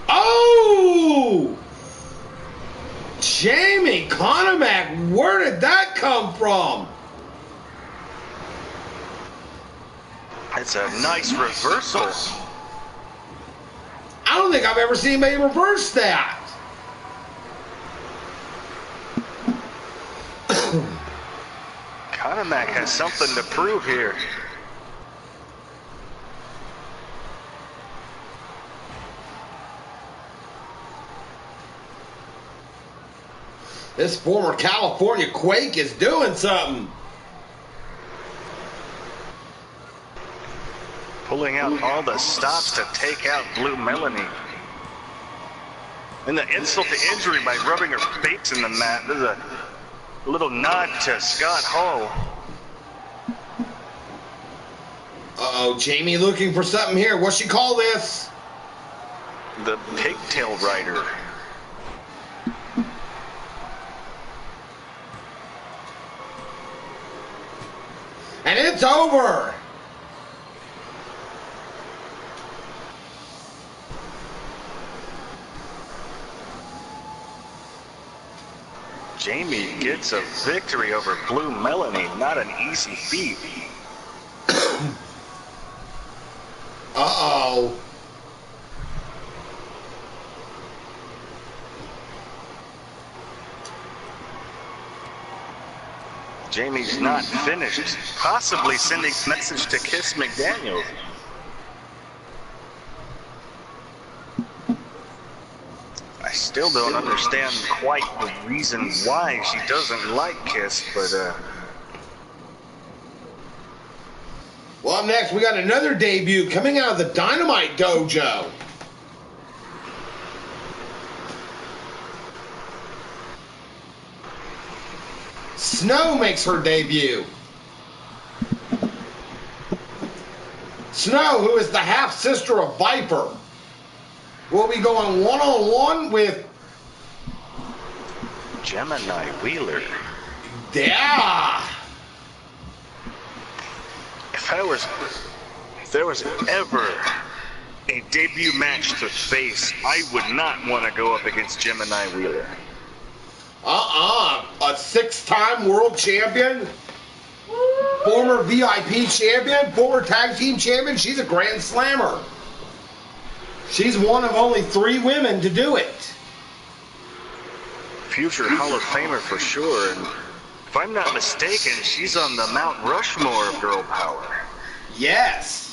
Oh! Jamie Conomac, where did that come from?
It's a nice reversal.
I don't think I've ever seen anybody reverse that.
Conomac has something to prove here.
This former California Quake is doing something.
Pulling out all the stops to take out Blue Melanie. And the insult to injury by rubbing her face in the mat. There's a little nod to Scott Hall.
Uh-oh, Jamie looking for something here. What's she call this?
The pigtail rider.
And it's over.
Jamie gets a victory over Blue Melanie. Not an easy feat.
Uh-oh.
Jamie's not finished, possibly sending a message to Kiss McDaniels. I still don't understand quite the reason why she doesn't like Kiss, but
Well, up next, we got another debut coming out of the Dynamite Dojo. Snow makes her debut. Snow, who is the half-sister of Viper, will be going one-on-one with
Gemini Wheeler.
Yeah.
If there was ever a debut match to face, I would not want to go up against Gemini Wheeler.
A 6-time world champion, former VIP champion, former tag team champion. She's a Grand Slammer. She's one of only 3 women to do it.
Future Hall of Famer for sure. And if I'm not mistaken, she's on the Mount Rushmore of girl power.
Yes.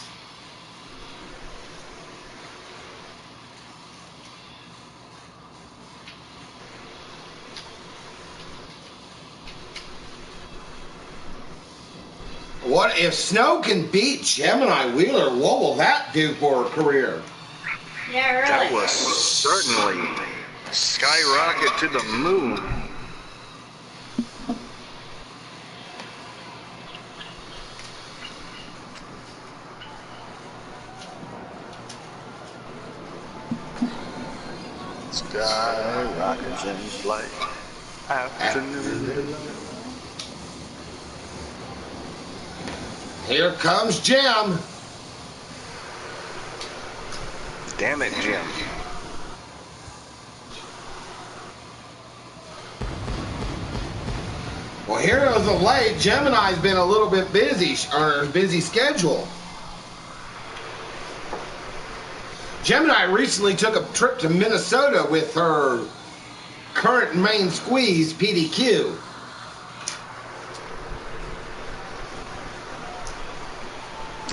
What if Snow can beat Gemini Wheeler? What will that do for her career?
Yeah, really.
That was certainly skyrocket to the moon. Sky rockets in flight. Afternoon.
Here comes Jim.
Damn it, Jim.
Well, here as of late, Gemini's been a little bit busy, or busy schedule. Gemini recently took a trip to Minnesota with her current main squeeze, PDQ.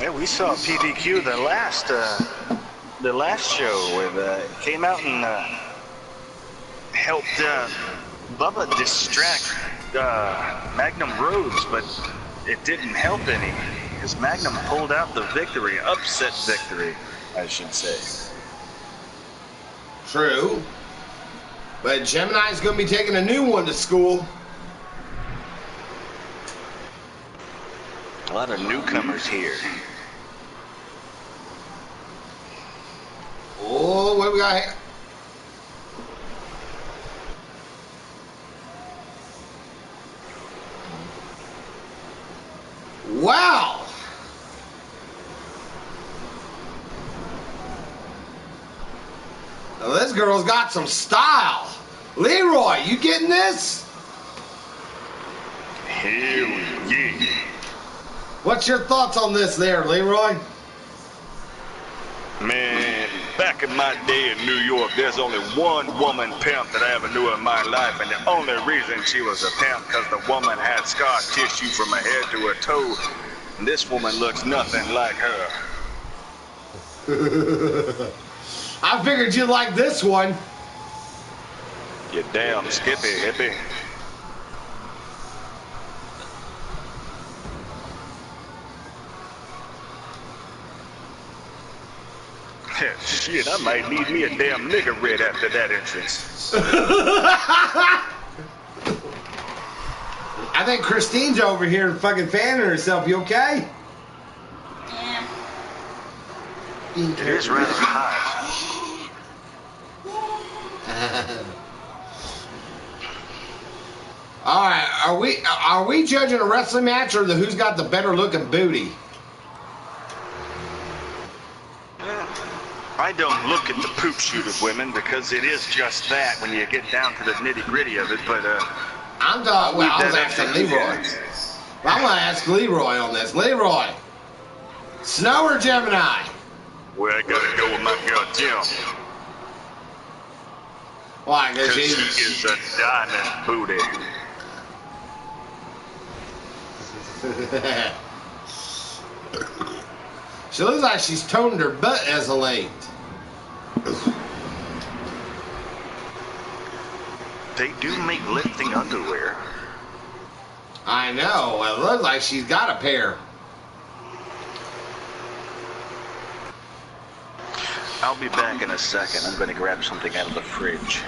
Yeah, we saw PDQ the last show with came out and helped Bubba distract Magnum Rhodes, but it didn't help any because Magnum pulled out the victory, upset victory, I should say.
True. But Gemini's going to be taking a new one to school.
A lot of newcomers here.
Oh, what do we got here? Wow! Now this girl's got some style. Leroy, you getting this?
Hell yeah.
What's your thoughts on this there, Leroy?
Man, back in my day in New York, there's only one woman pimp that I ever knew in my life, and the only reason she was a pimp because the woman had scar tissue from her head to her toe, and this woman looks nothing like her.
I figured you'd like this one.
You damn skippy hippie. Shit, I might need me a damn nigga red after that entrance.
I think Christine's over here fucking fanning herself. You okay?
Yeah.
It is rather hot.
All right, are we judging a wrestling match or who's got the better looking booty?
I don't look at the poop shoot of women because it is just that when you get down to the nitty gritty of it, but
I'm talking. Well, I was asking Leroy. I'm gonna ask Leroy on this. Leroy, Snow or Gemini?
Well, I gotta go with my girl Jim.
Why?
Cause
Because
she is a diamond booty.
She looks like she's toned her butt as of late.
they do make lifting underwear.
I know. It looks like she's got a pair.
I'll be back in a second. I'm going to grab something out of the fridge.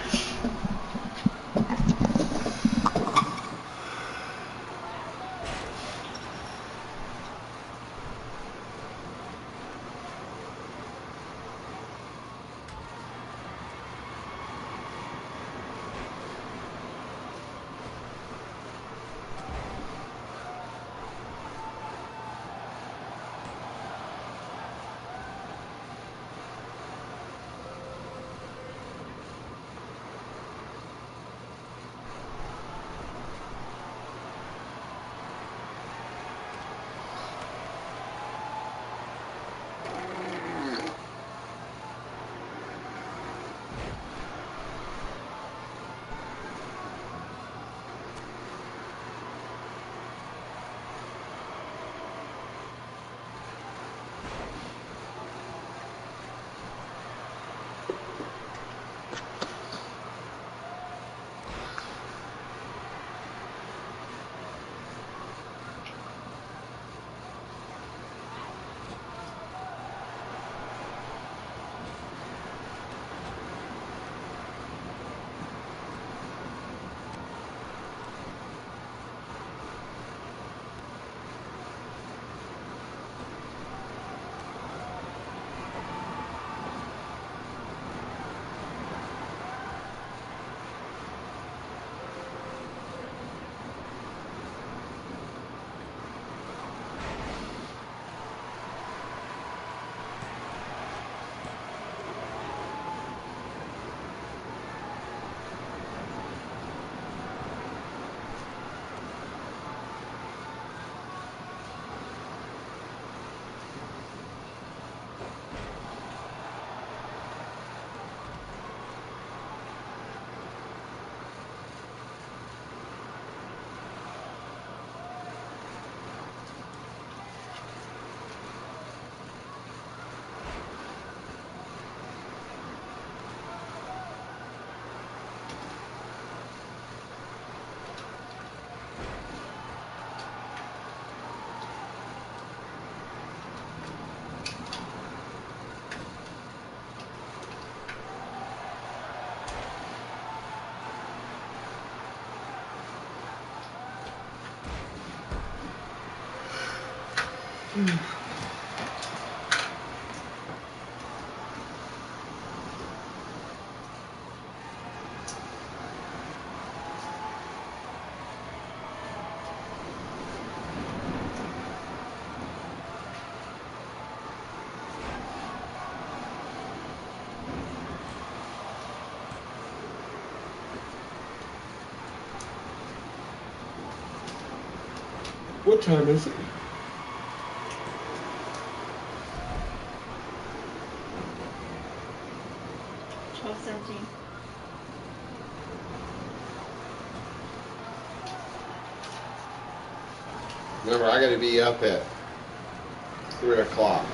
What time is it? Remember, I got to be up at 3 o'clock.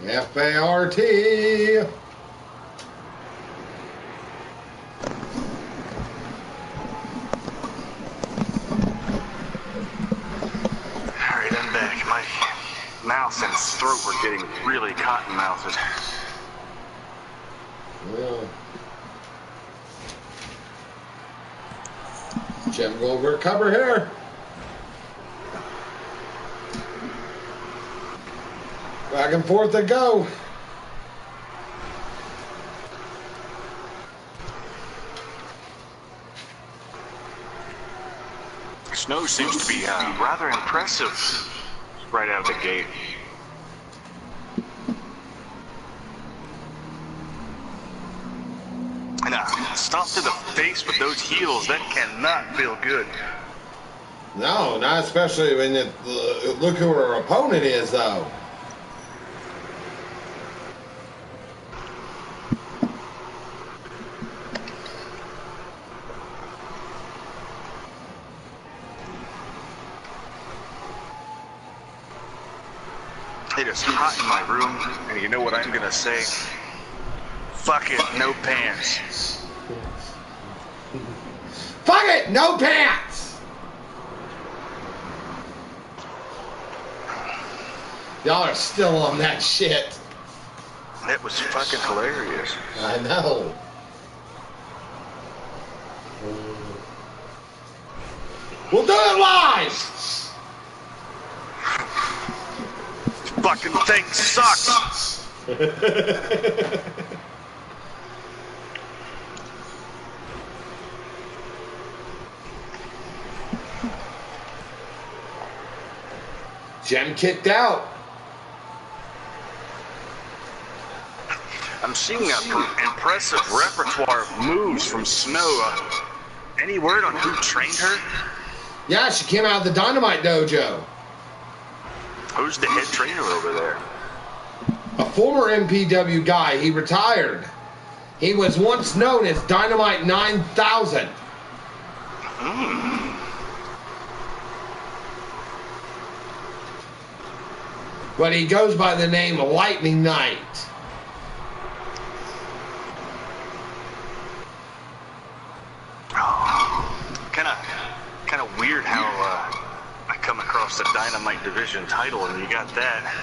F-A-R-T.
Alright, I'm back. My mouth and throat were getting really cotton-mouthed.
Well, Jim, go over cover here. Back and forth they go.
Snow seems to be rather impressive right out of the gate. And stop to the face with those heels, that cannot feel good.
No, not especially when it, look who her opponent is, though.
It is hot in my room, and you know what I'm gonna say? Fuck it, no pants.
Fuck it, no pants! Y'all are still on that shit.
That was fucking hilarious.
I know. We'll do it live!
Fucking thing sucks.
Jem kicked out.
I'm seeing an impressive repertoire of moves from Snow. Any word on who trained her?
Yeah, she came out of the Dynamite Dojo.
Who's the head trainer over there?
A former MPW guy. He retired. He was once known as Dynamite 9000. But he goes by the name of Lightning Knight.
Kind of weird how I come across the Dynamite Division title and you got that.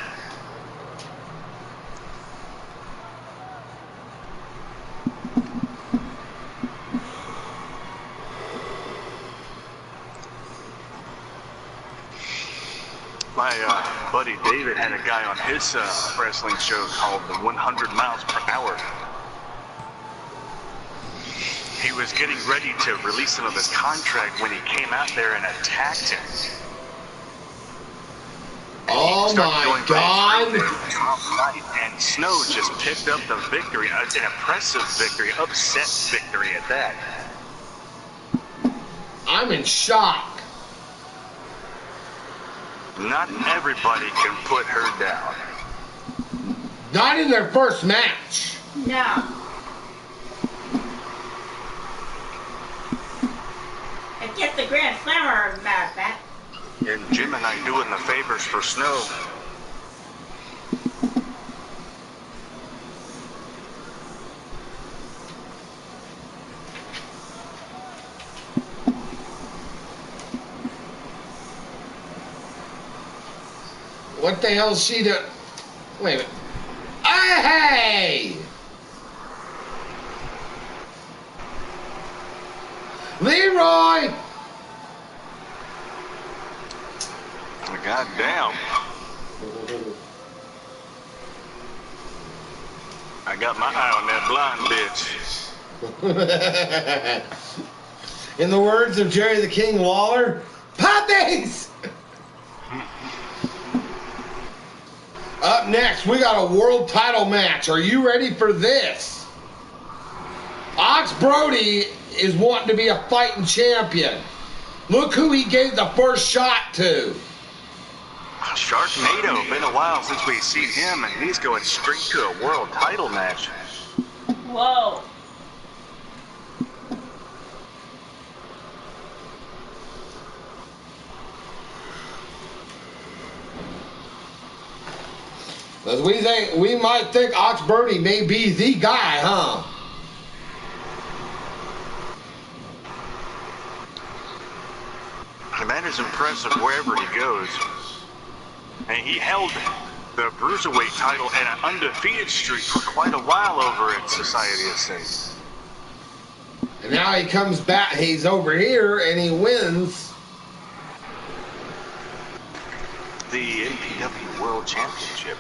My buddy David had a guy on his wrestling show called the 100 Miles Per Hour. He was getting ready to release him of his contract when he came out there and attacked him.
Oh my God!
And Snow just picked up the victory, an impressive victory, upset victory at that.
I'm in shock.
Not everybody can put her down.
Not in their first match.
No. Get the Grand Slammer, as a matter of fact.
And Jim and I doing the favors for Snow.
What the hell is she doing? Wait a minute. Hey! Leroy!
God damn. I got my eye on that blind bitch.
In the words of Jerry the King Lawler, puppies! Up next, we got a world title match. Are you ready for this? Ox Brody is wanting to be a fighting champion. Look who he gave the first shot to.
Sharknado. Been a while since we've seen him, and he's going straight to a world title match.
Whoa.
Because we might think Ox Brody may be the guy, huh?
The man is impressive wherever he goes. And he held the Bruiserweight title and an undefeated streak for quite a while over at Society of Sin.
And now he comes back, he's over here, and he wins
The Mpw World Championship.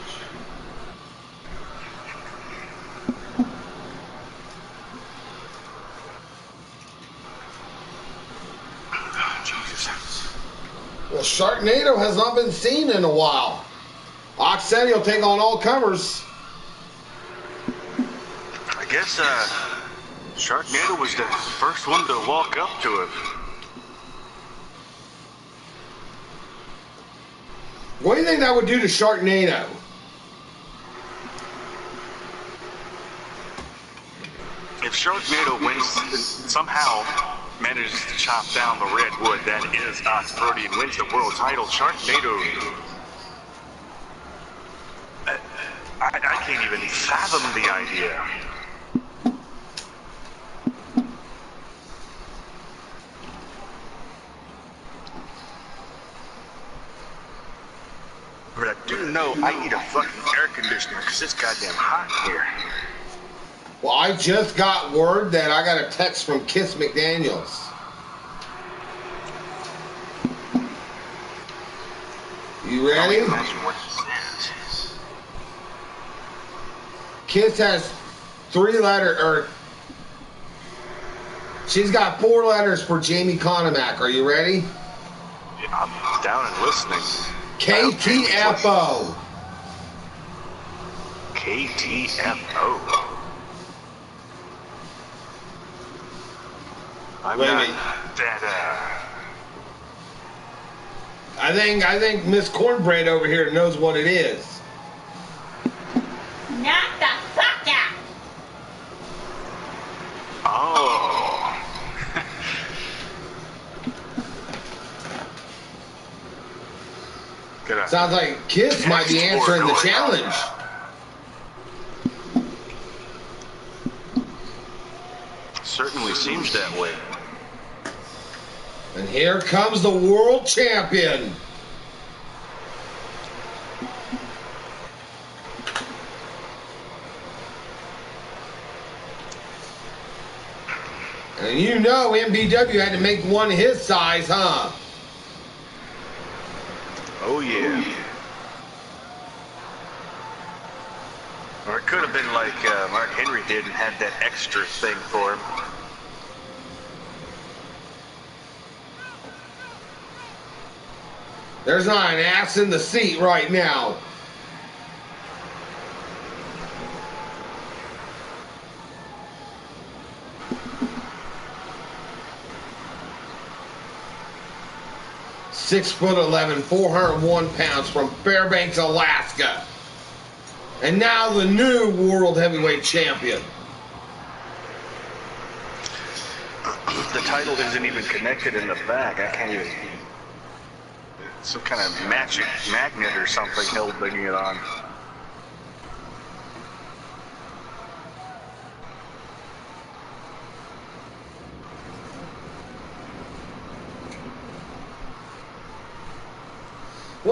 Well, Sharknado has not been seen in a while. Ox said he'll take on all comers.
I guess Sharknado was the first one to walk up to him.
What do you think that would do to Sharknado?
If Sharknado wins, somehow manages to chop down the redwood that is Ox Brody and wins the world title, Sharknado, I can't even fathom the idea. But I do know I need a fucking air conditioner because it's goddamn hot here.
Well, I just got word that I got a text from Kiss McDaniels. You ready?
Imagine what this is.
Kiss has 3 letters, or she's got 4 letters for Jamie Conomac. Are you ready?
I'm down and listening.
KTFO.
KTFO. I'm
Wait a
not
minute.
that,
I think Miss Cornbread over here knows what it is.
Knock the fuck out.
oh. Good.
Sounds like Kiss might be answering the challenge.
Certainly seems that way.
And here comes the world champion. And you know MPW had to make one his size, huh?
Oh yeah. Or it could have been like Mark Henry did and had that extra thing for him.
There's not an ass in the seat right now. "6'11", 401 pounds from Fairbanks, Alaska. And now the new world heavyweight champion.
The title isn't even connected in the back. I can't even. Some kind of magic magnet or something holding it on.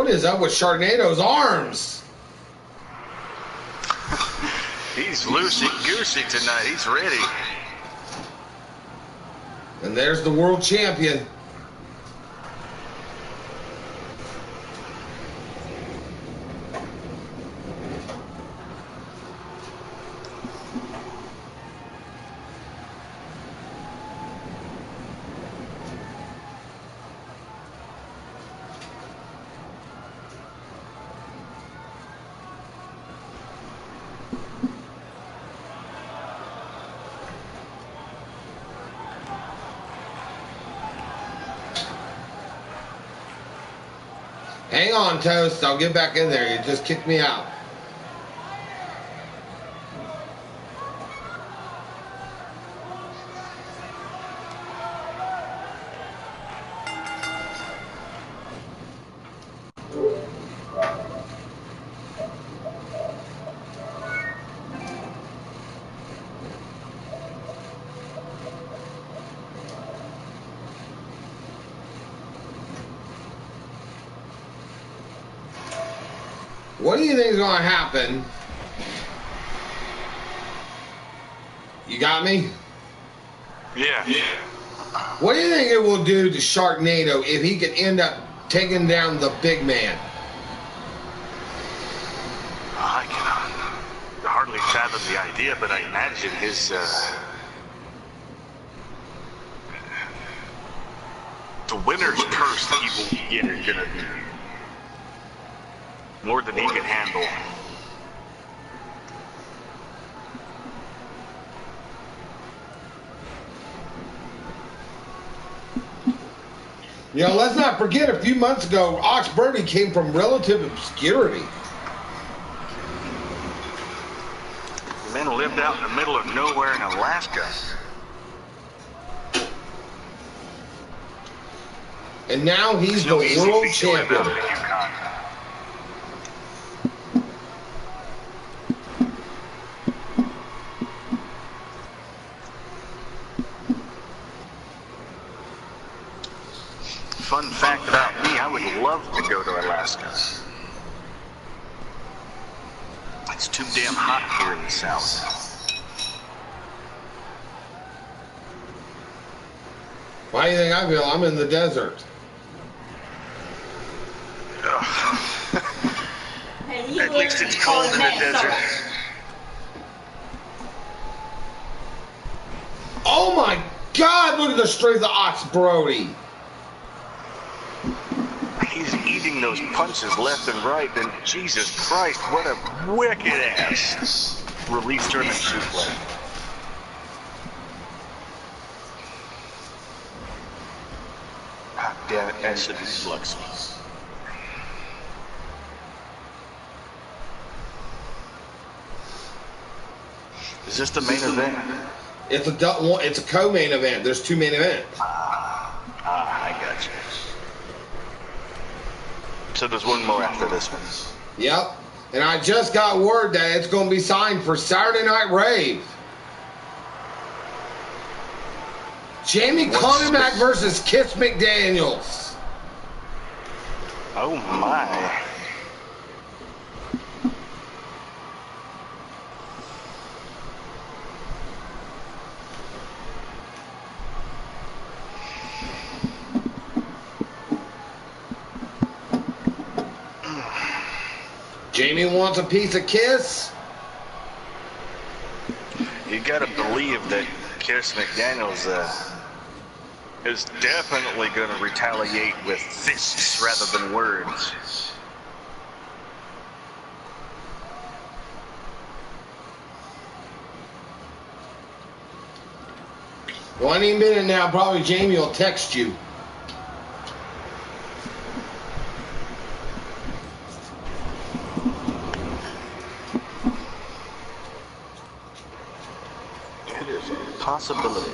What is up with Sharknado's arms?
He's loosey-goosey tonight. He's ready.
And there's the world champion. Hang on, Toast. I'll get back in there. You just kicked me out. What do you think is going to happen? You got me?
Yeah.
What do you think it will do to Sharknado if he could end up taking down the big man?
I cannot hardly fathom the idea, but I imagine his the winner's purse that he will get is gonna be more than he can handle.
You know, let's not forget a few months ago, Ox Brody came from relative obscurity.
The man lived out in the middle of nowhere in Alaska.
And now he's the world champion.
Fun fact about me, I would love to go to Alaska. It's too damn hot here in the south.
Why do you think I feel? I'm in the desert.
At least it's cold in the desert.
Oh my God, look at the strength of Ox Brody.
He's eating those punches left and right, and Jesus Christ, what a wicked ass release tournament suplex. God damn it, acid reflux. Is this the main event?
It's a co-main event. There's two main events.
I got you. So there's one more after this one.
Yep. And I just got word that it's going to be signed for Saturday Night Rave. Jamie Conemack versus Kiss McDaniels.
Oh my.
Jamie wants a piece of Kiss.
You gotta believe that Kiss McDaniels is definitely gonna retaliate with fists rather than words.
Well, any minute now, probably Jamie will text you.
It is a possibility.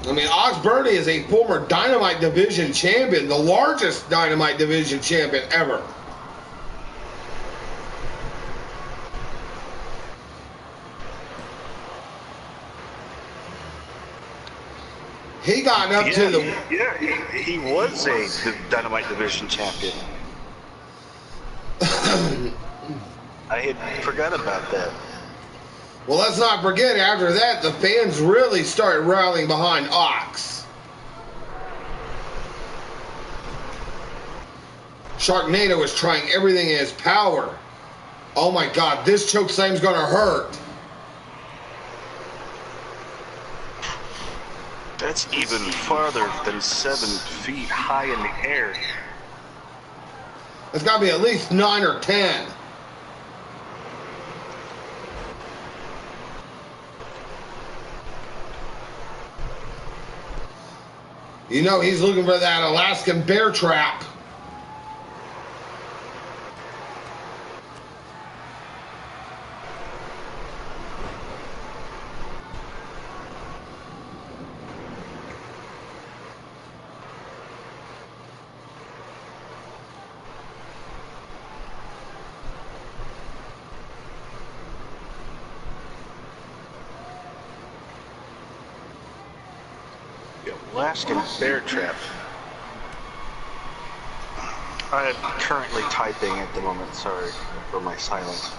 I mean, Ox Birdie is a former Dynamite Division champion, the largest Dynamite Division champion ever. He got up to the...
Yeah, he was a Dynamite Division champion. I had forgot about that.
Well, let's not forget, after that, the fans really started rallying behind Ox. Sharknado is trying everything in his power. Oh my God, this chokeslam's gonna hurt.
That's even farther than 7 feet high in the air.
It's gotta be at least 9 or 10. You know he's looking for that Alaskan bear trap.
Alaskan bear trap. I'm currently typing at the moment, sorry for my silence.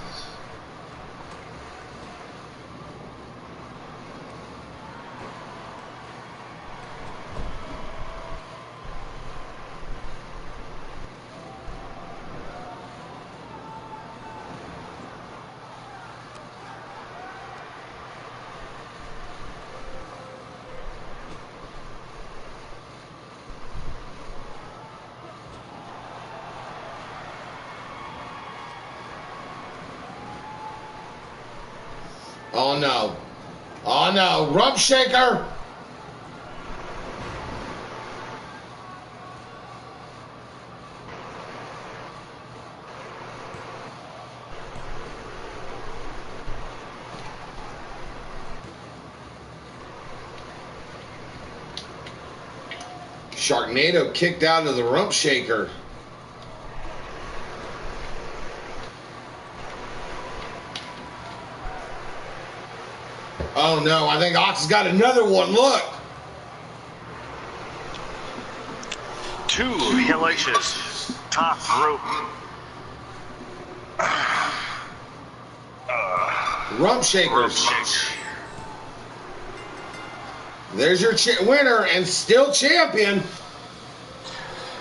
Oh no. Oh no. Rump shaker. Sharknado kicked out of the rump shaker. Oh no, I think Ox has got another one. Look.
2 hellacious top rope.
Rump shakers. There's your winner and still champion.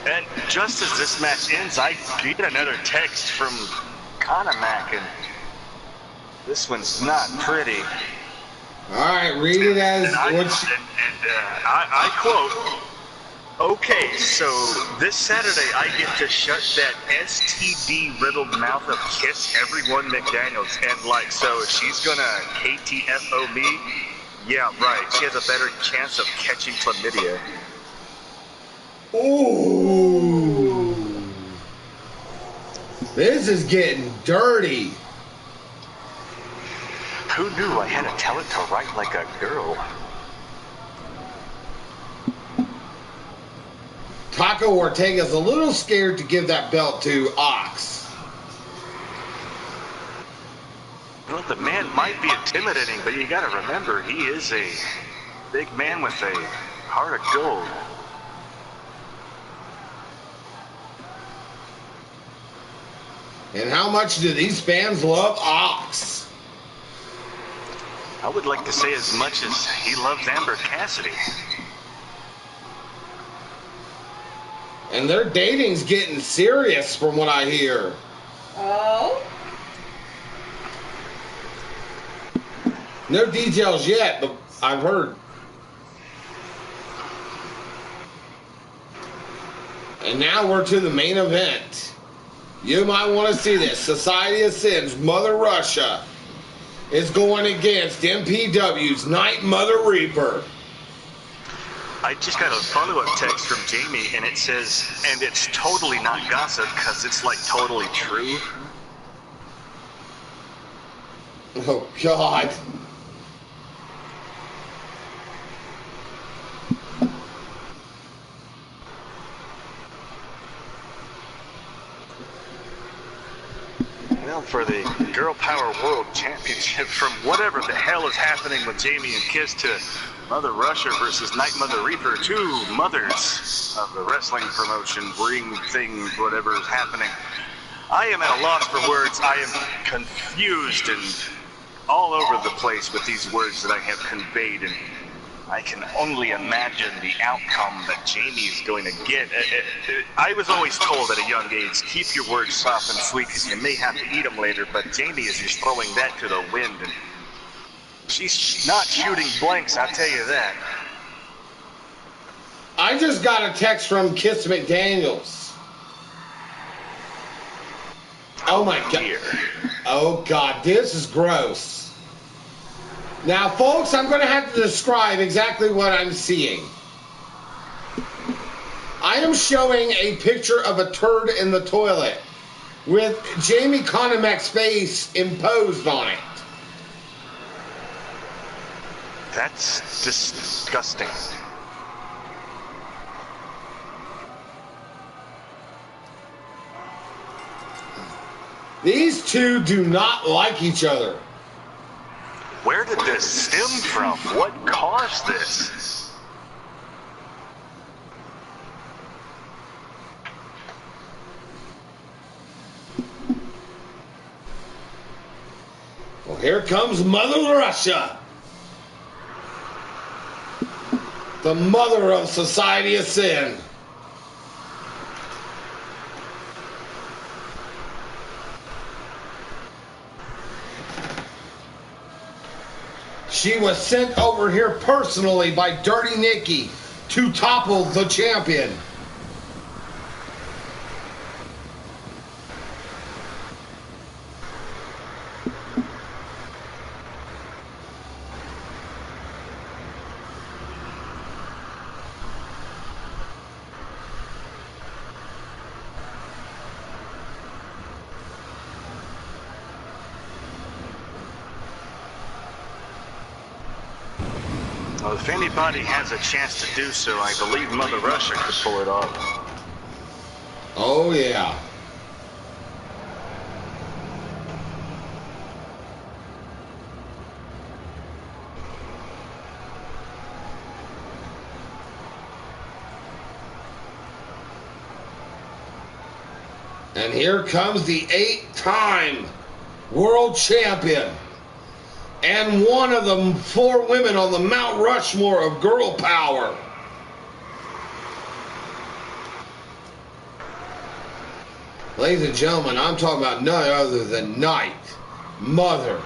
And just as this match ends, I get another text from Conamac, and this one's not pretty.
All right, read it as
I quote, okay, so this Saturday I get to shut that STD-riddled mouth of Kiss Everyone McDaniels, and like, so she's gonna KTFO me? Yeah, right, she has a better chance of catching chlamydia.
Ooh. This is getting dirty.
Who knew I had to tell it to write like a girl?
Taco Ortega's a little scared to give that belt to Ox.
Well, the man might be intimidating, but you gotta remember, he is a big man with a heart of gold.
And how much do these fans love Ox?
I would like to say as much as he loves Amber Cassidy.
And their dating's getting serious from what I hear.
Oh?
No details yet, but I've heard. And now we're to the main event. You might want to see this. Society of Sin's Mother Russia is going against MPW's Night Mother Reaper.
I just got a follow-up text from Jamie, and it says, and it's totally not gossip, because it's like totally true.
Oh, God.
Well, for the Girl Power World Championship, from whatever the hell is happening with Jamie and Kiss to Mother Russia versus Night Mother Reaper, two mothers of the wrestling promotion, ring thing, whatever is happening. I am at a loss for words. I am confused and all over the place with these words that I have conveyed, and I can only imagine the outcome that Jamie is going to get. I was always told at a young age, keep your words soft and sweet because you may have to eat them later, but Jamie is just throwing that to the wind, and she's not shooting blanks, I'll tell you that.
I just got a text from Kiss McDaniels. Oh my God. Oh God, this is gross. Now, folks, I'm going to have to describe exactly what I'm seeing. I am showing a picture of a turd in the toilet with Jamie Connemec's face imposed on it.
That's disgusting.
These two do not like each other.
Where did this stem from? What caused this?
Well, here comes Mother Russia. The mother of Society of Sin. She was sent over here personally by Dirty Nikki to topple the champion.
Well, if anybody has a chance to do so, I believe Mother Russia could pull it off.
Oh, yeah. And here comes the 8-time world champion. And one of the 4 women on the Mount Rushmore of girl power. Ladies and gentlemen, I'm talking about none other than Night Mother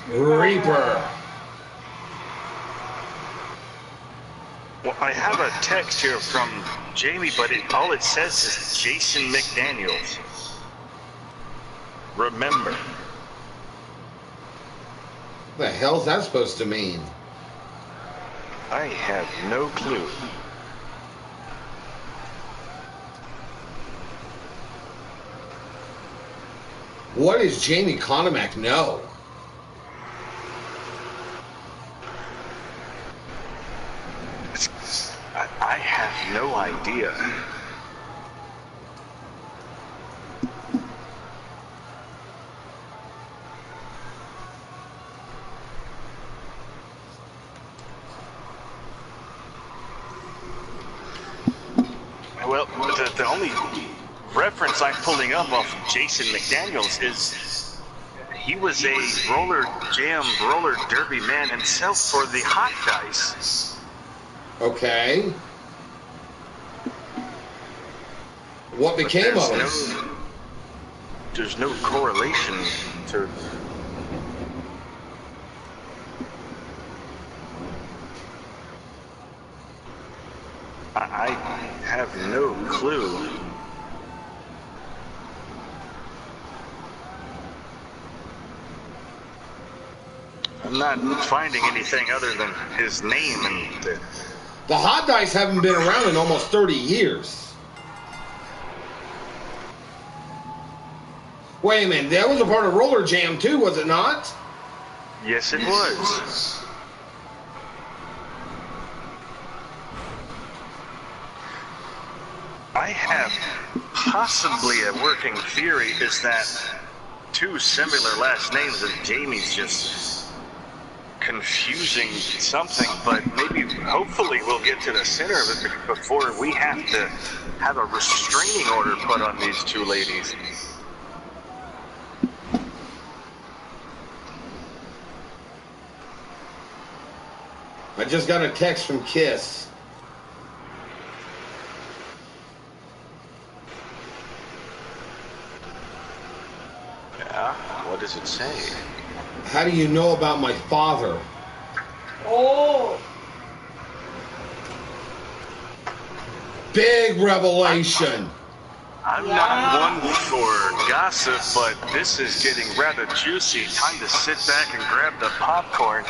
Reaper.
Well, I have a text here from Jamie, but all it says is Jason McDaniels. Remember.
What the hell's that supposed to mean?
I have no clue.
What does Jamie Connemec know?
I have no idea. Well, the only reference I'm pulling up off of Jason McDaniels is he was a roller derby man himself for the Hot Dice.
Okay. What became of him?
There's no correlation to... I have no clue. I'm not finding anything other than his name and
the Hot Dice haven't been around in almost 30 years. Wait a minute, that was a part of Roller Jam too, was it not?
Yes, it was. I have possibly a working theory is that two similar last names, and Jamie's just confusing something, but maybe, hopefully, we'll get to the center of it before we have to have a restraining order put on these two ladies.
I just got a text from Kiss.
Yeah, what does it say?
How do you know about my father?
Oh.
Big revelation.
I'm not one for gossip, but this is getting rather juicy. Time to sit back and grab the popcorn.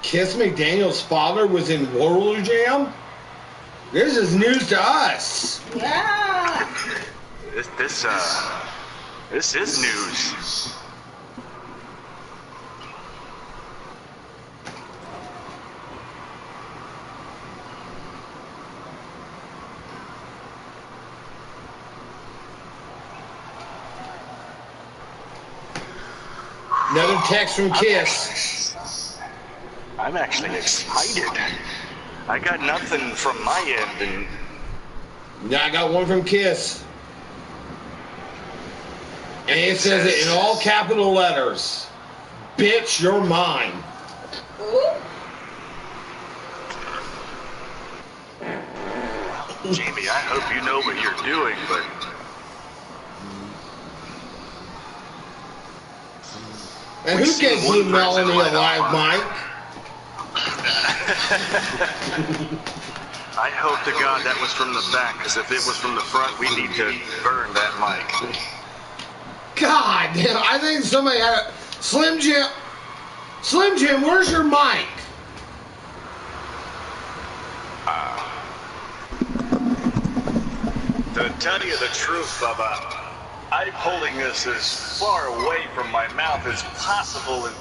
Kiss McDaniel's father was in Roller Jam? This is news to us.
Yeah.
This is news.
Another text from Kiss.
I'm actually excited. I got nothing from my end, and
Yeah, I got one from Kiss. And it says it in all capital letters. Bitch, you're mine.
Ooh.
Jamie, I hope you know what you're doing, but
And who gave Blue Melanie a live mic?
I hope to God that was from the back, because if it was from the front, we need to burn that mic.
God damn, I think somebody had a... Slim Jim, where's your mic?
To tell you the truth, Bubba, I'm holding this as far away from my mouth as possible, and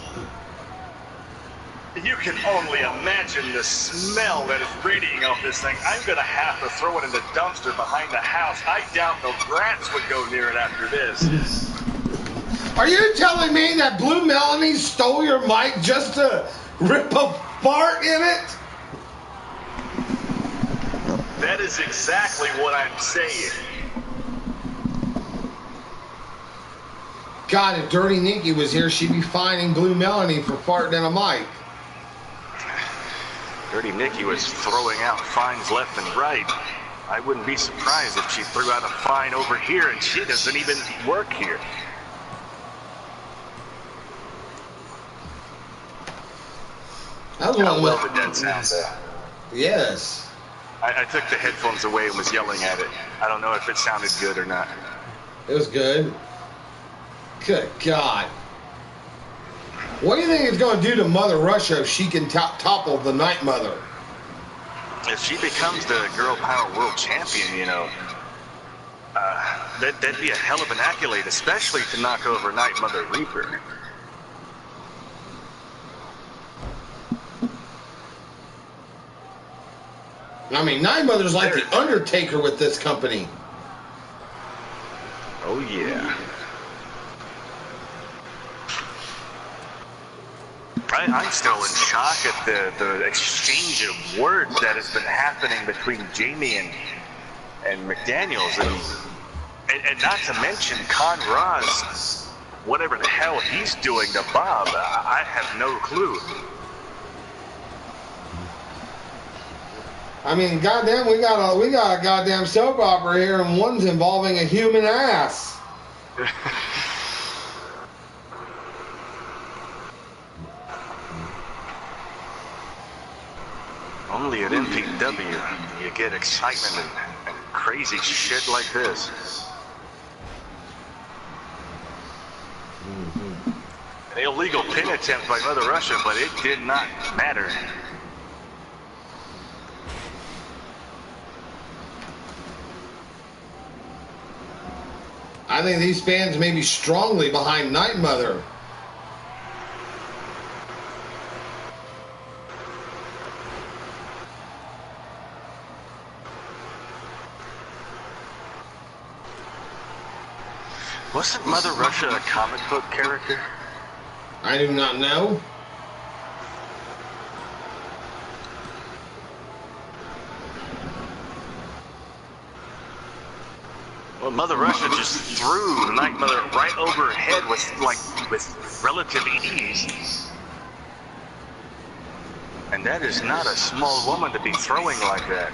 you can only imagine the smell that is radiating off this thing. I'm gonna have to throw it in the dumpster behind the house. I doubt the rats would go near it after this.
Are you telling me that Blue Melanie stole your mic just to rip a fart in it?
That is exactly what I'm saying.
God, if Dirty Nikki was here, she'd be fining Blue Melanie for farting in a mic.
Dirty Nikki was throwing out fines left and right. I wouldn't be surprised if she threw out a fine over here, and she doesn't even work here.
That was
How
one
well
of
did that sound there?
Yes.
I took the headphones away and was yelling at it. I don't know if it sounded good or not.
It was good. Good God. What do you think it's going to do to Mother Russia if she can topple the Night Mother?
If she becomes the Girl Power World Champion, you know, that'd be a hell of an accolade, especially to knock over Night Mother Reaper.
I mean, Night Mother's like the Undertaker with this company.
Oh, yeah. I'm still in shock at the exchange of words that has been happening between Jamie and McDaniels, and not to mention Conrad's whatever the hell he's doing to Bob. I have no clue.
I mean, goddamn, we got a goddamn soap opera here, and one's involving a human ass.
Only at MPW you get excitement and crazy shit like this. An illegal pin attempt by Mother Russia, but it did not matter.
I think these fans may be strongly behind Night Mother.
Wasn't Mother Russia a comic book character?
I do not know.
Well, Mother Russia just threw Night Mother right over her head with relative ease. And that is not a small woman to be throwing like that.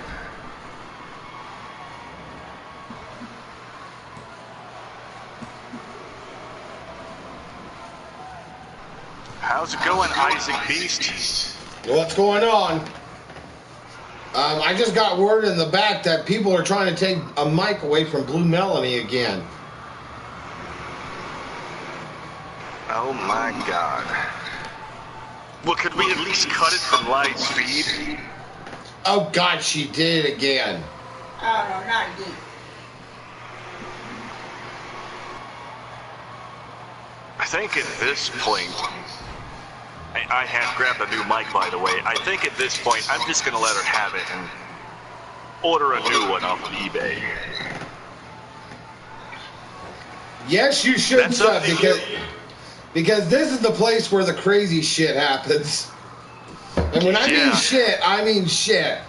How's it going, Isaac Beast?
What's going on? I just got word in the back that people are trying to take a mic away from Blue Melanie again.
Oh my God. Well, could we at least cut it from live speed?
Oh God, she did it again.
Oh no, not again.
I think at this point, I have grabbed a new mic, by the way. I think at this point, I'm just going to let her have it and order a new one off of eBay.
Yes, you should,
That's up
sir,
to
because this is the place where the crazy shit happens. And when I mean shit, I mean shit.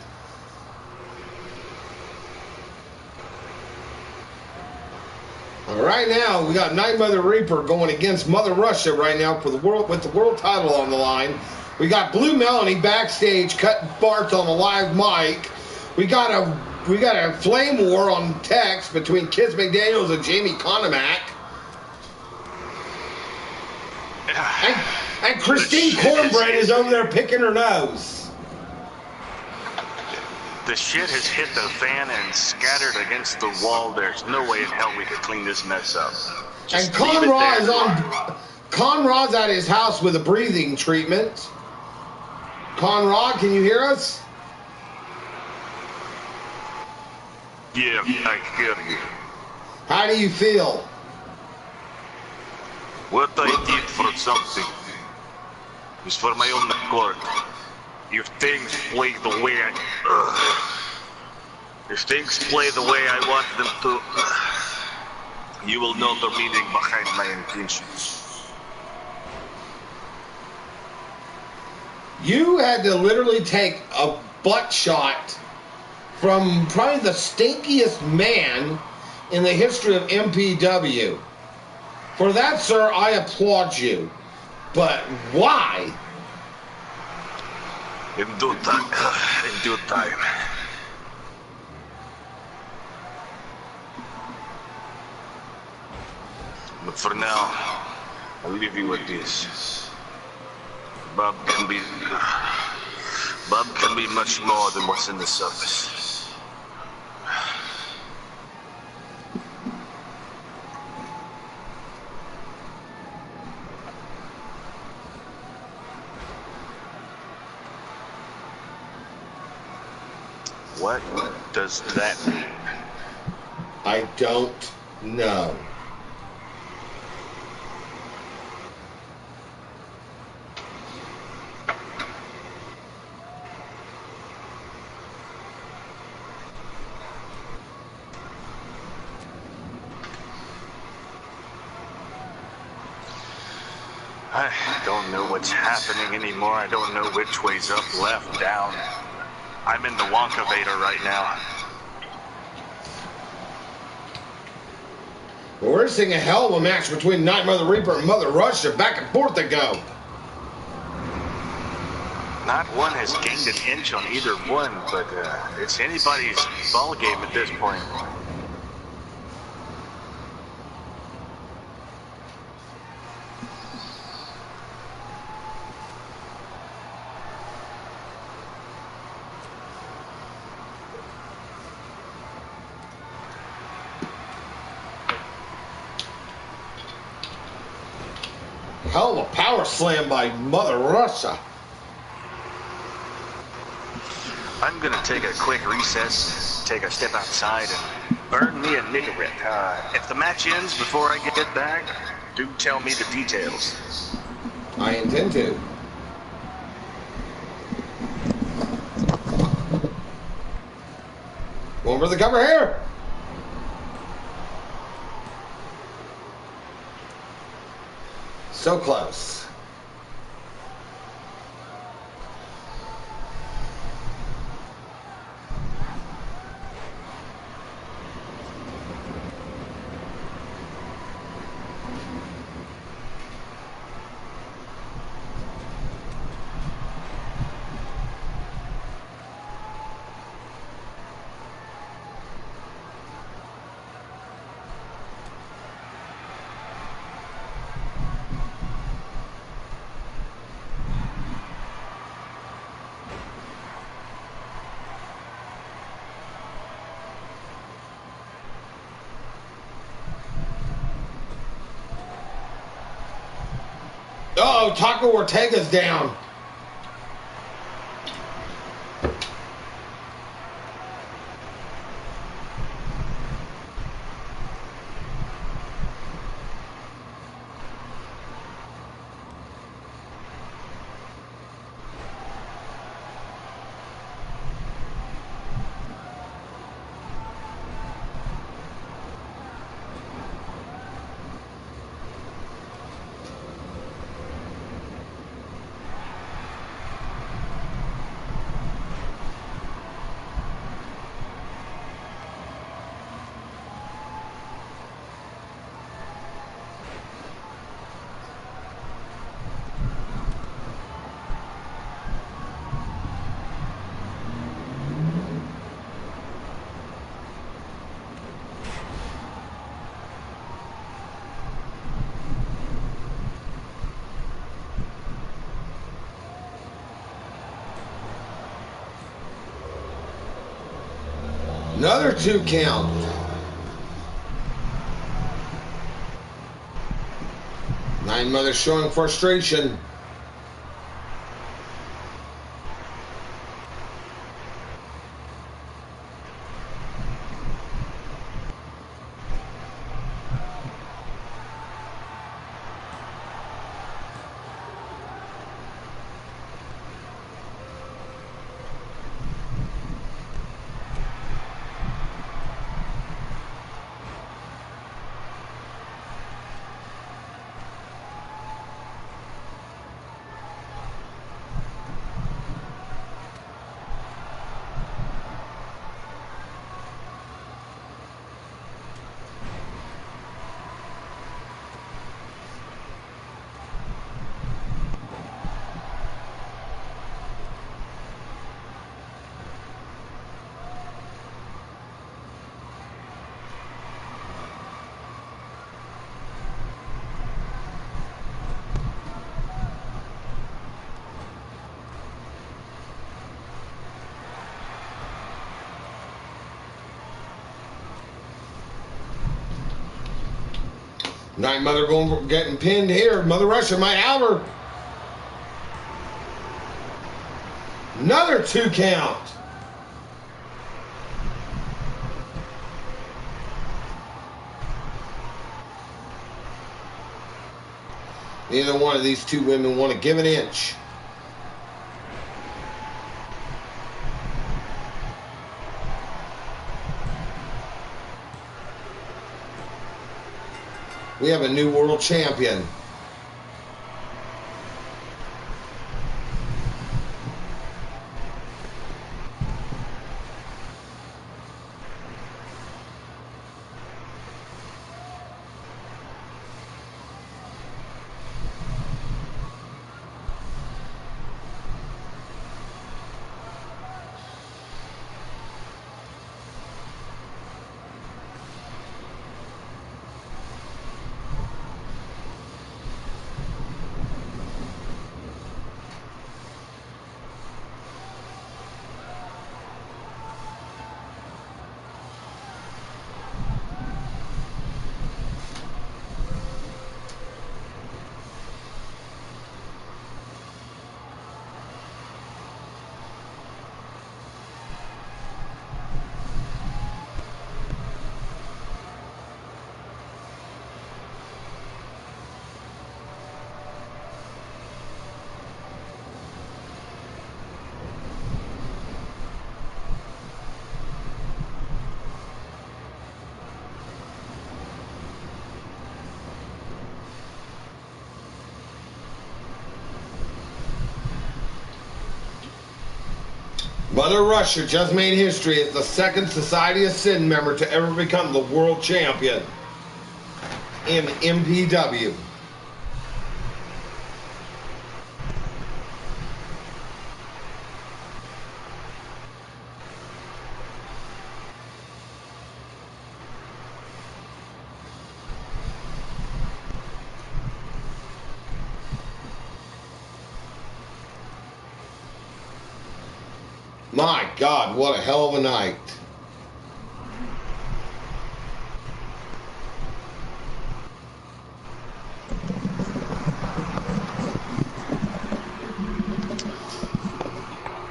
Right now, we got Night Mother Reaper going against Mother Russia right now for the world with the world title on the line. We got Blue Melanie backstage cutting farts on a live mic. We got a flame war on text between Kiss McDaniels and Jamie Conomac. And Christine Cornbread is over there picking her nose.
The shit has hit the fan and scattered against the wall. There's no way in hell we could clean this mess up. Just
and Conrad's at his house with a breathing treatment. Conrad, can you hear us?
Yeah, I hear you.
How do you feel?
What I did for something is for my own accord. If things play the way I want them to, you will know the meaning behind my intentions.
You had to literally take a butt shot from probably the stinkiest man in the history of MPW. For that, sir, I applaud you. But why?
In due time. In due time. But for now, I'll leave you with this. Bob can be much more than what's in the surface. What does that mean?
I don't know.
I don't know what's happening anymore. I don't know which way's up, left, down. I'm in the Wonka Vader right now.
Well, we're seeing a hell of a match between Night Mother Reaper and Mother Russia. Back and forth they go.
Not one has gained an inch on either one, but it's anybody's ball game at this point.
Hell of a power slam by Mother Russia.
I'm gonna take a quick recess, take a step outside, and burn me a cigarette. If the match ends before I get back, do tell me the details.
I intend to. Going for the cover here. So close. Uh-oh, Taco Ortega's down. Another 2 count. Nine Mother showing frustration. Night Mother getting pinned here. Mother Russia might have her. Another 2 count. Neither one of these 2 women want to give an inch. We have a new world champion. Mother Russia just made history as the second Society of Sin member to ever become the world champion in MPW. My God, what a hell of a night.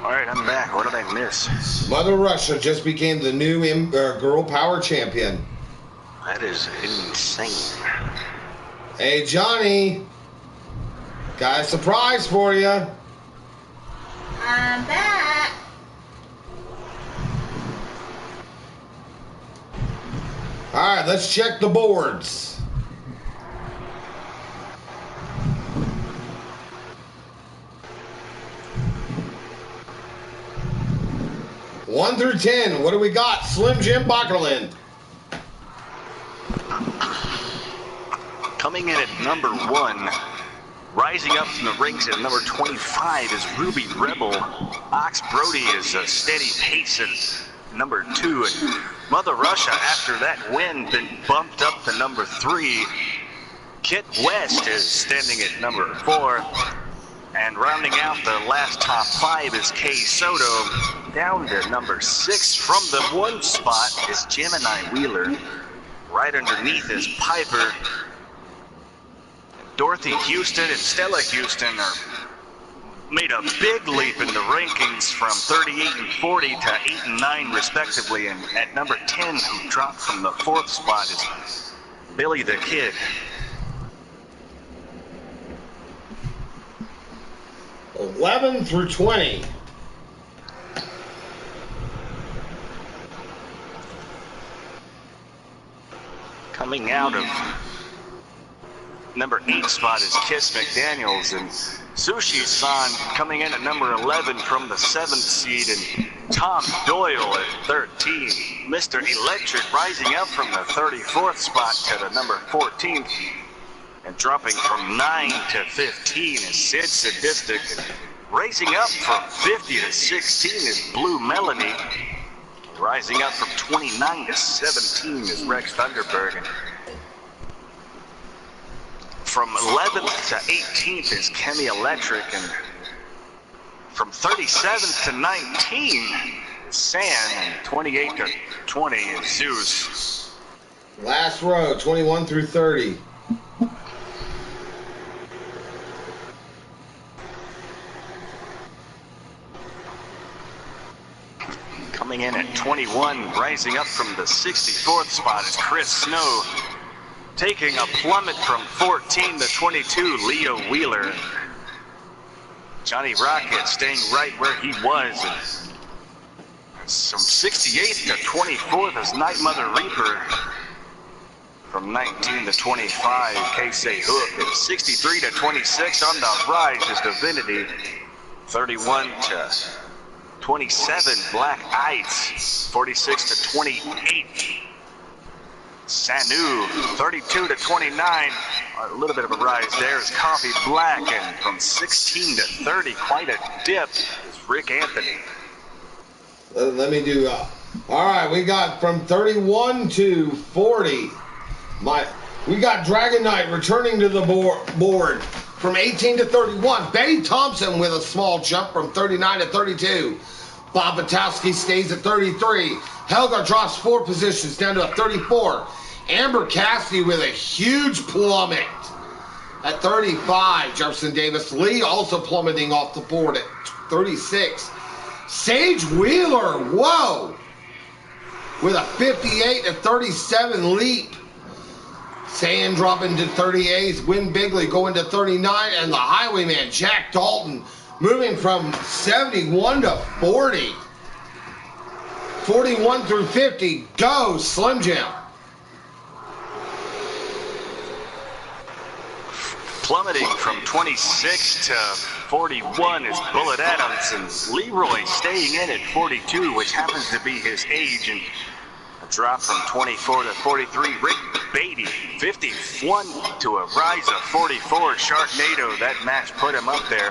All right, I'm back. What did I miss?
Mother Russia just became the new Girl Power Champion.
That is insane.
Hey, Johnny. Got a surprise for you.
I'm back.
All right, let's check the boards. One through 10, what do we got? Slim Jim Bockerland.
Coming in at number 1, rising up from the ranks at number 25 is Ruby Rebel. Ox Brody is a steady pace at number 2. And Mother Russia, after that win, been bumped up to number 3. Kit West is standing at number 4. And rounding out the last top 5 is Kay Soto. Down to number 6 from the 1 spot is Gemini Wheeler. Right underneath is Piper. Dorothy Houston and Stella Houston are made a big leap in the rankings from 38 and 40 to 8 and 9 respectively. And at number 10, who dropped from the 4th spot, is Billy the Kid.
11 through 20.
Coming out of number 8 spot is Kiss McDaniels, and Sushi-san coming in at number 11 from the 7th seed, and Tom Doyle at 13. Mr. Electric rising up from the 34th spot to the number 14th, and dropping from 9 to 15 is Sid Sadistic, and raising up from 50 to 16 is Blue Melody. Rising up from 29 to 17 is Rex Thunderberg. And from 11th to 18th is Kemi Electric. And from 37th to 19 is San. And 28 to 20 is Zeus.
Last row, 21 through 30.
Coming in at 21, rising up from the 64th spot is Chris Snow. Taking a plummet from 14 to 22, Leo Wheeler. Johnny Rocket staying right where he was. And from 68 to 24th is Night Mother Reaper. From 19 to 25, Casey Hook. And 63 to 26 on the rise is Divinity. 31 to 27, Black Ice. 46 to 28, Sanu. 32 to 29, a little bit of a rise there is Coffee Black. And from 16 to 30, quite a dip, is Rick Anthony.
Let me do, all right, we got from 31 to 40. We got Dragon Knight returning to the board. From 18 to 31, Betty Thompson with a small jump from 39 to 32. Bob Batowski stays at 33. Helga drops 4 positions down to a 34. Amber Cassidy with a huge plummet at 35. Jefferson Davis Lee also plummeting off the board at 36. Sage Wheeler, whoa, with a 58 to 37 leap. Sand dropping to 38. Win Bigley going to 39. And the Highwayman, Jack Dalton, moving from 71 to 40. 41 through 50. Go, Slim Jim.
Plummeting from 26 to 41 is Bullet Adams, and Leroy staying in at 42, which happens to be his age, and a drop from 24 to 43. Rick Beatty, 51 to a rise of 44. Sharknado, that match put him up there.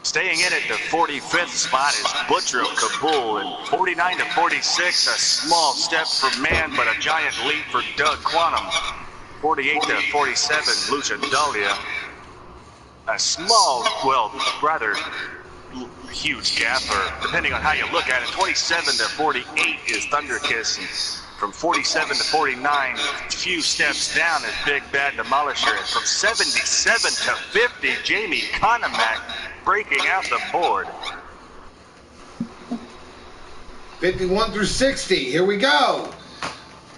Staying in at the 45th spot is Butcher Kabul, and 49 to 46, a small step for Man, but a giant leap for Doug Quantum. 48 to 47, Lucha Dahlia. A small, well, rather huge gap, or depending on how you look at it. 27 to 48 is Thunder Kiss, and from 47 to 49, few steps down is Big Bad Demolisher. And from 77 to 50, Jamie Conomack breaking out the board.
51 through 60, here we go.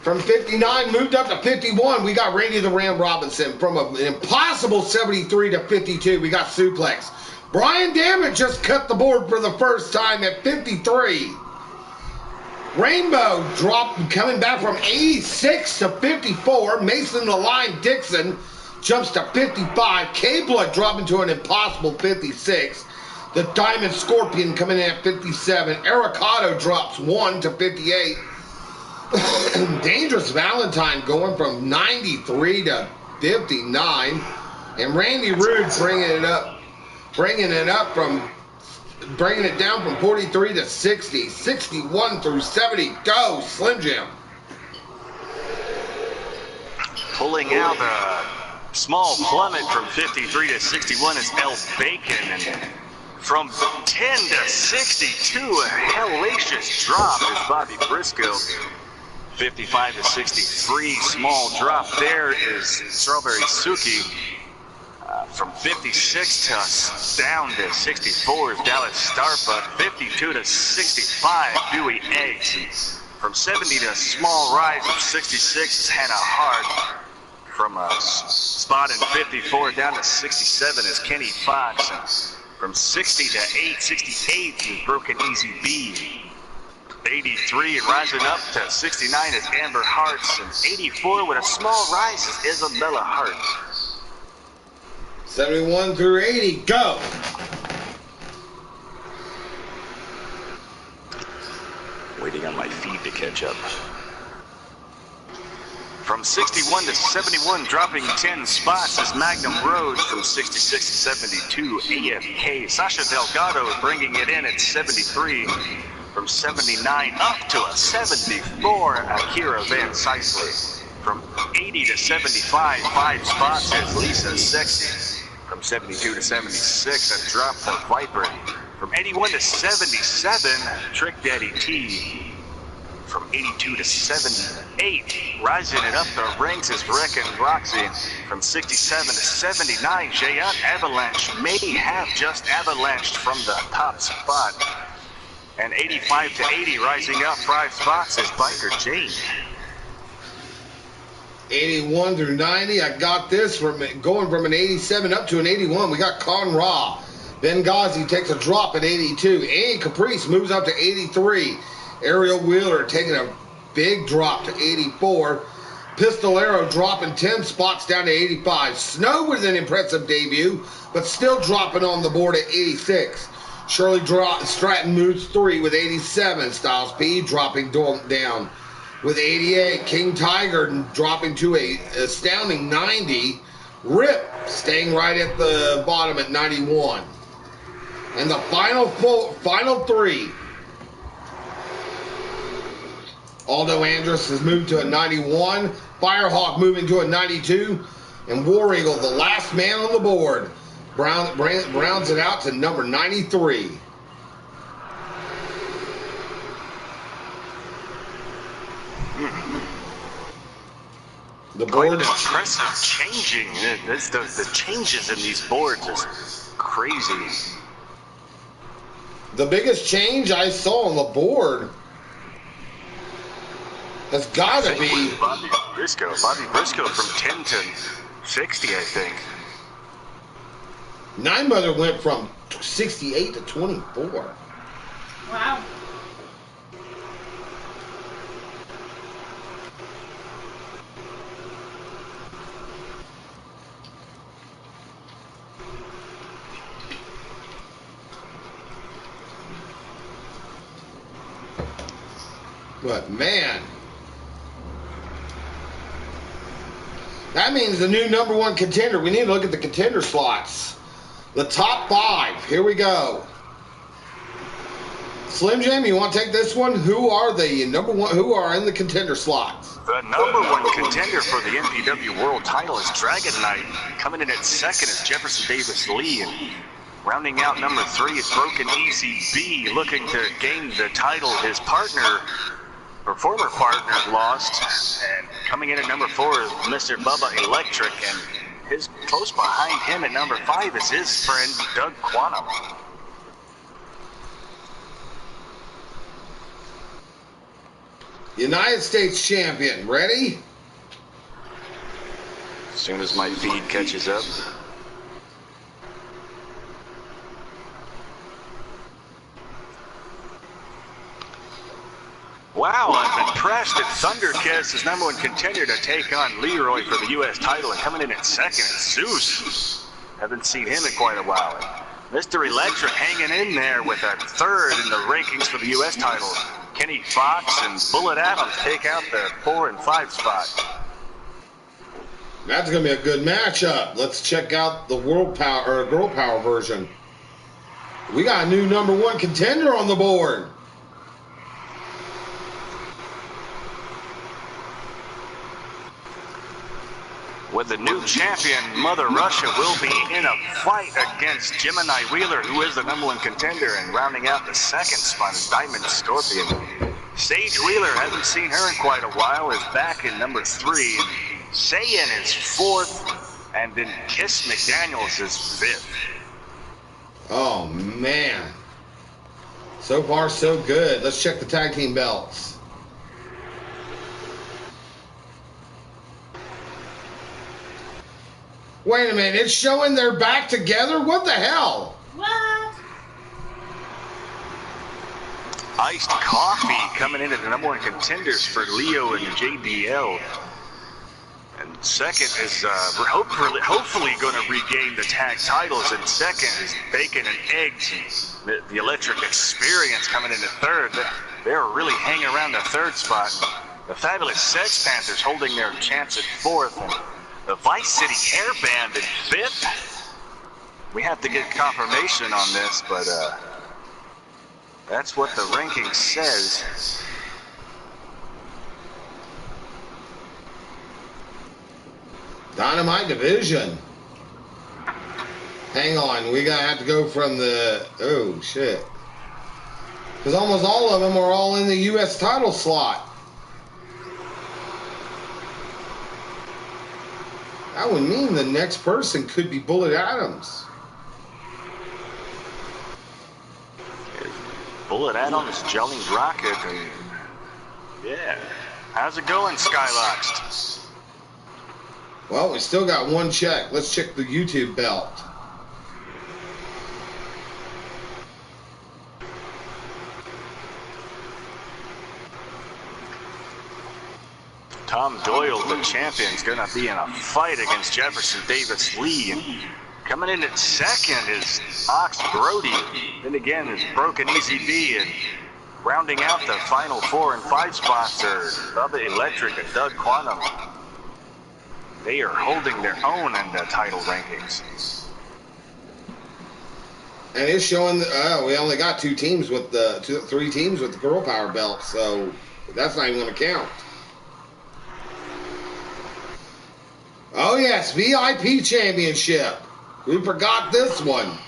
From 59, moved up to 51, we got Randy the Ram Robinson. From an impossible 73 to 52, we got Suplex. Brian Dammit just cut the board for the first time at 53. Rainbow dropped, coming back from 86 to 54. Mason the Line Dixon jumps to 55. K-Blood dropping to an impossible 56. The Diamond Scorpion coming in at 57. Ericado drops 1 to 58. Dangerous Valentine going from 93 to 59. And Randy Rude bringing it down from 43 to 60. 61 through 70. Go, Slim Jim.
Pulling out a small plummet from 53 to 61 is El Bacon, and from 10 to 62, a hellacious drop is Bobby Briscoe. 55 to 63, small drop there is Strawberry Suki. From 56 to down to 64 is Dallas Starbuck. 52 to 65, Dewey Eggs. And from 70 to a small rise of 66 is Hannah Hart. From a spot in 54 down to 67 is Kenny Fox. And from 60 to 68 is Broken Easy B. 83 and rising up to 69 is Amber Hearts. And 84 with a small rise is Isabella Hart.
71 through 80, go.
Waiting on my feed to catch up. From 61 to 71, dropping 10 spots is Magnum Rose. From 66 to 72, AFK. Sasha Delgado bringing it in at 73. From 79 up to a 74, Akira Van Sisley. From 80 to 75, 5 spots is Lisa Sexy. From 72 to 76, a drop to Viper. From 81 to 77, Trick Daddy T. From 82 to 78, rising it up the ranks is Wreckin' Roxy. From 67 to 79, Jayon Avalanche may have just avalanched from the top spot. And 85 to 80, rising up 5 spots is Biker Jane.
81 through 90, I got this from going from an 87 up to an 81. We got Con Ra. Benghazi takes a drop at 82. Annie Caprice moves up to 83. Ariel Wheeler taking a big drop to 84. Pistolero dropping 10 spots down to 85. Snow with an impressive debut, but still dropping on the board at 86. Shirley Stratton moves 3 with 87. Styles P dropping down with 88. King Tiger dropping to a astounding 90. Rip staying right at the bottom at 91. And the final 3. Aldo Andrus has moved to a 91. Firehawk moving to a 92. And War Eagle, the last man on the board, rounds it out to number 93. The
Quite
board
an impressive changing. The changes in these boards is crazy.
The biggest change I saw on the board has got to be
Bobby Briscoe. Bobby Briscoe from 10 to 60, I think.
Nine Mother went from 68 to 24.
Wow.
But man, that means the new #1 contender. We need to look at the contender slots. The top 5. Here we go. Slim Jim, you want to take this one? Who are the #1? Who are in the contender slots?
The #1 contender for the NPW World title is Dragon Knight. Coming in at 2nd is Jefferson Davis Lee. And rounding out number 3 is Broken Easy B, looking to gain the title. His partner, or former partner, lost. And coming in at number 4 is Mr. Bubba Electric. And his close behind him at number 5 is his friend Doug Quantum.
United States champion, ready?
As soon as my feed catches up. Wow, I'm impressed that Thunderkiss is #1 contender to take on Leroy for the U.S. title, and coming in at 2nd is Zeus. Haven't seen him in quite a while. Mr. Electric hanging in there with a 3rd in the rankings for the U.S. title. Kenny Fox and Bullet Adams take out the 4 and 5 spot.
That's going to be a good matchup. Let's check out the World Power or Girl Power version. We got a new #1 contender on the board.
With the new champion, Mother Russia will be in a fight against Gemini Wheeler, who is the #1 contender, and rounding out the 2nd spot is Diamond Scorpion. Sage Wheeler, haven't seen her in quite a while, is back in number 3. Sayin is 4th, and then Kiss McDaniels is 5th.
Oh man. So far so good. Let's check the tag team belts. Wait a minute, it's showing they're back together? What the hell?
What?
Iced Coffee coming in at the #1 contenders for Leo and JBL. And 2nd is hopefully going to regain the tag titles. And 2nd is Bacon and Eggs. The Electric Experience coming in at 3rd. They're really hanging around the 3rd spot. The Fabulous Sex Panthers holding their chance at 4th. And the Vice City Hair Band at 5th. We have to get confirmation on this, but that's what the ranking says.
Dynamite Division. Hang on, we gotta have to go from the, oh shit. Because almost all of them are all in the U.S. title slot. That would mean the next person could be Bullet Adams.
Bullet Adams, Jolly Rocket, and yeah. How's it going, Skylocked?
Well, we still got one check. Let's check the YouTube belt.
Tom Doyle, the champion, is going to be in a fight against Jefferson Davis Lee. And coming in at 2nd is Ox Brody. Then again is Broken Easy B. And rounding out the final 4 and 5 spots are Bubba Electric and Doug Quantum. They are holding their own in the title rankings.
And it's showing we only got 2 teams with the 3 teams with the Girl Power belt, so that's not even going to count. Oh yes, VIP Championship. We forgot this one.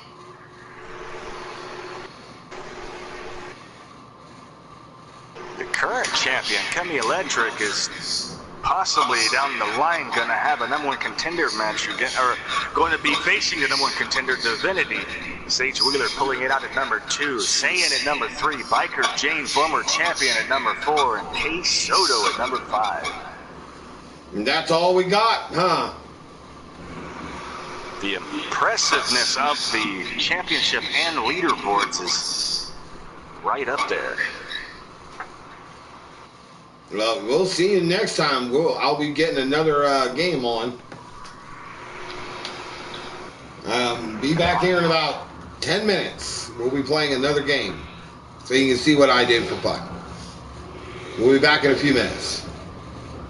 The current champion, Kenny Electric, is possibly down the line going to have a #1 contender match again, or going to be facing the #1 contender Divinity. Sage Wheeler pulling it out at number 2, Saiyan at number 3, Biker Jane, former champion, at number 4, and Kay Soto at number 5.
And that's all we got, huh?
The impressiveness of the championship and leaderboards is right up there.
Well, we'll see you next time. I'll be getting another game on. Be back here in about 10 minutes. We'll be playing another game, so you can see what I did for fun. We'll be back in a few minutes.